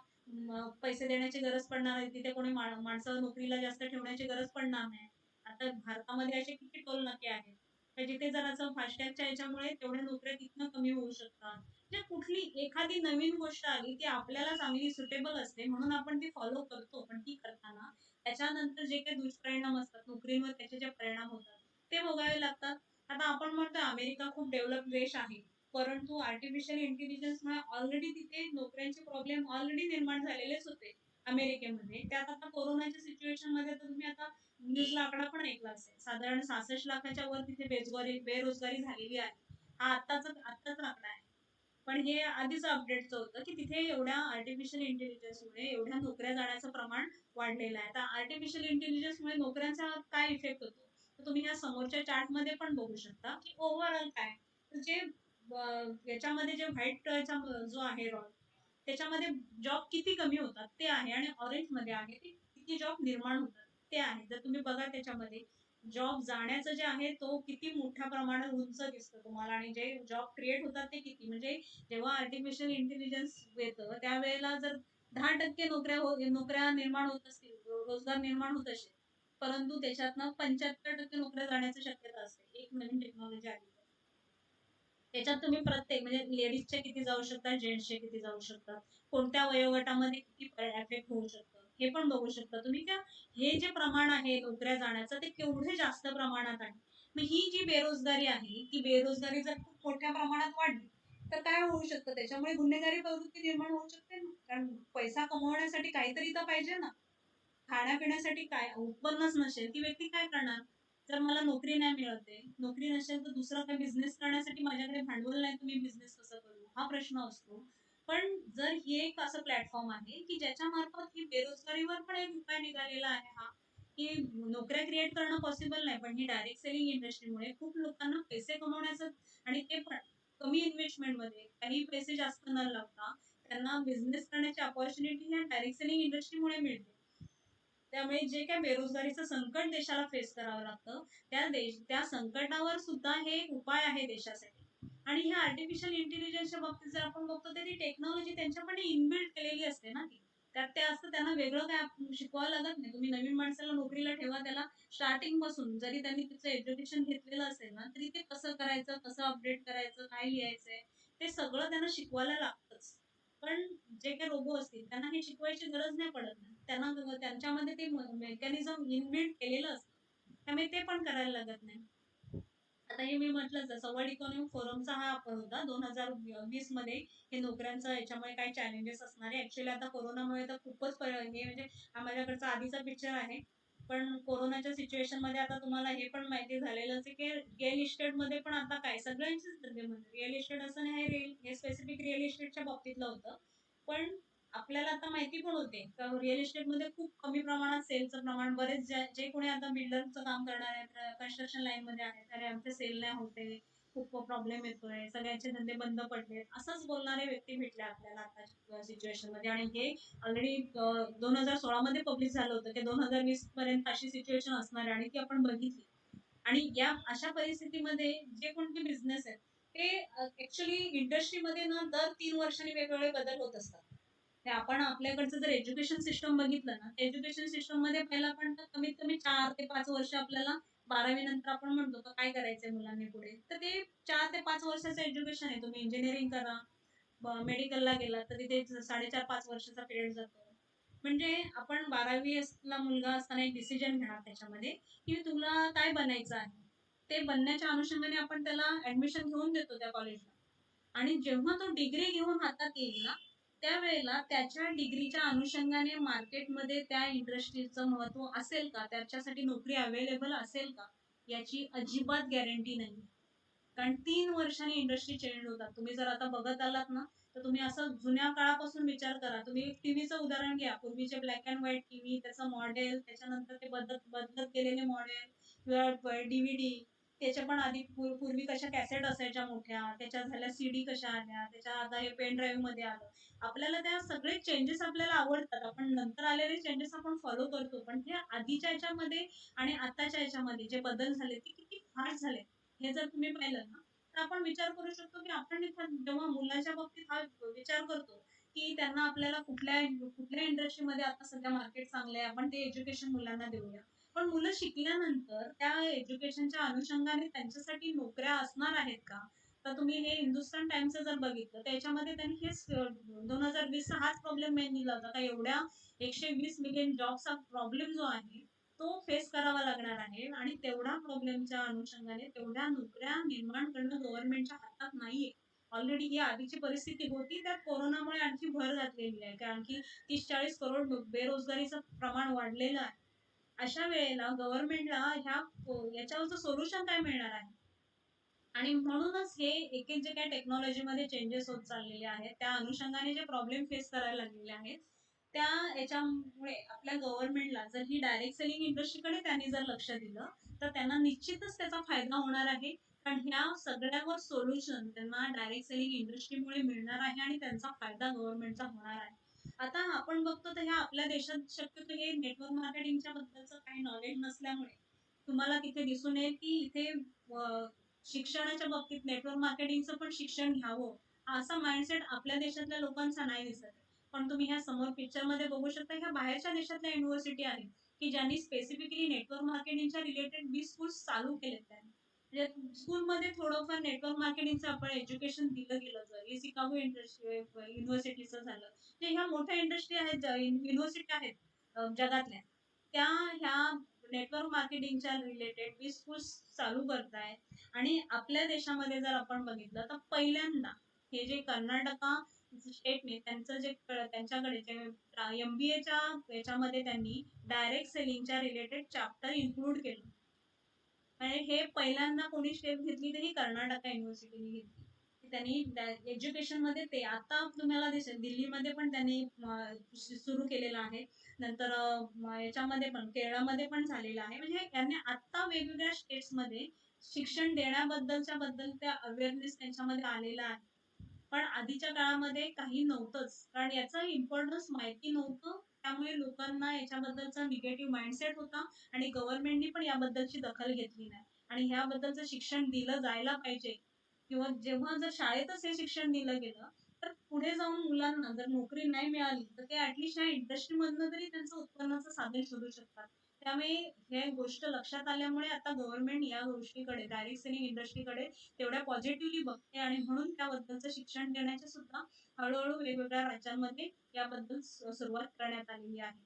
पैसे देण्याची गरज पडणार नाही. तिथे कोणी माणसं नोकरीला जास्त ठेवण्याची गरज पडणार नाही. आता भारतामध्ये असे किती टोल नाके आहेत तर जिथे जर असं फास्टॅगच्या याच्यामुळे तेवढ्या नोकऱ्या तिथनं कमी होऊ शकतात. म्हणजे कुठली एखादी नवीन गोष्ट आली ती आपल्याला चांगली सुटेबल असते म्हणून आपण ती फॉलो करतो, पण ती करताना त्याच्यानंतर जे काही दुष्परिणाम असतात नोकरीवर, त्याचे जे परिणाम होतात ते भोगावे लागतात. आता आपण म्हणतो अमेरिका खूप डेव्हलप देश आहे, परंतु आर्टिफिशियल इंटेलिजन्समुळे ऑलरेडी तिथे नोकऱ्यांचे प्रॉब्लेम ऑलरेडी निर्माण झालेलेच होते अमेरिकेमध्ये. त्यात आता कोरोनाच्या सिच्युएशन मध्ये तर तुम्ही आता न्यूजला आकडा पण ऐकला असेल, साधारण 66 लाखाच्या वर तिथे बेरोजगारी झालेली आहे. हा आत्ताच आकडा आहे. पण हे आधीच अपडेटचं होतं की तिथे एवढ्या आर्टिफिशियल इंटेलिजन्समुळे एवढ्या नोकऱ्या जाण्याचं प्रमाण वाढलेलं आहे. आता आर्टिफिशियल इंटेलिजन्समुळे नोकऱ्यांचा काय इफेक्ट होतो, तर तुम्ही या समोरच्या चार्टमध्ये पण बघू शकता की ओव्हरऑल काय, तर जे याच्यामध्ये जे व्हाईट जो आहे रॉड त्याच्यामध्ये जॉब किती कमी होतात ते आहे, आणि ऑरेंज मध्ये आहे ते किती जॉब निर्माण होतात ते आहे. जर तुम्ही बघा त्याच्यामध्ये जॉब जाण्याचं जे आहे तो किती मोठ्या प्रमाणात उंच दिसतं तुम्हाला, आणि जे जॉब क्रिएट होतात ते किती. म्हणजे जेव्हा आर्टिफिशियल इंटेलिजन्स येतं त्यावेळेला जर 10% नोकऱ्या निर्माण होत असतील, रोजगार निर्माण होत असेल, परंतु त्याच्यातनं 75% नोकऱ्या जाण्याची शक्यता असते एक नवीन टेक्नॉलॉजी आली. त्याच्यात तुम्ही प्रत्येक म्हणजे लेडीजचे किती जाऊ शकतात, जेंट्सचे किती जाऊ शकतात, कोणत्या वयोगटामध्ये किती एफेक्ट होऊ शकतं हे पण बघू शकता तुम्ही. त्या हे जे प्रमाण आहे नोकऱ्या जाण्याचं ते केवढे जास्त प्रमाणात आहे. मग ही जी बेरोजगारी आहे ती बेरोजगारी जर खूप मोठ्या प्रमाणात वाढली तर काय होऊ शकतं, त्याच्यामुळे गुन्हेगारी प्रवृत्ती निर्माण होऊ शकते ना, कारण पैसा कमवण्यासाठी काहीतरी तर पाहिजे ना. खाण्यापिण्यासाठी काय उत्पन्नच नसेल ती व्यक्ती काय करणार. जर मला नोकरी नाही मिळत आहे, नोकरी नसेल तर दुसरा काही बिझनेस करण्यासाठी माझ्याकडे भांडवल नाही, तर मी बिझनेस कसं करू हा प्रश्न असतो. पण जर हे एक असं प्लॅटफॉर्म आहे की ज्याच्या मार्फत ही बेरोजगारीवर पण एक उपाय निघालेला आहे हा, की नोकऱ्या क्रिएट करणं पॉसिबल नाही, पण ही डायरेक्ट सेलिंग इंडस्ट्रीमुळे खूप लोकांना पैसे कमवण्याचं, आणि ते पण कमी इन्व्हेस्टमेंट मध्ये काही पैसे जास्त न लावता त्यांना बिझनेस करण्याची अपॉर्च्युनिटी ह्या डायरेक्ट सेलिंग इंडस्ट्रीमुळे मिळते. त्यामुळे जे काही बेरोजगारीचं संकट देशाला फेस करावं लागतं त्या संकटावर सुद्धा हे एक उपाय आहे देशासाठी. आणि ह्या आर्टिफिशियल इंटेलिजन्सच्या बाबतीत जर आपण बघतो तर ती टेक्नॉलॉजी त्यांच्याकडे इनबिल्ट केलेली असते ना ती. त्यात ते असतं, त्यांना वेगळं काय शिकवावं लागत नाही. तुम्ही नवीन माणसाला नोकरीला ठेवा, त्याला स्टार्टिंग पासून जरी त्यांनी तिचं एज्युकेशन घेतलेलं असेल ना तरी ते कसं करायचं, कसं अपडेट करायचं, काय लिहायचंय ते सगळं त्यांना शिकवायला लागतंच. पण जे काही रोबो असतील त्यांना हे शिकवायची गरज नाही पडत ना, त्यांना त्यांच्यामध्ये ते मेकॅनिझम इनबिल्ट केलेलं असतं. त्यामुळे ते पण करायला लागत नाही. आता हे मी म्हटलं जसं वर्ल्ड इकॉनॉमिक फोरमचा हा होता 2020 मध्ये हे नोकऱ्यांचं याच्यामुळे काय चॅलेंजेस असणार आहे. ऍक्च्युअली आता कोरोनामुळे तर खूपच हे म्हणजे हा माझ्याकडचा आधीचा पिक्चर आहे. पण कोरोनाच्या सिच्युएशन मध्ये आता तुम्हाला हे पण माहिती झालेलंच आहे की रिअल इस्टेटमध्ये पण आता काय सगळ्यांचेच धंदे बंद. रिअल इस्टेट असं नाही हे स्पेसिफिक रिअल इस्टेटच्या बाबतीतलं होतं. पण आपल्याला आता माहिती पण होते का रिअल इस्टेटमध्ये खूप कमी प्रमाणात सेलचं प्रमाण बरेच जे कोणी आता बिल्डरचं काम करणार आहेत कन्स्ट्रक्शन लाईनमध्ये आहेत अरे आमचे सेल नाही होते खूप प्रॉब्लेम येतोय सगळ्यांचे धंदे बंद पडले असंच बोलणारे व्यक्ती भेटले आपल्याला आता सिच्युएशन मध्ये आणि हे ऑलरेडी 2016 मध्ये पब्लिश झालं होतं की 2020 पर्यंत अशी सिच्युएशन असणार आहे आणि ती आपण बघितली. आणि या अशा परिस्थितीमध्ये जे कोणते बिझनेस आहेत ते ऍक्च्युली इंडस्ट्रीमध्ये ना दर 3 वर्षांनी वेगवेगळे बदल होत असतात. ते आपण आपल्याकडचं जर एज्युकेशन सिस्टम बघितलं ना एज्युकेशन सिस्टम मध्ये पहिला पण कमीत कमी 4 ते 5 वर्ष आपल्याला 12वी नंतर आपण म्हणतो का काय करायचंय मुलांनी पुढे तर ते 4 ते 5 वर्षाचं एज्युकेशन आहे. तुम्ही इंजिनिअरिंग करा मेडिकलला गेला तर तिथे 4.5-5 वर्षाचा पिरियड जातो. म्हणजे आपण 12वी ला मुलगा असताना एक डिसिजन घेणार त्याच्यामध्ये की तुला काय बनायचं आहे. ते बनण्याच्या अनुषंगाने आपण त्याला ऍडमिशन घेऊन देतो त्या कॉलेजला आणि जेव्हा तो डिग्री घेऊन हातात येईल ना त्यावेळेला त्याच्या डिग्रीच्या अनुषंगाने मार्केटमध्ये त्या इंडस्ट्रीचं महत्व असेल का त्याच्यासाठी नोकरी अवेलेबल असेल का याची अजिबात गॅरंटी नाही. कारण 3 वर्षांनी इंडस्ट्री चेंज होतात. तुम्ही जर आता बघत आलात ना तर तुम्ही असं जुन्या काळापासून विचार करा. तुम्ही टीव्हीचं उदाहरण घ्या. पूर्वीचे ब्लॅक अँड व्हाईट टीव्ही त्याचं मॉडेल त्याच्यानंतर ते बदलत बदलत गेलेले मॉडेल किंवा डीव्हीडी त्याच्या पण आधी पूर्वी कशा कॅसेट असायच्या मोठ्या त्याच्या झाल्या सीडी कशा आल्या त्याच्या आता हे पेन ड्राईव्ह मध्ये आलं. आपल्याला त्या सगळे चेंजेस आपल्याला आवडतात. आपण नंतर आलेले चेंजेस आपण फॉलो करतो. पण हे आधीच्या याच्यामध्ये आणि आताच्या याच्यामध्ये जे बदल झाले ते किती फास्ट झाले. हे जर तुम्ही पाहिलं ना तर आपण विचार करू शकतो की आपण जेव्हा मुलाच्या बाबतीत हा विचार करतो की त्यांना आपल्याला कुठल्या इंडस्ट्रीमध्ये आता सध्या मार्केट चांगलं आहे आपण ते एज्युकेशन मुलांना देऊया. पण मुलं शिकल्यानंतर त्या एज्युकेशनच्या अनुषंगाने त्यांच्यासाठी नोकऱ्या असणार आहेत का. तर तुम्ही हे हिंदुस्थान टाइम्सचं जर बघितलं त्याच्यामध्ये त्यांनी हेच 2020चा हाच प्रॉब्लेम मेन दिला होता का एवढ्या 120 मिलियन जॉबचा प्रॉब्लेम जो आहे तो फेस करावा लागणार आहे आणि तेवढा प्रॉब्लेमच्या अनुषंगाने तेवढ्या नोकऱ्या निर्माण करणं गव्हर्नमेंटच्या हातात नाहीये. ऑलरेडी ही आधीची परिस्थिती होती त्यात कोरोनामुळे आणखी भर घातलेली आहे कारण की 30-40 करोड बेरोजगारीचं प्रमाण वाढलेलं आहे. अशा वेळेला गव्हर्नमेंटला याच्यावरचं सोल्युशन काय मिळणार आहे. आणि म्हणूनच हे एक एक जे काही टेक्नॉलॉजीमध्ये चेंजेस होत चाललेले आहेत त्या अनुषंगाने जे प्रॉब्लेम फेस करायला लागलेले आहेत त्या याच्यामुळे आपल्या गव्हर्नमेंटला जर ही डायरेक्ट सेलिंग इंडस्ट्रीकडे त्यांनी जर लक्ष दिलं तर त्यांना निश्चितच त्याचा फायदा होणार आहे. कारण ह्या सगळ्यावर सोल्युशन त्यांना डायरेक्ट सेलिंग इंडस्ट्रीमुळे मिळणार आहे आणि त्यांचा फायदा गव्हर्नमेंटचा होणार आहे. आता आपण बघतो तर ह्या आपल्या देशात शक्यतो हे नेटवर्क मार्केटिंगच्या बद्दलचं काही नॉलेज नसल्यामुळे तुम्हाला तिथे दिसून येईल की इथे शिक्षणाच्या बाबतीत नेटवर्क मार्केटिंगचं पण शिक्षण घ्यावं असा माइंडसेट आपल्या देशातल्या लोकांचा नाही दिसत. पण तुम्ही ह्या समोर पिक्चरमध्ये बघू शकता ह्या बाहेरच्या देशातल्या युनिव्हर्सिटी आहेत की ज्यांनी स्पेसिफिकली नेटवर्क मार्केटिंगच्या रिलेटेड 20 स्कूल्स चालू केलेत त्यांनी. म्हणजे स्कूलमध्ये थोडंफार नेटवर्क मार्केटिंगचं आपण एज्युकेशन दिलं गेलं जर शिकागो इंडस्ट्री युनिव्हर्सिटीचं झालं ते ह्या मोठ्या इंडस्ट्री आहेत युनिव्हर्सिटी आहेत जगातल्या त्या ह्या नेटवर्क मार्केटिंगच्या रिलेटेड 20 स्कूल्स चालू करतायत. आणि आपल्या देशामध्ये जर आपण बघितलं तर पहिल्यांदा हे जे कर्नाटका स्टेटने त्यांचं जे त्यांच्याकडे जे MBAच्या याच्यामध्ये त्यांनी डायरेक्ट सेलिंगच्या रिलेटेड चॅप्टर इन्क्लूड केलं. म्हणजे हे पहिल्यांदा कोणी स्टेप घेतली तर ही कर्नाटका युनिव्हर्सिटीने घेतली. त्यांनी एज्युकेशनमध्ये ते आता तुम्हाला दिसेल दिल्लीमध्ये पण त्यांनी सुरू केलेलं आहे. नंतर याच्यामध्ये पण केरळमध्ये पण झालेलं आहे. म्हणजे यांनी आता वेगवेगळ्या स्टेट्समध्ये शिक्षण देण्याबद्दलच्या बद्दल त्या अवेअरनेस त्यांच्यामध्ये आलेला आहे. पण आधीच्या काळामध्ये काही नव्हतंच कारण याचं इम्पॉर्टन्स माहिती नव्हतं. त्यामुळे लोकांना याच्याबद्दलचा निगेटिव्ह माइंडसेट होता आणि गव्हर्नमेंटनी पण याबद्दलची दखल घेतली नाही. आणि ह्याबद्दलचं शिक्षण दिलं जायला पाहिजे किंवा जेव्हा जर शाळेतच हे शिक्षण दिलं गेलं तर पुढे जाऊन मुलांना जर नोकरी नाही मिळाली तर ते ऍटलिस्ट या इंडस्ट्रीमधनं तरी त्यांचं उत्पन्नाचं साधन शोधू शकतात. त्यामुळे हे गोष्ट लक्षात आल्यामुळे आता गव्हर्नमेंट या गोष्टीकडे डायरेक्ट सेलिंग इंडस्ट्रीकडे तेवढ्या पॉझिटिव्हली बघते आणि म्हणून त्याबद्दलचं शिक्षण देण्याचे सुद्धा हळूहळू वेगवेगळ्या राज्यांमध्ये याबद्दल सुरुवात करण्यात आलेली आहे.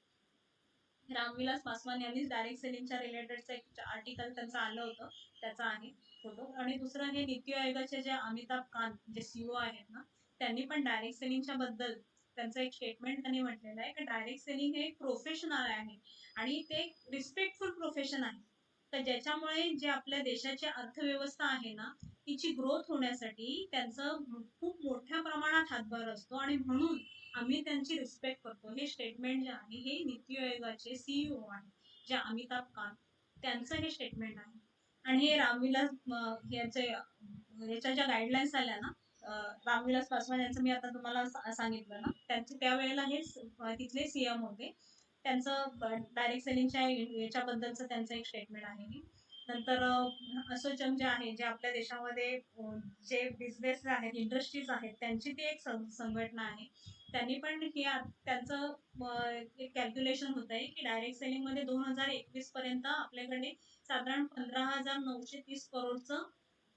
रामविलास पासवान यांनीच डायरेक्ट सेलिंगच्या रिलेटेडचं एक आर्टिकल त्यांचं आलं होतं, त्याचा आहे फोटो. आणि दुसरं हे नीती आयोगाचे जे अमिताभ कांत जे सीईओ आहेत ना, त्यांनी पण डायरेक्ट सेलिंगच्या बद्दल त्यांचं एक स्टेटमेंट त्यांनी म्हटलेलं आहे की डायरेक्ट सेलिंग हे एक प्रोफेशन आहे आणि ते रिस्पेक्टफुल प्रोफेशन आहे. तर ज्याच्यामुळे जे आपल्या देशाची अर्थव्यवस्था आहे ना, तिची ग्रोथ होण्यासाठी त्यांचं खूप मोठ्या प्रमाणात हातभार असतो आणि म्हणून आम्ही त्यांची रिस्पेक्ट करतो. हे स्टेटमेंट जे आहे हे नीती आयोगाचे सीईओ आहे, जे अमिताभ कांत, त्यांचं हे स्टेटमेंट आहे. आणि हे रामविलास याचे याच्या ज्या गाईडलाईन्स आल्या ना, रामविलास पासवान यांचं मी आता तुम्हाला सांगितलं ना, त्यांचे त्यावेळेला हे तिथले सीएम होते. त्यांचं डायरेक्ट सेलिंगच्या याच्याबद्दलचं त्यांचं एक स्टेटमेंट आहे हे. नंतर असोचॅम जे आहे, जे आपल्या देशामध्ये जे बिझनेस आहेत, इंडस्ट्रीज आहेत, त्यांची ती एक संघटना आहे. त्यांनी पण हे त्यांचं एक कॅल्क्युलेशन होत आहे की डायरेक्ट सेलिंग मध्ये 2021 पर्यंत आपल्याकडे साधारण 15,930 करोडचं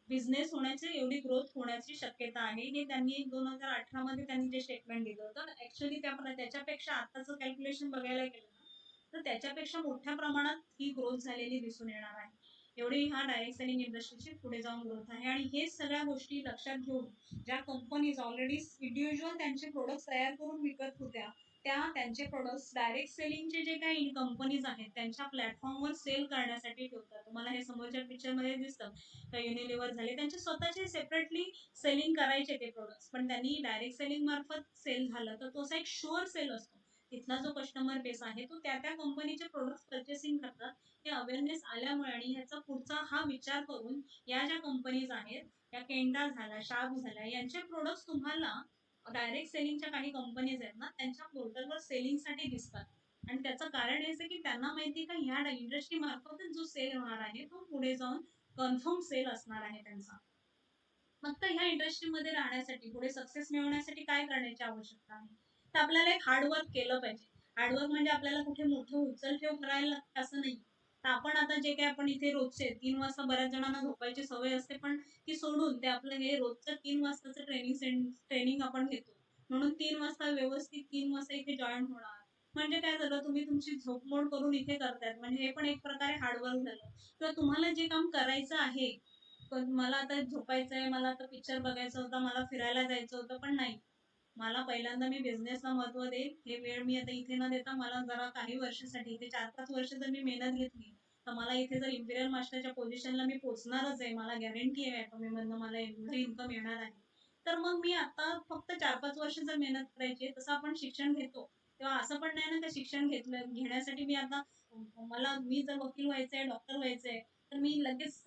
बिझनेस होण्याची एवढी ग्रोथ होण्याची शक्यता आहे. हे त्यांनी 2018 मध्ये त्यांनी जे स्टेटमेंट दिलं होतं. ऍक्च्युअली त्याच्यापेक्षा आताचं कॅल्क्युलेशन बघायला गेलं ना, तर त्याच्यापेक्षा मोठ्या प्रमाणात ही ग्रोथ झालेली दिसून येणार आहे. एवढी हा डायरेक्ट सेलिंग इंडस्ट्रीची पुढे जाऊन ग्रोथ आहे. आणि हे सगळ्या गोष्टी लक्षात घेऊन ज्या कंपनीज ऑलरेडी इंडिव्हिज्युअल त्यांचे प्रोडक्ट्स तयार करून विकत होत्या, त्या त्यांचे प्रोडक्ट्स डायरेक्ट सेलिंगचे जे काही कंपनीज आहेत त्यांच्या प्लॅटफॉर्मवर सेल करण्यासाठी ठेवतात. तुम्हाला हे समोरच्या पिक्चरमध्ये दिसतं, युनिलिव्हर झाले, त्यांचे स्वतःचे सेपरेटली सेलिंग करायचे ते प्रोडक्ट्स, पण त्यांनी डायरेक्ट सेलिंग मार्फत सेल झालं तर तो असा एक शुअर सेल असतो. तिथला जो कस्टमर बेस आहे तो त्या त्या कंपनीचे प्रोडक्ट्स पर्चेसिंग करतात. हे अवेअरनेस आल्यामुळे आणि ह्याचा पुढचा हा विचार करून या ज्या कंपनीज आहेत, या केंडा झाल्या, शार्प झाल्या, यांचे प्रोडक्ट्स तुम्हाला डायरेक्ट सेलिंगच्या काही कंपनीज आहेत ना, त्यांच्या पोर्टलवर सेलिंगसाठी दिसतात. आणि त्याचं कारण हेच आहे की त्यांना माहिती का ह्या इंडस्ट्री मार्फतच जो सेल होणार आहे तो पुढे जाऊन कन्फर्म सेल असणार आहे त्यांचा. फक्त ह्या इंडस्ट्रीमध्ये राहण्यासाठी, पुढे सक्सेस मिळवण्यासाठी काय करण्याची आवश्यकता आहे? तर आपल्याला एक हार्डवर्क केलं पाहिजे. हार्डवर्क म्हणजे आपल्याला कुठे मोठं उचल-ठेव करायला लागतं असं नाही. तर आपण आता जे काही आपण इथे रोजचे 3 वाजता बऱ्याच जणांना झोपायची सवय असते, पण ती सोडून ते आपलं हे रोजचं 3 वाजताचं ट्रेनिंग आपण घेतो. म्हणून 3 वाजता व्यवस्थित 3 वाजता इथे जॉइन होणार. म्हणजे काय झालं, तुम्ही तुमची झोपमोड करून इथे करतायत. म्हणजे हे पण एक प्रकारे हार्डवर्क झालं. किंवा तुम्हाला जे काम करायचं आहे, पण मला आता झोपायचंय, मला आता पिक्चर बघायचा होता, मला फिरायला जायचं होतं, पण नाही. मला पहिल्यांदा मी बिझनेसला महत्त्व देईन. हे वेळ मी आता इथे न देता मला जरा काही वर्षासाठी, इथे 4-5 वर्ष जर मी मेहनत घेतली, तर मला इथे जर इम्पिरियल मास्टरच्या पोझिशनला मी पोहोचणारच आहे. मला गॅरंटी आहे ॲटॉमीमधनं मला एवढं इन्कम येणार आहे. तर मग मी आता फक्त 4-5 वर्ष जर मेहनत करायची आहे, तसं आपण शिक्षण घेतो, तेव्हा असं पण नाही ना, की शिक्षण घेण्यासाठी मी आता मी जर वकील व्हायचंय, डॉक्टर व्हायचंय, तर मी लगेच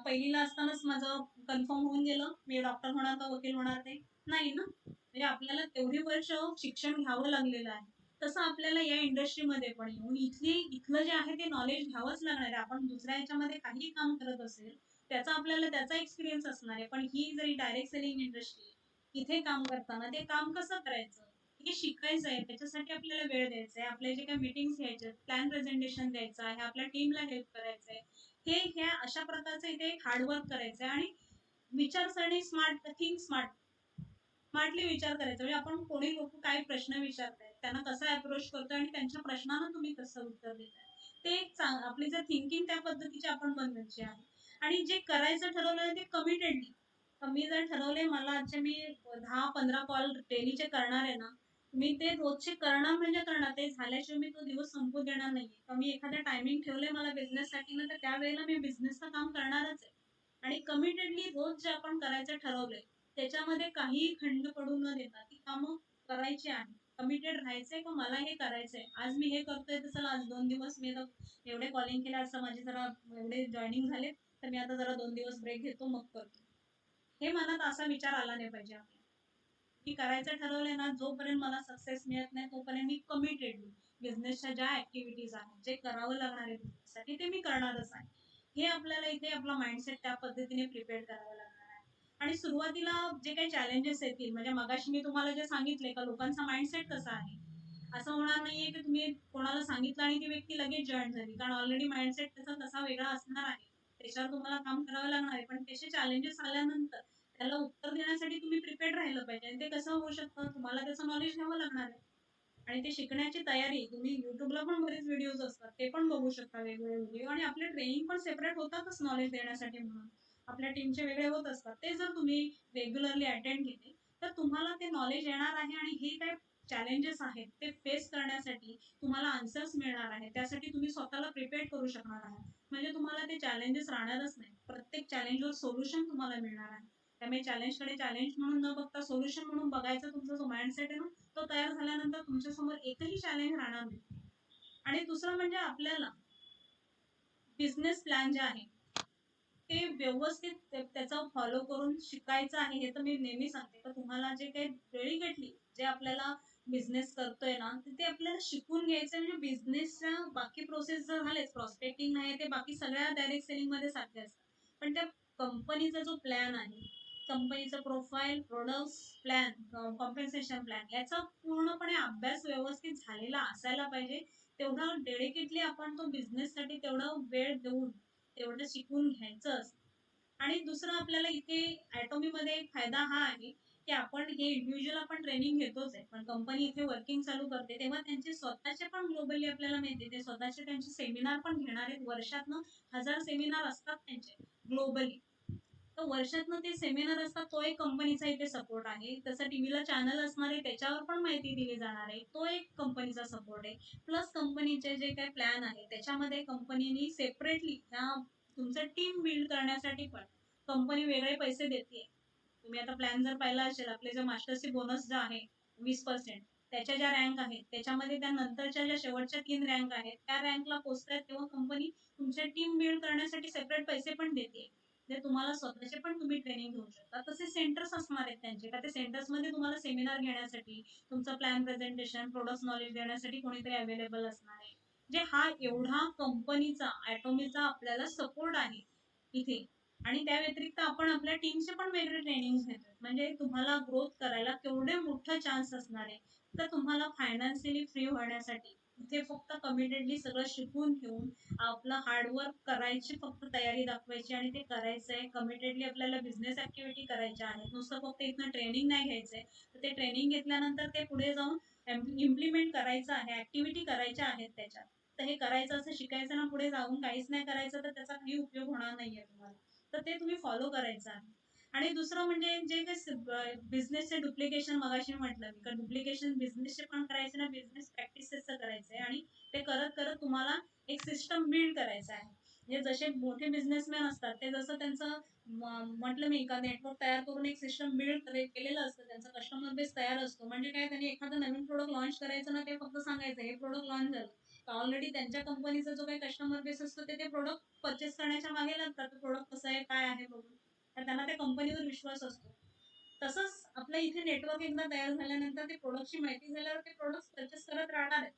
पहिलीला असतानाच माझं कन्फर्म होऊन गेलं, मी डॉक्टर होणार का वकील होणार ते? नाही ना. म्हणजे आपल्याला तेवढी वर्ष शिक्षण घ्यावं लागलेलं आहे. तसं आपल्याला या इंडस्ट्रीमध्ये पण येऊन इथलं जे आहे ते नॉलेज घ्यावंच लागणार आहे. आपण दुसऱ्या ह्याच्यामध्ये काहीही काम करत असेल, त्याचा एक्सपिरियन्स असणार आहे. पण ही जरी डायरेक्ट सेलिंग इंडस्ट्री, इथे काम करताना ते काम कसं करायचं? हे शिकायचं आहे. त्याच्यासाठी आपल्याला वेळ द्यायचा आहे. आपले जे काही मीटिंग्स घ्यायचे, प्लॅन प्रेझेंटेशन द्यायचं आहे, आपल्या टीमला हेल्प करायचं आहे. ह्या अशा प्रकारचं इथे एक हार्डवर्क करायचं आहे आणि विचारसरणी स्मार्टली विचार करायचा. म्हणजे आपण कोणी लोक काय प्रश्न विचारतायत, त्यांना कसा अप्रोच करतोय आणि त्यांच्या प्रश्नांना तुम्ही कसं उत्तर देताय. ते एक आपली जर थिंकिंग त्या पद्धतीची आपण बनवायची आहे. आणि जे करायचं ठरवलं ते कमिटेडली. मी जर ठरवले मला आजचे मी 10-15 कॉल डेलीचे करणार आहे ना, मी ते रोजचे करणार म्हणजे करणार. ते झाल्याशिवाय मी तो दिवस संपू देणार नाहीये. तर मी एखादा टायमिंग ठेवलंय मला बिझनेससाठी ना, तर त्यावेळेला मी बिझनेसचं काम करणारच आहे. आणि कमिटेडली रोज जे आपण करायचं ठरवलंय, त्याच्यामध्ये काहीही खंड पडू न देता ती कामं करायची आहे. कमिटेड राहायचंय का मला हे करायचंय. आज मी हे करतोय तर चला आज 2 दिवस मी आता एवढे कॉलिंग केले, आज माझे जरा एवढे जॉइनिंग झाले, तर मी आता जरा 2 दिवस ब्रेक घेतो मग करतो. हे मनात असा विचार आला नाही पाहिजे आपल्या. मी करायचं ठरवलंय ना, जोपर्यंत मला सक्सेस मिळत नाही तोपर्यंत मी कमिटेड बिझनेसच्या ज्या ऍक्टिव्हिटीज आहेत, जे करावं लागणार आहे बिझनेससाठी ते मी करणारच आहे. हे आपल्याला इथे आपला माइंडसेट त्या पद्धतीने प्रिपेअर करावा लागणार आहे. आणि सुरुवातीला जे काही चॅलेंजेस येतील, म्हणजे मगाशी मी तुम्हाला जे सांगितले का लोकांचा माइंडसेट कसा आहे, असं होणार नाहीये की तुम्ही कोणाला सांगितलं आणि ती व्यक्ती लगेच जॉईन झाली, कारण ऑलरेडी माइंडसेट त्याचा तसा वेगळा असणार आहे. त्याच्यावर तुम्हाला काम करावं लागणार आहे. पण त्याचे चॅलेंजेस आल्यानंतर त्याला उत्तर देण्यासाठी तुम्ही प्रिपेअर्ड राहिलं पाहिजे. आणि ते कसं होऊ शकतं, तुम्हाला त्याचं नॉलेज घ्यावं लागणार आहे. आणि ते शिकण्याची तयारी तुम्ही YouTubeला पण बरेच व्हिडिओज असतात, ते पण बघू शकता वेगवेगळे व्हिडिओ आणि आपले ट्रेनिंग पण सेपरेट होतातच नॉलेज देण्यासाठी म्हणून. आपल्या टीमचे वेगळे होत असतात. ते जर तुम्ही रेग्युलरली अटेंड केले, तर तुम्हाला ते नॉलेज येणार आहे आणि हे काय चॅलेंजेस आहेत, ते फेस करण्यासाठी तुम्हाला आन्सर्स मिळणार आहेत. त्यासाठी तुम्ही स्वतःला प्रिपेअर करू शकणार आहात. म्हणजे तुम्हाला ते चॅलेंजेस राहणारच नाही. प्रत्येक चॅलेंजवर सोल्युशन तुम्हाला मिळणार आहे. त्यामुळे चॅलेंजकडे चॅलेंज म्हणून न बघता सोल्युशन म्हणून बघायचा तुमचा जो माइंडसेट आहे ना, तो तयार झाल्यानंतर तुमच्यासमोर एकही चॅलेंज राहणार नाही. आणि दुसरं म्हणजे आपल्याला बिझनेस प्लॅन जे आहे, ते व्यवस्थित त्याचा फॉलो करून शिकायचं आहे. हे तर मी नेहमी सांगते का तुम्हाला जे काही डेडिकेटली जे आपल्याला बिझनेस करतोय ना, ते आपल्याला शिकून घ्यायचं म्हणजे बिझनेसच्या बाकी प्रोसेस जर झालेच, प्रॉस्पेक्टिंग आहे ते बाकी सगळ्या डायरेक्ट सेलिंगमध्ये सारखे असतात. पण त्या कंपनीचा जो प्लॅन आहे, कंपनीचं profile, products, plan, compensation plan याचा पूर्णपणे अभ्यास व्यवस्थित झालेला असायला पाहिजे. तेवढं डेडिकेटली आपण तो बिझनेससाठी तेवढा वेळ देऊन तेवढं शिकून घ्यायचं असतं. आणि दुसरं आपल्याला इथे ॲटॉमीमध्ये एक फायदा हा आहे, की आपण हे इंडिव्हिज्युअल आपण ट्रेनिंग घेतोच आहे. पण कंपनी इथे वर्किंग चालू करते, तेव्हा त्यांचे स्वतःचे पण ग्लोबली आपल्याला माहिती ते स्वतःचे त्यांचे सेमिनार पण घेणार आहेत. वर्षातनं 1000 सेमिनार असतात त्यांचे ग्लोबली. तर वर्षातनं ते सेमिनार असतात, तो एक कंपनीचा इथे सपोर्ट आहे. तसं टीव्हीला चॅनल असणार आहे, त्याच्यावर पण माहिती दिली जाणार आहे. तो एक कंपनीचा सपोर्ट आहे. प्लस कंपनीचे जे काही प्लॅन आहे, त्याच्यामध्ये कंपनीनी सेपरेटली ह्या तुमचं टीम बिल्ड करण्यासाठी पण कंपनी वेगळे पैसे देते. तुम्ही आता प्लॅन जर पाहिला असेल, आपले जे मास्टर्सचे बोनस जे आहे 20% त्याच्या ज्या रँक आहेत, त्याच्यामध्ये त्या नंतरच्या ज्या शेवटच्या 3 रँक आहेत, त्या रँकला पोहोचतायत तेव्हा कंपनी तुमच्या टीम बिल्ड करण्यासाठी सेपरेट पैसे पण देते. जे तुम्हाला स्वतःचे पण तुम्ही ट्रेनिंग घेऊ शकता. तसे सेंटर्स असणार आहेत त्यांचे. का ते सेंटर्समध्ये तुम्हाला सेमिनार घेण्यासाठी, तुमचा प्लॅन प्रेझेंटेशन, प्रॉडक्ट्स नॉलेज देण्यासाठी कोणीतरी अवेलेबल असणार आहे. जे हा एवढा कंपनीचा, ॲटॉमीचा आपल्याला सपोर्ट आहे इथे. आणि त्या व्यतिरिक्त आपण आपल्या टीमचे पण वेगळे ट्रेनिंग्स घेतोय. म्हणजे तुम्हाला ग्रोथ करायला केवढे मोठं चान्स असणार आहे. तर तुम्हाला फायनान्शियली फ्री होण्यासाठी इथे फक्त कमिटेडली सगळं शिकून घेऊन आपलं हार्डवर्क करायची फक्त तयारी दाखवायची आणि ते करायचं आहे. कमिटेडली आपल्याला बिझनेस ॲक्टिव्हिटी करायच्या आहेत. नुसतं फक्त इथनं ट्रेनिंग नाही घ्यायचंय. तर ते ट्रेनिंग घेतल्यानंतर ते पुढे जाऊन इम्प्लिमेंट करायचं आहे. ॲक्टिव्हिटी करायच्या आहेत त्याच्यात. तर हे करायचं असं शिकायचं ना पुढे जाऊन काहीच नाही करायचं तर त्याचा काही उपयोग होणार नाहीये तुम्हाला. तर ते तुम्ही फॉलो करायचं आहे. आणि दुसरं म्हणजे जे काही बिझनेसचे डुप्लिकेशन मगाशी म्हटलं मी, कारण डुप्लिकेशन बिझनेसचे पण करायचे ना, बिझनेस प्रॅक्टिसेसचं करायचं आहे आणि ते करत तुम्हाला एक सिस्टम बिल्ड करायचं आहे. म्हणजे जसे मोठे बिझनेसमॅन असतात, ते जसं त्यांचं म्हटलं मी का नेटवर्क तयार करून एक सिस्टम बिल्ड केलेलं असतं. त्यांचा कस्टमर बेस तयार असतो. म्हणजे काय त्यांनी एखादं नवीन प्रोडक्ट लॉन्च करायचं ना, ते फक्त सांगायचं हे प्रोडक्ट लॉन्च झालं. ऑलरेडी त्यांच्या कंपनीचा जो काही कस्टमर बेस असतो, ते प्रोडक्ट पर्चेस करण्याच्या मागे लागतात. प्रोडक्ट कसं आहे, काय आहे बघून. तर त्यांना त्या कंपनीवर विश्वास असतो. तसंच आपल्या इथे नेटवर्क एकदा तयार झाल्यानंतर ते प्रोडक्टची माहिती झाल्यावर ते प्रोडक्ट्स पर्चेस करत राहणार आहेत.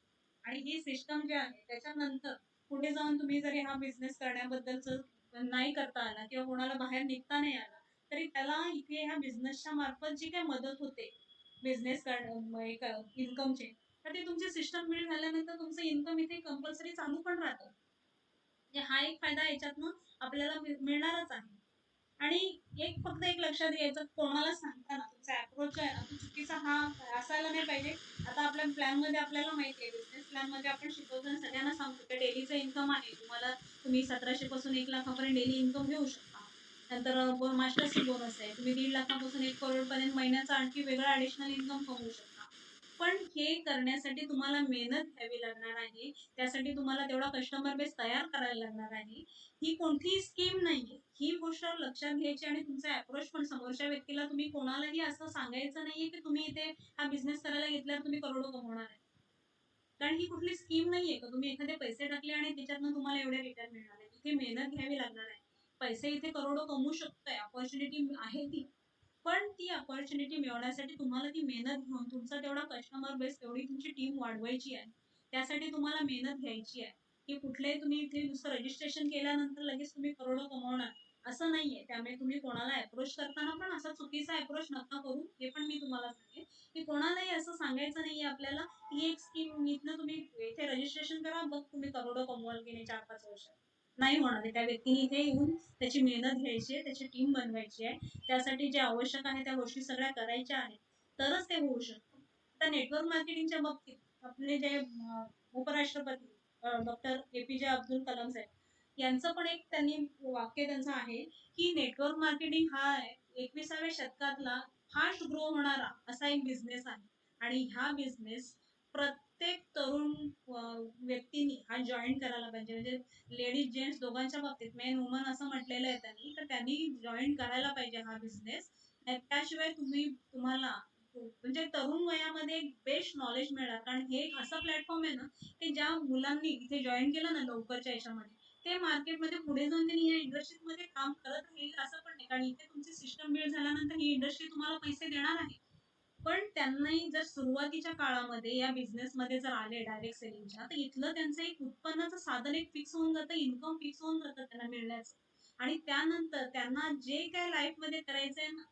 आणि ही सिस्टम जी आहे त्याच्यानंतर पुढे जाऊन तुम्ही जरी हा बिझनेस करण्याबद्दलचं नाही करता आला किंवा कोणाला बाहेर निघता नाही आला, तरी त्याला इथे ह्या बिझनेसच्या मार्फत जी काही मदत होते, बिझनेस इन्कमची, तर ते तुमची सिस्टम बिल्ड झाल्यानंतर तुमचं इन्कम इथे कंपल्सरी चालू पण राहतं. म्हणजे हा एक फायदा याच्यातनं आपल्याला मिळणारच आहे. आणि फक्त एक लक्षात घ्यायचं, कोणाला सांगताना तुमचा अप्रोच जो आहे ना, तो चुकीचा हा असायला नाही पाहिजे. आता आपल्या प्लॅनमध्ये आपल्याला माहिती आहे, बिझनेस प्लॅनमध्ये आपण शिकवताना सगळ्यांना सांगतो की डेलीचं इन्कम आहे. तुम्ही 1700 पासून 1 लाखापर्यंत डेली इन्कम घेऊ शकता. नंतर मास्टर्सची बोनस आहे. तुम्ही 1.5 लाखापासून 1 करोडपर्यंत महिन्याचा आणखी वेगळा ॲडिशनल इन्कम कमवू शकता. पण हे करण्यासाठी तुम्हाला मेहनत घ्यावी लागणार आहे. त्यासाठी तुम्हाला तेवढा कस्टमर बेस तयार करायला लागणार आहे. ही कोणतीही स्कीम नाहीये. ही गोष्ट लक्षात घ्यायची आणि तुमचा अप्रोच पण समोरच्या व्यक्तीला तुम्ही कोणालाही असं सांगायचं नाहीये, की तुम्ही इथे हा बिझनेस करायला घेतल्यावर तुम्ही करोडो कमवणार आहे. कारण ही कुठली स्कीम नाहीये का तुम्ही एखादे पैसे टाकले आणि त्याच्यातनं तुम्हाला एवढे रिटर्न मिळणार आहे. इथे मेहनत घ्यावी लागणार आहे. पैसे इथे करोडो कमवू शकतोय. अपॉर्च्युनिटी आहे ती. पण ती अपॉर्च्युनिटी मिळवण्यासाठी तुम्हाला ती मेहनत घेऊन तुमचा तेवढा कस्टमर बेस, तेवढी तुमची टीम वाढवायची आहे. त्यासाठी तुम्हाला मेहनत घ्यायची आहे. की कुठल्याही तुम्ही इथे नुसतं रजिस्ट्रेशन केल्यानंतर लगेच तुम्ही करोडो कमवणार, असं नाहीये. त्यामुळे तुम्ही कोणाला अप्रोच करताना पण असा चुकीचा अप्रोच नका करू. हे पण मी तुम्हाला सांगेन, की कोणालाही असं सांगायचं नाहीये आपल्याला, ही एक स्कीम इथनं तुम्ही इथे रजिस्ट्रेशन करा, मग तुम्ही करोडो कमवाल की नाही 4-5 वर्षात. नाही होणार आहे. त्या व्यक्तीने इथे येऊन त्याची मेहनत घ्यायची आहे, त्याची टीम बनवायची आहे. त्यासाठी जे आवश्यक आहे त्या गोष्टी सगळ्या करायच्या आहेत. तरच ते होऊ शकतं. तर नेटवर्क मार्केटिंगच्या बाबतीत आपले जे उपराष्ट्रपती डॉक्टर APJ अब्दुल कलाम साहेब यांचं पण एक त्यांनी वाक्य त्यांचं आहे की नेटवर्क मार्केटिंग हा 21व्या शतकातला फास्ट ग्रो होणारा असा एक बिझनेस आहे आणि ह्या बिझनेस प्रत्येक तरुण व्यक्तींनी हा जॉईन करायला पाहिजे. म्हणजे लेडीज जेंट्स दोघांच्या बाबतीत मेन वुमन असं म्हटलेलं आहे त्यांनी, तर त्यांनी जॉईन करायला पाहिजे हा बिझनेस. त्याशिवाय तुम्हाला म्हणजे तरुण वयामध्ये एक बेस्ट नॉलेज मिळणार. कारण हे एक असं प्लॅटफॉर्म आहे ना, की ज्या मुलांनी इथे जॉईन केलं ना लवकरच्या याच्यामध्ये, ते मार्केटमध्ये पुढे जाऊन त्यांनी या इंडस्ट्रीमध्ये काम करत राहील असं पण नाही. कारण इथे तुमची सिस्टम बिल्ड झाल्यानंतर ही इंडस्ट्री तुम्हाला पैसे देणार आहे. पण त्यांनाही जर सुरुवातीच्या काळामध्ये या बिझनेसमध्ये जर आले डायरेक्ट सेलिंगच्या, तर इथलं त्यांचं एक उत्पन्नाचं साधन एक फिक्स होऊन जातं, इन्कम फिक्स होऊन जातं त्यांना मिळण्याचं. आणि त्यानंतर त्यांना जे काय लाईफमध्ये करायचंय ना,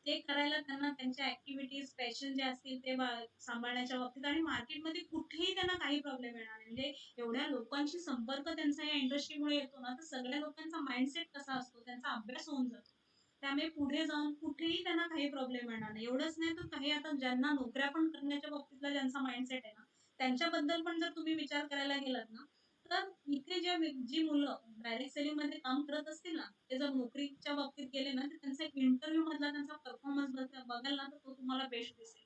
ते करायला त्यांना त्यांच्या ऍक्टिव्हिटीज, पॅशन जे असतील ते सांभाळण्याच्या बाबतीत आणि मार्केटमध्ये कुठेही त्यांना काही प्रॉब्लेम येणार नाही. म्हणजे एवढ्या लोकांशी संपर्क त्यांचा या इंडस्ट्रीमुळे येतो ना, तर सगळ्या लोकांचा माइंडसेट कसा असतो, त्यांचा अभ्यास होऊन जातो. त्यामुळे पुढे जाऊन कुठेही त्यांना काही प्रॉब्लेम येणार नाही. एवढंच नाही तर काही आता ज्यांना नोकऱ्या पण करण्याच्या बाबतीतला ज्यांचा माइंडसेट आहे ना, त्यांच्याबद्दल पण जर तुम्ही विचार करायला गेलात ना, तर इथे जी मुलं डायरेक्ट सेलिंग मध्ये काम करत असतील ना, ते जर नोकरीच्या बाबतीत गेले ना, तर त्यांचा एक इंटरव्ह्यू मधला त्यांचा परफॉर्मन्स बघाल ना, तर तो तुम्हाला बेस्ट दिसेल.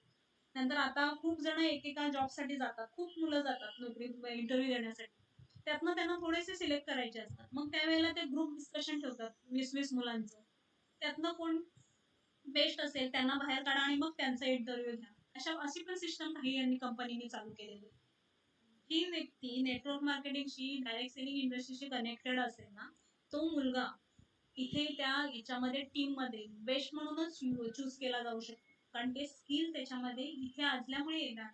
नंतर आता खूप जण एकेका जॉबसाठी जातात. खूप मुलं जातात नोकरी इंटरव्ह्यू देण्यासाठी. त्यातनं त्यांना थोडेसे सिलेक्ट करायचे असतात. मग त्यावेळेला ते ग्रुप डिस्कशन ठेवतात 20-20 मुलांचं. त्यातनं कोण बेस्ट असेल त्यांना बाहेर काढा आणि मग त्यांचा इंटरव्ह्यू घ्या. अशी पण सिस्टम काही यांनी कंपनीने चालू केलेली आहे. जी व्यक्ती नेटवर्क मार्केटिंगशी, डायरेक्ट सेलिंग इंडस्ट्रीशी कनेक्टेड असेल ना, तो मुलगा इथे त्या याच्यामध्ये टीममध्ये बेस्ट म्हणूनच चूज केला जाऊ शकतो. कारण ते स्किल त्याच्यामध्ये इथे असल्यामुळे येणार.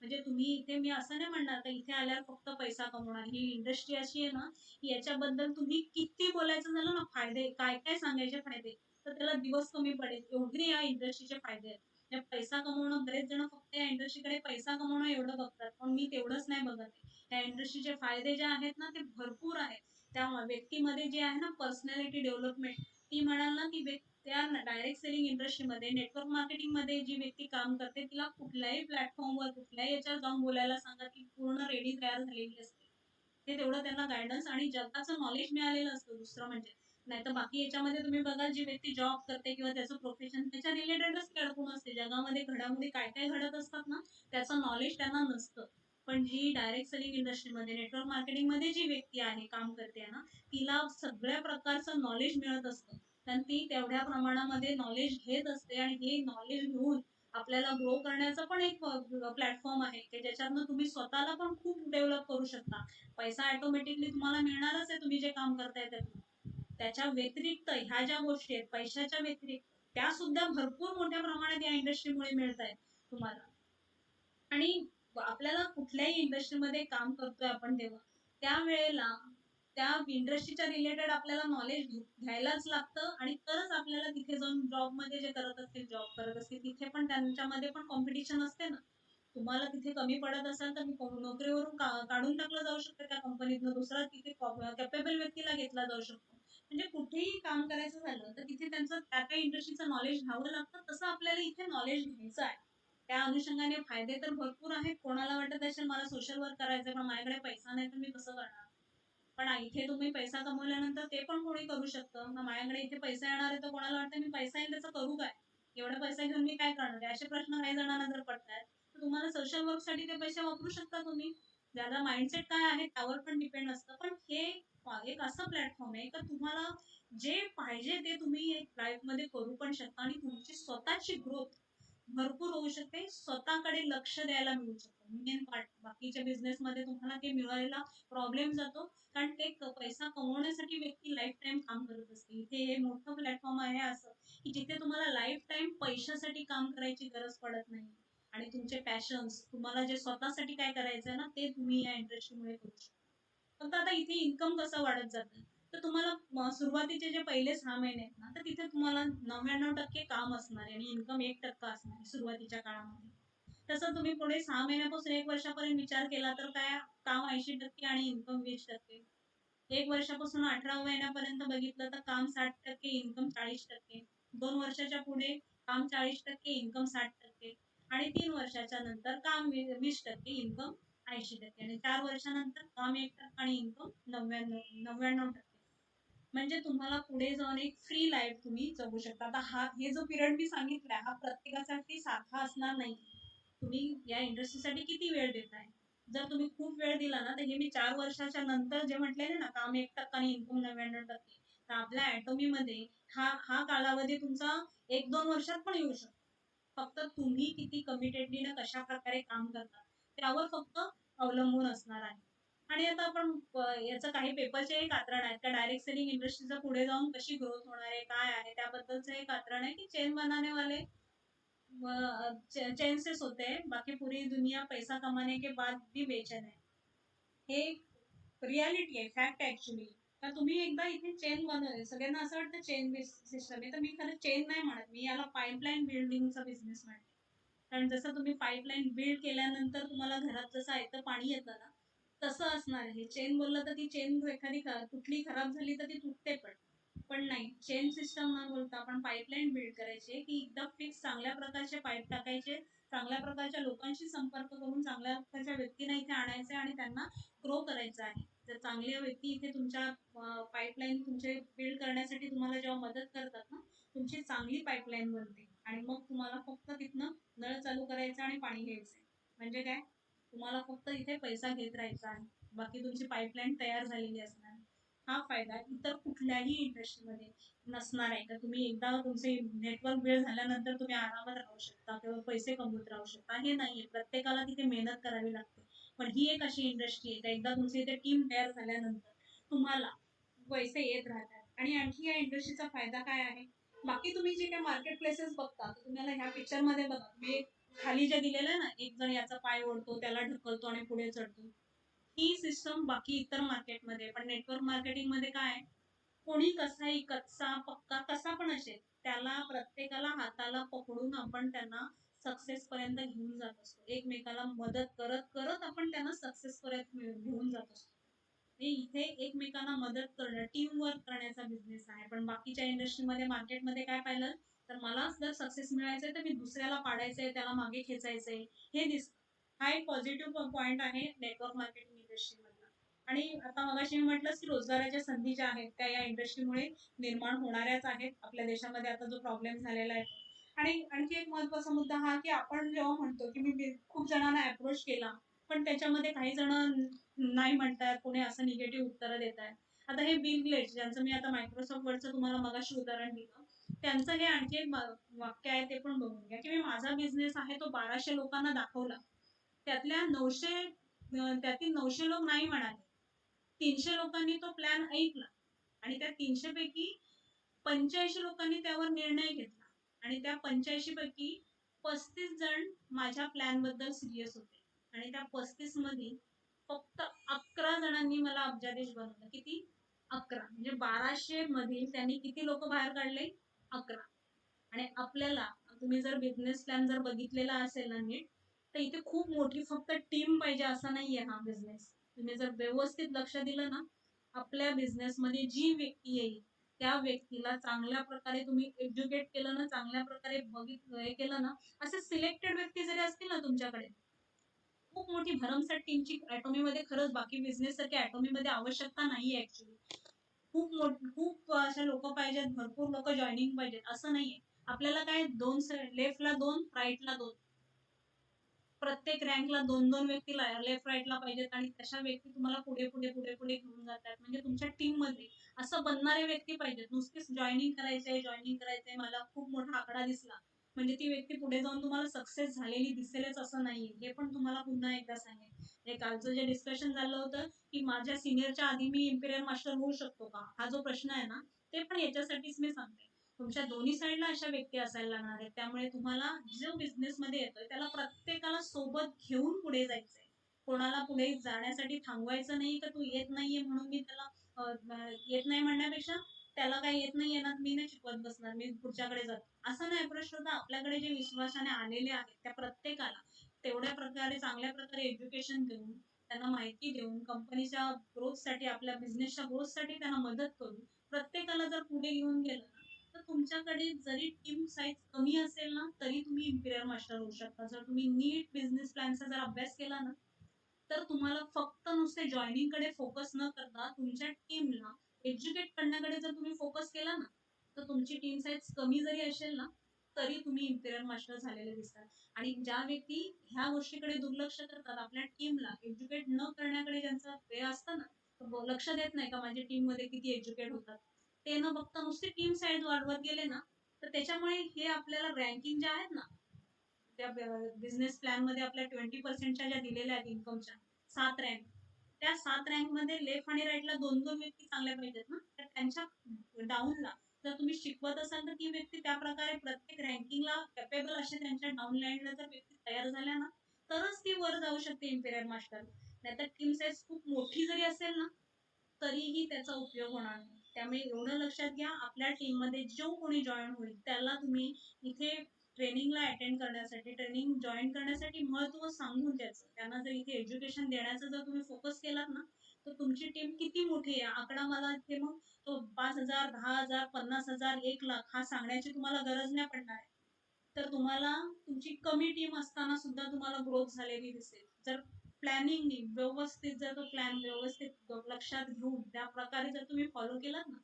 म्हणजे तुम्ही इथे मी असं नाही म्हणणार का इथे आल्यावर फक्त पैसा कमवणार. ही इंडस्ट्री अशी आहे ना, की याच्याबद्दल तुम्ही किती बोलायचं झालं ना फायदे, काय-काय सांगायचे फायदे, तर त्याला दिवस कमी पडेल. एवढे या इंडस्ट्रीचे फायदे आहेत. म्हणजे पैसा कमवणं बरेच जण फक्त या इंडस्ट्रीकडे पैसा कमवणं एवढं बघतात. पण मी तेवढंच नाही बघत आहे. या इंडस्ट्रीचे फायदे जे आहेत ना, ते भरपूर आहेत. त्या व्यक्तीमध्ये जे आहे ना पर्सनॅलिटी डेव्हलपमेंट, ती म्हणाल ना, की त्या डायरेक्ट सेलिंग इंडस्ट्रीमध्ये, नेटवर्क मार्केटिंगमध्ये जी व्यक्ती काम करते, तिला कुठल्याही प्लॅटफॉर्मवर, कुठल्याही याच्यावर जाऊन बोलायला सांगा, ती पूर्ण रेडी तयार झालेली असते. ते तेवढं त्यांना गाईडन्स आणि जगाचं नॉलेज मिळालेलं असतं दुसरं म्हणजे. नाहीतर बाकी याच्यामध्ये तुम्ही बघाल जी व्यक्ती जॉब करते किंवा त्याचं प्रोफेशन त्याच्या रिलेटेडच ती अडकून असते. जगामध्ये घडामोडी काय-काय घडत असतात ना, त्याचं नॉलेज त्यांना नसतं. पण जी डायरेक्ट सेलिंग इंडस्ट्रीमध्ये, नेटवर्क मार्केटिंगमध्ये जी व्यक्ती आहे, काम करते ना, तिला सगळ्या प्रकारचं नॉलेज मिळत असतं. आणि ती तेवढ्या प्रमाणामध्ये नॉलेज घेत असते आणि हे नॉलेज घेऊन आपल्याला ग्रो करण्याचं पण एक प्लॅटफॉर्म आहे, की ज्याच्यातनं तुम्ही स्वतःला पण खूप डेव्हलप करू शकता. पैसा ऑटोमॅटिकली तुम्हाला मिळणारच आहे तुम्ही जे काम करताय त्यातून. त्याच्या व्यतिरिक्त ह्या ज्या गोष्टी आहेत, पैशाच्या व्यतिरिक्त, त्या सुद्धा भरपूर मोठ्या प्रमाणात या इंडस्ट्रीमुळे मिळतायत तुम्हाला. आणि आपल्याला कुठल्याही इंडस्ट्रीमध्ये काम करतोय आपण तेव्हा, त्यावेळेला त्या इंडस्ट्रीच्या रिलेटेड आपल्याला नॉलेज घ्यायलाच लागतं आणि तरच आपल्याला तिथे जाऊन जॉबमध्ये जे करत असतील, जॉब करत असतील, तिथे पण त्यांच्यामध्ये पण कॉम्पिटिशन असते ना. तुम्हाला तिथे कमी पडत असाल तर नोकरीवरून काढून टाकलं जाऊ शकतं त्या कंपनीतनं. दुसरा तिथे कॅपेबल व्यक्तीला घेतला जाऊ शकतो. म्हणजे कुठेही काम करायचं झालं तर तिथे त्यांचं त्या इंडस्ट्रीचं नॉलेज घ्यावं लागतं. तसं आपल्याला इथे नॉलेज घ्यायचं आहे. त्या अनुषंगाने फायदे तर भरपूर आहेत. कोणाला वाटत असेल मला सोशल वर्क करायचंय पण माझ्याकडे पैसा नाही तर मी कसं करणार? पण इथे तुम्ही पैसा कमवल्यानंतर ते पण कोणी करू शकतं. मग माझ्याकडे इथे पैसा येणार आहे तर कोणाला वाटतं मी पैसा येईल त्याचं करू काय? एवढा पैसा घेऊन मी काय करणार आहे? असे प्रश्न काही जणांना जर पडतायत, तर तुम्हाला सोशल वर्कसाठी ते पैसे वापरू शकता तुम्ही. ज्याला माइंडसेट काय आहे त्यावर पण डिपेंड असतं. पण हे एक असं प्लॅटफॉर्म आहे का तुम्हाला जे पाहिजे ते तुम्ही लाईफमध्ये करू पण शकता आणि तुमची स्वतःची ग्रोथ भरपूर होऊ शकते. स्वतःकडे लक्ष द्यायला मिळू शकतं. मेन पार्ट बाकीच्या बिझनेसमध्ये तुम्हाला ते मिळवायला प्रॉब्लेम जातो. कारण ते पैसा कमवण्यासाठी व्यक्ती लाईफ टाईम काम करत असते. इथे हे मोठं प्लॅटफॉर्म आहे असं, की जिथे तुम्हाला लाईफ टाईम पैशासाठी काम करायची गरज पडत नाही. आणि तुमचे पॅशन्स, तुम्हाला जे स्वतःसाठी काय करायचंय ना, ते तुम्ही या इंडस्ट्रीमुळे करू शकता. फक्त आता इथे इन्कम कसं वाढत जातं, तर तुम्हाला सुरुवातीचे जे पहिले 6 महिने आहेत ना, तर तिथे तुम्हाला 99% काम असणार आहे आणि इन्कम 1% असणार आहे सुरुवातीच्या काळामध्ये. तसं तुम्ही पुढे 6 महिन्यापासून 1 वर्षापर्यंत विचार केला तर काय काम 80% आणि इन्कम 20%. 1 वर्षापासून 18 महिन्यापर्यंत बघितलं तर काम 60%, इन्कम 40%. 2 वर्षाच्या पुढे काम 40%, इन्कम 60%. आणि 3 वर्षाच्या नंतर काम 20% इन्कम 80% आणि 4 वर्षानंतर काम 1% आणि इन्कम 99%. म्हणजे तुम्हाला पुढे जाऊन एक फ्री लाईफ तुम्ही जगू शकता. आता हे जो पिरियड मी सांगितलाय हा प्रत्येकासाठी सारखा असणार नाही. तुम्ही या इंडस्ट्रीसाठी किती वेळ देताय? जर तुम्ही खूप वेळ दिला ना, तर हे मी 4 वर्षाच्या नंतर जे म्हटलेले ना, काम 1% आणि इन्कम 99%. तर आपल्या Atomy हा कालावधी तुमचा 1-2 वर्षात पण येऊ शकतो. फक्त तुम्ही किती कमिटेडली कशाप्रकारे काम करता, त्यावर फक्त अवलंबून असणार आहे. आणि आता आपण याचं काही पेपरचे कात्रण आहेत का डायरेक्ट सेलिंग इंडस्ट्रीचं पुढे जाऊन कशी ग्रोथ होणार आहे, काय आहे त्याबद्दलचं एक कात्रण आहे की चेन बनाने वाले चैन से सोते हैं, बाकी पूरी दुनिया पैसा कमाने के बाद भी बेचैन है. हे रियालिटी आहे, फॅक्ट आहे ऍक्च्युली. तर तुम्ही एकदा इथे चेन बनवले, सगळ्यांना असं वाटतं चेन बेस्ड सिस्टम आहे, तर मी खरं चेन नाही म्हणत, मी याला पाईपलाईन बिल्डिंगचा बिझनेस म्हणते. कारण जसं तुम्ही पाईपलाईन बिल्ड केल्यानंतर तुम्हाला घरात जसं येतं पाणी येतं ना, तसं असणार आहे. चेन बोललं तर ती चेन एखादी कुठली खराब झाली तर ती तुटते पण नाही, चेन सिस्टम न बोलता आपण पाईपलाईन बिल्ड करायची की एकदम फिक्स चांगल्या प्रकारचे पाईप टाकायचे, चांगल्या प्रकारच्या लोकांशी संपर्क करून चांगल्या प्रकारच्या व्यक्तींना इथे आणायचे आणि त्यांना ग्रो करायचं आहे. जर चांगल्या व्यक्ती इथे तुमच्या पाईपलाईन तुमचे बिल्ड करण्यासाठी तुम्हाला जेव्हा मदत करतात ना, तुमची चांगली पाईपलाईन बनते आणि मग तुम्हाला फक्त तिथनं नळ चालू करायचा आणि पाणी घ्यायचंय. म्हणजे काय? तुम्हाला फक्त इथे पैसा घेत राहायचा आहे. बाकी तुमची पाईपलाईन तयार झालेली असणार. हा फायदा इतर कुठल्याही इंडस्ट्रीमध्ये नसणार आहे का तुम्ही एकदा तुमचे नेटवर्क बिल्ड झाल्यानंतर तुम्ही आरामात राहू शकता किंवा पैसे कमवत राहू शकता, हे नाहीये. प्रत्येकाला तिथे मेहनत करावी लागते. पण ही एक अशी इंडस्ट्री आहे का एकदा तुमची इथे टीम तयार झाल्यानंतर तुम्हाला पैसे येत राहतात. आणि आणखी या इंडस्ट्रीचा फायदा काय आहे? बाकी तुम्ही जे काही मार्केट प्लेसेस बघता, तर तुम्हाला ह्या पिक्चरमध्ये बघा, मी खाली जे दिलेलं आहे ना, एक जण याचा पाय ओढतो, त्याला ढकलतो आणि पुढे चढतो. ही सिस्टम बाकी इतर मार्केटमध्ये, पण नेटवर्क मार्केटिंगमध्ये काय आहे? कोणी कसाही कच्चा पक्का कसा पण असेल, त्याला प्रत्येकाला हाताला पकडून आपण त्यांना सक्सेस पर्यंत घेऊन जात असतो. एकमेकाला मदत करत करत आपण त्यांना सक्सेस पर्यंत घेऊन जात असतो. हे इथे एकमेकांना मदत करणं, टीम वर्क करण्याचा बिझनेस आहे. पण बाकीच्या इंडस्ट्रीमध्ये मार्केटमध्ये काय पाहिलं, तर मला जर सक्सेस मिळायचंय तर मी दुसऱ्याला पाडायचंय, त्याला मागे खेचायचंय, हे दिसतं. हा एक पॉझिटिव्ह पॉइंट आहे नेटवर्क मार्केटिंग इंडस्ट्रीमधला. आणि आता मगाशी मी म्हटलं की रोजगाराच्या संधी ज्या आहेत त्या या इंडस्ट्रीमुळे निर्माण होणाऱ्याच आहेत. आपल्या देशामध्ये आता जो प्रॉब्लेम झालेला आहे. आणि आणखी एक महत्वाचा मुद्दा हा की आपण जेव्हा म्हणतो की मी खूप जणांना अप्रोच केला, पण त्याच्यामध्ये काही जण नाही म्हणतात, कोणी असं निगेटिव्ह उत्तरं देत आहेत. आता हे बिल गेट्स ज्यांचं मी आता मायक्रोसॉफ्ट वर्डचं तुम्हाला मगाशी उदाहरण दिलं, त्यांचं हे आणखी एक वाक्य आहे, ते पण बघून घ्या की मी माझा बिझनेस आहे तो 1200 लोकांना दाखवला, त्यातल्या 900 त्यातील 900 लोक नाही म्हणाले, 300 लोकांनी तो प्लॅन ऐकला आणि त्या 300 पैकी 85 लोकांनी त्यावर निर्णय घेतला आणि त्या 85 पैकी 35 जण माझ्या प्लॅन बद्दल सिरियस होते आणि त्या 35 मध्ये फक्त 11 जणांनी मला अब्जाधीश बनवलं. किती? 11. म्हणजे 1200 मधील त्यांनी किती लोक बाहेर काढले? 11. आणि आपल्याला, तुम्ही जर बिझनेस प्लॅन जर बघितलेला असेल ना नीट, तर इथे खूप मोठी फक्त टीम पाहिजे असं नाहीये हा बिझनेस. तुम्ही जर व्यवस्थित लक्ष दिलं ना, आपल्या बिझनेसमध्ये जी व्यक्ती येईल त्या व्यक्तीला चांगल्या प्रकारे तुम्ही एज्युकेट केलं ना, चांगल्या प्रकारे हे केलं ना, असे सिलेक्टेड व्यक्ती जरी असतील ना तुमच्याकडे, खूप मोठी भरमसाठ टीमची ॲटॉमीमध्ये खरंच बाकी बिझनेस सारखी ॲटॉमीमध्ये आवश्यकता नाहीये ॲक्च्युअली. खूप असे लोक पाहिजेत, भरपूर लोक जॉईनिंग पाहिजेत असं नाहीये. आपल्याला काय, दोन लेफ्टला 2 राईटला 2, प्रत्येक रँकला 2-2 व्यक्ती लेफ्ट राईटला पाहिजेत आणि तशा व्यक्ती तुम्हाला पुढे घेऊन जातात. म्हणजे तुमच्या टीममध्ये असं बनणारे व्यक्ती पाहिजेत. नुसतीच जॉईनिंग करायचंय, मला खूप मोठा आकडा दिसला म्हणजे ती व्यक्ती पुढे जाऊन तुम्हाला सक्सेस झालेली दिसेलच असं नाहीये. हे पण तुम्हाला पुन्हा एकदा सांगेन. हे कालचं जे डिस्कशन झालं होतं की माझ्या सिनियरच्या आधी मी इम्पिरियल मास्टर होऊ शकतो का? हा जो प्रश्न आहे ना, ते पण याच्यासाठीच मी सांगते. तुमच्या दोन्ही साईडला अशा व्यक्ती असायला लागणार आहेत. त्यामुळे तुम्हाला जो बिझनेसमध्ये येतोय त्याला प्रत्येकाला सोबत घेऊन पुढे जायचंय. कोणाला पुढे जाण्यासाठी थांबवायचं नाही का तू येत नाहीये म्हणून मी त्याला येत नाही म्हणण्यापेक्षा त्याला काही येत नाहीये ना, मी नाही शिकवत बसणार, मी पुढच्याकडे जातो. असं नाही अप्रोच होता. आपल्याकडे जे विश्वासाने आलेले आहेत त्या प्रत्येकाला तेवढ्या प्रकारे चांगल्या प्रकारे एज्युकेशन देऊन, त्यांना माहिती देऊन, कंपनीच्या ग्रोथसाठी, आपल्या बिझनेसच्या ग्रोथसाठी त्यांना मदत करून प्रत्येकाला जर पुढे घेऊन गेलं ना, तर तुमच्याकडे जरी टीम साईज कमी असेल ना, तरी तुम्ही इम्पिरियल मास्टर होऊ शकता. जर तुम्ही नीट बिझनेस प्लॅनचा जर अभ्यास केला ना, तर तुम्हाला फक्त नुसते जॉइनिंगकडे फोकस न करता तुमच्या टीमला एज्युकेट करण्याकडे जर तुम्ही फोकस केला ना, तर तुमची टीम साईज कमी जरी असेल ना, तरी तुम्ही इम्पिरियल मास्टर झालेले दिसतात. आणि ज्या व्यक्ती ह्या गोष्टीकडे दुर्लक्ष करतात, आपल्या टीमला एज्युकेट न करण्याकडे ज्यांचा वेळ असतं ना, लक्ष देत नाही का माझ्या टीममध्ये किती एज्युकेट होतात. ते न बघता नुसती टीम साईज वाढवत गेले ना, तर त्याच्यामुळे हे आपल्याला रँकिंग ज्या आहेत ना, त्या बिझनेस प्लॅनमध्ये आपल्या 20% ज्या दिलेल्या आहेत इन्कमच्या 7 रँक, त्या 7 रँकमध्ये लेफ्ट आणि राईटला 2-2 व्यक्ती चांगल्या पाहिजेत ना, तर त्यांच्या डाऊनला जर तुम्ही शिकवत असाल, तर ती व्यक्ती त्या प्रकारे प्रत्येक रँकिंगला कॅपेबल असे त्यांच्या डाउन लाईनला जर व्यक्ती तयार झाल्या ना, तरच ती वर जाऊ शकते इम्पिरियल मास्टर. नाहीतर टीम साईज खूप मोठी जरी असेल ना, तरीही त्याचा उपयोग होणार नाही. त्यामुळे एवढं लक्षात घ्या, आपल्या टीममध्ये जो कोणी जॉइन होईल त्याला तुम्ही इथे ट्रेनिंगला अटेंड करण्यासाठी, ट्रेनिंग जॉइन करण्यासाठी महत्त्व सांगून त्याचं, त्यांना जर इथे एज्युकेशन देण्याचा जर तुम्ही फोकस केलात ना, तर तुमची टीम किती मोठी आहे आकडा मला इथे मग तो 5,000, 10,000, 50,000, 1,00,000 हा सांगण्याची तुम्हाला गरज नाही पडणार आहे. तर तुम्हाला तुमची कमी टीम असताना सुद्धा तुम्हाला ग्रोथ झालेली दिसेल. जर प्लॅनिंगनी व्यवस्थित जर तो प्लॅन व्यवस्थित लक्षात घेऊन त्या प्रकारे जर तुम्ही फॉलो केलात ना,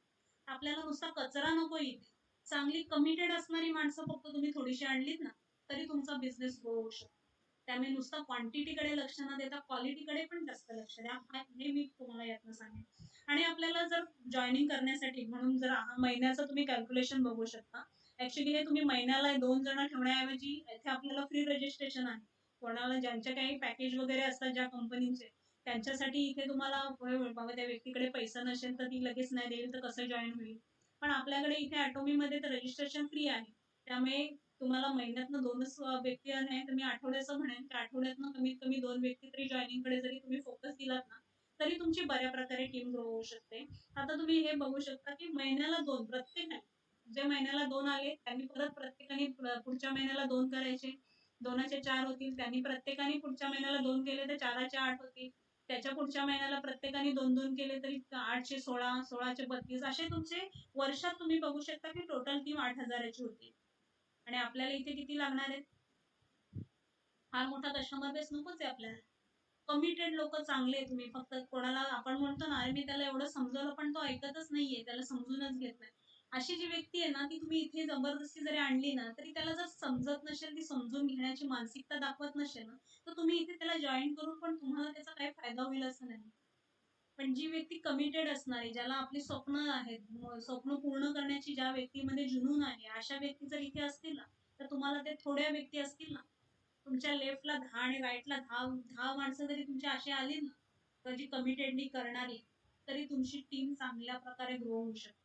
आपल्याला नुसता कचरा नको इथे. चांगली कमिटेड असणारी माणसं फक्त तुम्ही थोडीशी आणलीत ना, तरी तुमचा बिझनेस ग्रो होऊ शकतो. त्यामुळे नुसतं क्वांटिटीकडे लक्ष न देता क्वालिटीकडे पण जास्त लक्ष द्या. हे मी तुम्हाला यातनं सांगेन. आणि आपल्याला जर जॉइनिंग करण्यासाठी म्हणून जर महिन्याचं तुम्ही कॅल्क्युलेशन बघू शकता. ॲक्चुअली हे तुम्ही महिन्याला 2 जण ठेवण्याऐवजी इथे आपल्याला फ्री रजिस्ट्रेशन आहे. कोणाला ज्यांचे काही पॅकेज वगैरे असतात ज्या कंपनीचे, त्यांच्यासाठी इथे तुम्हाला बाबा त्या व्यक्तीकडे पैसा नसेल तर ती लगेच नाही देईल तर कसं जॉइन होईल. पण आपल्याकडे इथे ॲटॉमीमध्ये तर रजिस्ट्रेशन फ्री आहे. त्यामुळे तुम्हाला महिन्यातनं 2च व्यक्ती नाही तर मी आठवड्याचं म्हणेन, की आठवड्यातनं कमीत कमी 2 व्यक्ती तरी जॉइनिंगकडे जरी तुम्ही फोकस दिलात ना, तरी तुमची बऱ्या प्रकारे टीम ग्रो होऊ शकते. आता तुम्ही हे बघू शकता, की महिन्याला 2 प्रत्येकाने, जे महिन्याला 2 आले त्यांनी परत प्रत्येकाने पुढच्या महिन्याला 2 करायचे. 2चे 4 होतील. त्यांनी प्रत्येकाने पुढच्या महिन्याला 2 केले तर 4चे 8 होतील. त्याच्या पुढच्या महिन्याला प्रत्येकाने 2-2 केले तरी 8चे 16, 16चे 32 असे तुमचे वर्षात तुम्ही बघू शकता, की टोटल टीम 8,000ची होती. आणि आपल्याला इथे किती लागणार आहेत? फार मोठा कस्टमर बेस नकोच आहे आपल्याला. कमिटेड लोकं चांगले तुम्ही फक्त कोणाला आपण म्हणतो ना, "अरे, मी त्याला एवढं समजवलं पण तो ऐकतच नाहीये, त्याला समजूनच घेत नाही." अशी जी व्यक्ती आहे ना, ती तुम्ही इथे जबरदस्ती जरी आणली ना, तरी त्याला जर समजत नसेल, ती समजून घेण्याची मानसिकता दाखवत नसेल ना, तर तुम्ही इथे त्याला जॉइन करून पण तुम्हाला त्याचा काही फायदा होईल असं नाही. पण जी व्यक्ती कमिटेड असणारी, ज्याला आपली स्वप्न आहेत, स्वप्न पूर्ण करण्याची ज्या व्यक्तीमध्ये जुनून आहे, अशा व्यक्ती जर इथे असतील ना, तर तुम्हाला ते थोड्या व्यक्ती असतील ना, तुमच्या लेफ्टला 10 आणि राईटला 10 माणसं जरी तुमची अशी आली ना, तर जी कमिटेडली करणारी, तरी तुमची टीम चांगल्या प्रकारे ग्रो होऊ शकते.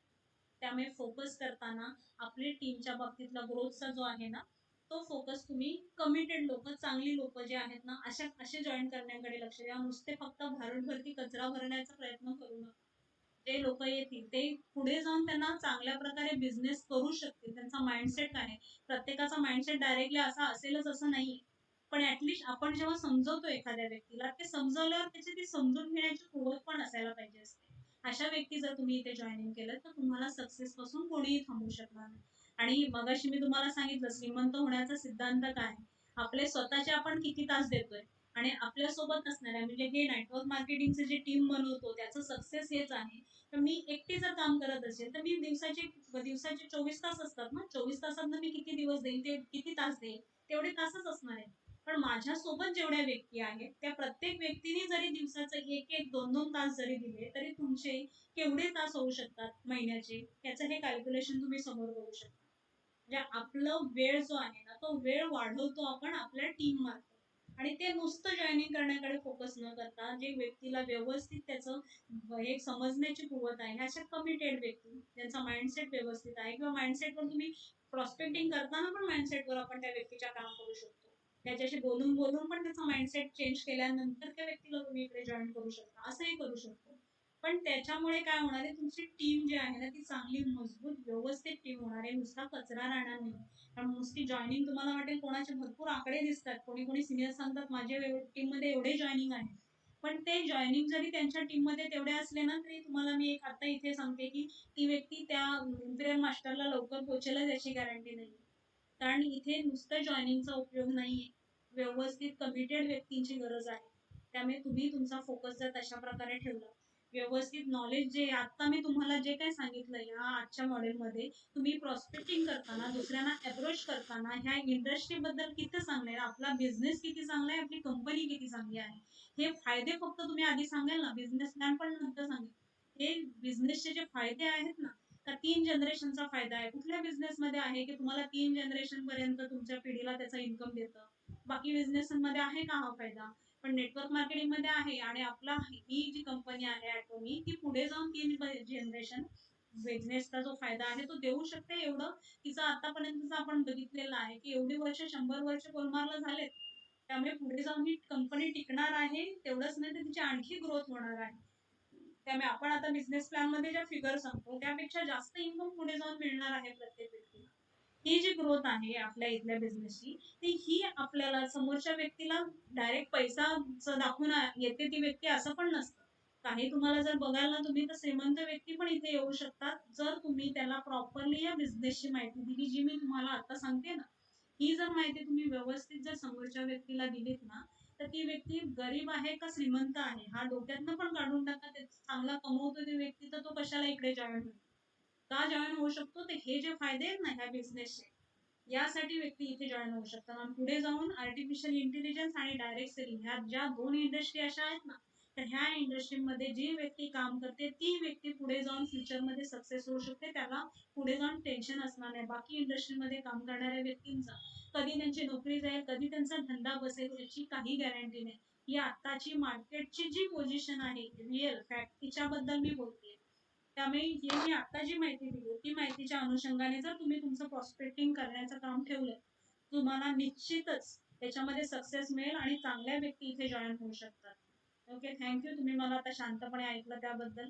त्यामुळे फोकस करताना आपली टीमच्या बाबतीतला ग्रोथचा जो आहे ना, तो फोकस तुम्ही कमिटेड लोकं, चांगली लोकं जे आहेत ना, असे जॉइन करण्याकडे लक्ष द्या. नुसते फक्त भरती कचरा भरण्याचा प्रयत्न करू नका. जे लोकं येतील ते पुढे जाऊन त्यांना चांगल्या प्रकारे बिझनेस करू शकतील. त्यांचा माइंडसेट काय आहे? प्रत्येकाचा माइंडसेट डायरेक्टली असा असेलच असं नाहीये. पण आपण जेव्हा समजवतो एखाद्या व्यक्तीला, ते समजवल्यावर त्याची ती समजून घेण्याची कुवत पण असायला पाहिजे असते. अशा व्यक्ती जर तुम्ही इथे जॉइनिंग केलं, तर तुम्हाला सक्सेसपासून कोणीही थांबवू शकणार नाही. आणि मगाशी मी तुम्हाला सांगितलं श्रीमंत होण्याचा सिद्धांत काय आहे? आपले स्वतःचे आपण किती तास देतोय आणि आपल्यासोबत असणाऱ्या म्हणजे हे नेटवर्क मार्केटिंगचं जे टीम बनवतो त्याचं सक्सेस हेच आहे. तर मी एकटी जर काम करत असेल, तर मी दिवसाचे 24 तास असतात ना, 24 तासातनं मी किती दिवस देईन, ते किती तास देईन, तेवढे तासच असणार आहेत. पण माझ्यासोबत जेवढ्या व्यक्ती आहेत, त्या प्रत्येक व्यक्तीने जरी दिवसाचे 1-1, 2-2 तास जरी दिले, तरी तुमचे केवढे तास होऊ शकतात महिन्याचे, याचं हे कॅल्क्युलेशन तुम्ही समोर बघू शकता. म्हणजे आपलं वेळ जो आहे ना, तो वेळ वाढवतो आपण आपल्या टीममार्फत. आणि ते नुसतं जॉइनिंग करण्याकडे फोकस न करता, जे व्यक्तीला व्यवस्थित त्याचं एक समजण्याची कुवत आहे, अशा कमिटेड व्यक्ती, ज्यांचा माइंडसेट व्यवस्थित आहे किंवा माइंडसेटवर तुम्ही प्रॉस्पेक्टिंग करताना पण माइंडसेटवर आपण त्या व्यक्तीच्या काम करू शकतो. त्याच्याशी बोलून पण त्याचा माइंडसेट चेंज केल्यानंतर त्या व्यक्तीला तुम्ही इकडे जॉइन करू शकता. असंही करू शकतो. पण त्याच्यामुळे काय होणार आहे, तुमची टीम जी आहे ना, ती चांगली मजबूत व्यवस्थित टीम होणार आहे. नुसता कचरा राहणार नाही. कारण नुसती जॉइनिंग तुम्हाला वाटेल कोणाचे भरपूर आकडे दिसतात. कोणी सीनियर सांगतात माझ्या टीममध्ये एवढे जॉइनिंग आहे. पण ते जॉइनिंग जरी त्यांच्या टीममध्ये तेवढे असले ना, तरी तुम्हाला मी एक आता इथे सांगते, की ती व्यक्ती त्या इंपिरियल मास्टरला लवकर पोहोचेलच याची गॅरंटी नाही. कारण इथे नुसतं जॉइनिंगचा उपयोग नाहीये, व्यवस्थित कमिटेड व्यक्तींची गरज आहे. त्यामुळे तुम्ही तुमचा फोकस जर तशा प्रकारे ठेवला, व्यवस्थित नॉलेज जे आता मी तुम्हाला जे काही सांगितलं या आजच्या मॉडेलमध्ये, तुम्ही प्रॉस्पेक्टिंग करताना, दुसऱ्यांना अप्रोच करताना ह्या इंडस्ट्रीबद्दल किती चांगलं आहे, आपला बिझनेस किती चांगला आहे, आपली कंपनी किती चांगली आहे, हे फायदे फक्त तुम्ही आधी सांगाल ना, बिझनेस प्लॅन पण नंतर सांगेल. हे बिझनेसचे जे फायदे आहेत ना, तर 3 जनरेशनचा फायदा आहे. कुठल्या बिझनेसमध्ये आहे की तुम्हाला 3 जनरेशन पर्यंत तुमच्या पिढीला त्याचा इन्कम देतं. बाकी बिझनेसमध्ये आहे का हा फायदा? पण नेटवर्क मार्केटिंगमध्ये आहे आणि आपला ही जी कंपनी आहे ॲटोमी, ती पुढे जाऊन 3 जनरेशन बिझनेसचा जो फायदा आहे तो देऊ शकते. एवढं तिचं आतापर्यंतचं आपण बघितलेलं आहे की एवढी वर्ष 100 वर्ष कोलमारला झालेत. त्यामुळे पुढे जाऊन ही कंपनी टिकणार आहे. तेवढंच नाही तर तिची आणखी ग्रोथ होणार आहे. त्यामुळे आपण आता बिझनेस प्लॅनमध्ये ज्या फिगर सांगतो त्यापेक्षा जास्त इन्कम पुढे जाऊन मिळणार आहे प्रत्येक व्यक्तीला. ही जी ग्रोथ आहे आपल्या इथल्या बिझनेसची, ही आपल्याला समोरच्या व्यक्तीला डायरेक्ट पैसा दाखवून येते ती व्यक्ती असं पण नसतं. काही तुम्हाला जर बघाल ना तुम्ही तर श्रीमंत व्यक्ती पण इथे येऊ शकतात, जर तुम्ही त्याला प्रॉपरली या बिझनेसची माहिती दिली, जी मी तुम्हाला आता सांगते ना. ही जर माहिती तुम्ही व्यवस्थित जर समोरच्या व्यक्तीला दिलीत ना, तर ती व्यक्ती गरीब आहे का श्रीमंत आहे हा डोक्यातनं पण काढून टाका. ते चांगला कमवतो ती व्यक्ती तर तो कशाला इकडे जॉइन होईल. का जॉइन होऊ शकतो? तर हे जे फायदे आहेत ना ह्या बिझनेसचे, यासाठी व्यक्ती इथे जॉइन होऊ शकतात. आणि पुढे जाऊन आर्टिफिशियल इंटेलिजन्स आणि डायरेक्ट सेलिंग ह्या ज्या 2 इंडस्ट्री अशा आहेत ना, तर ह्या इंडस्ट्रीमध्ये जी व्यक्ती काम करते ती व्यक्ती पुढे जाऊन फ्युचरमध्ये सक्सेस होऊ शकते. त्याला पुढे जाऊन टेन्शन असणार नाही. बाकी इंडस्ट्रीमध्ये काम करणाऱ्या व्यक्तींचा कधी त्यांची नोकरी जाईल, कधी त्यांचा धंदा बसेल याची काही गॅरंटी नाही. ही आताची मार्केटची जी पोझिशन आहे, रिअल फॅक्ट तिच्याबद्दल मी बोलतेय. त्यामुळे ही मी आता जी माहिती दिली, ती माहितीच्या अनुषंगाने जर तुम्ही तुमचं प्रॉस्पेक्टिंग करण्याचं काम ठेवलं, तुम्हाला निश्चितच त्याच्यामध्ये सक्सेस मिळेल आणि चांगल्या व्यक्ती इथे जॉइन होऊ शकतात. Okay, thank you. तुम्ही मला आता शांतपणे ऐकलं त्याबद्दल.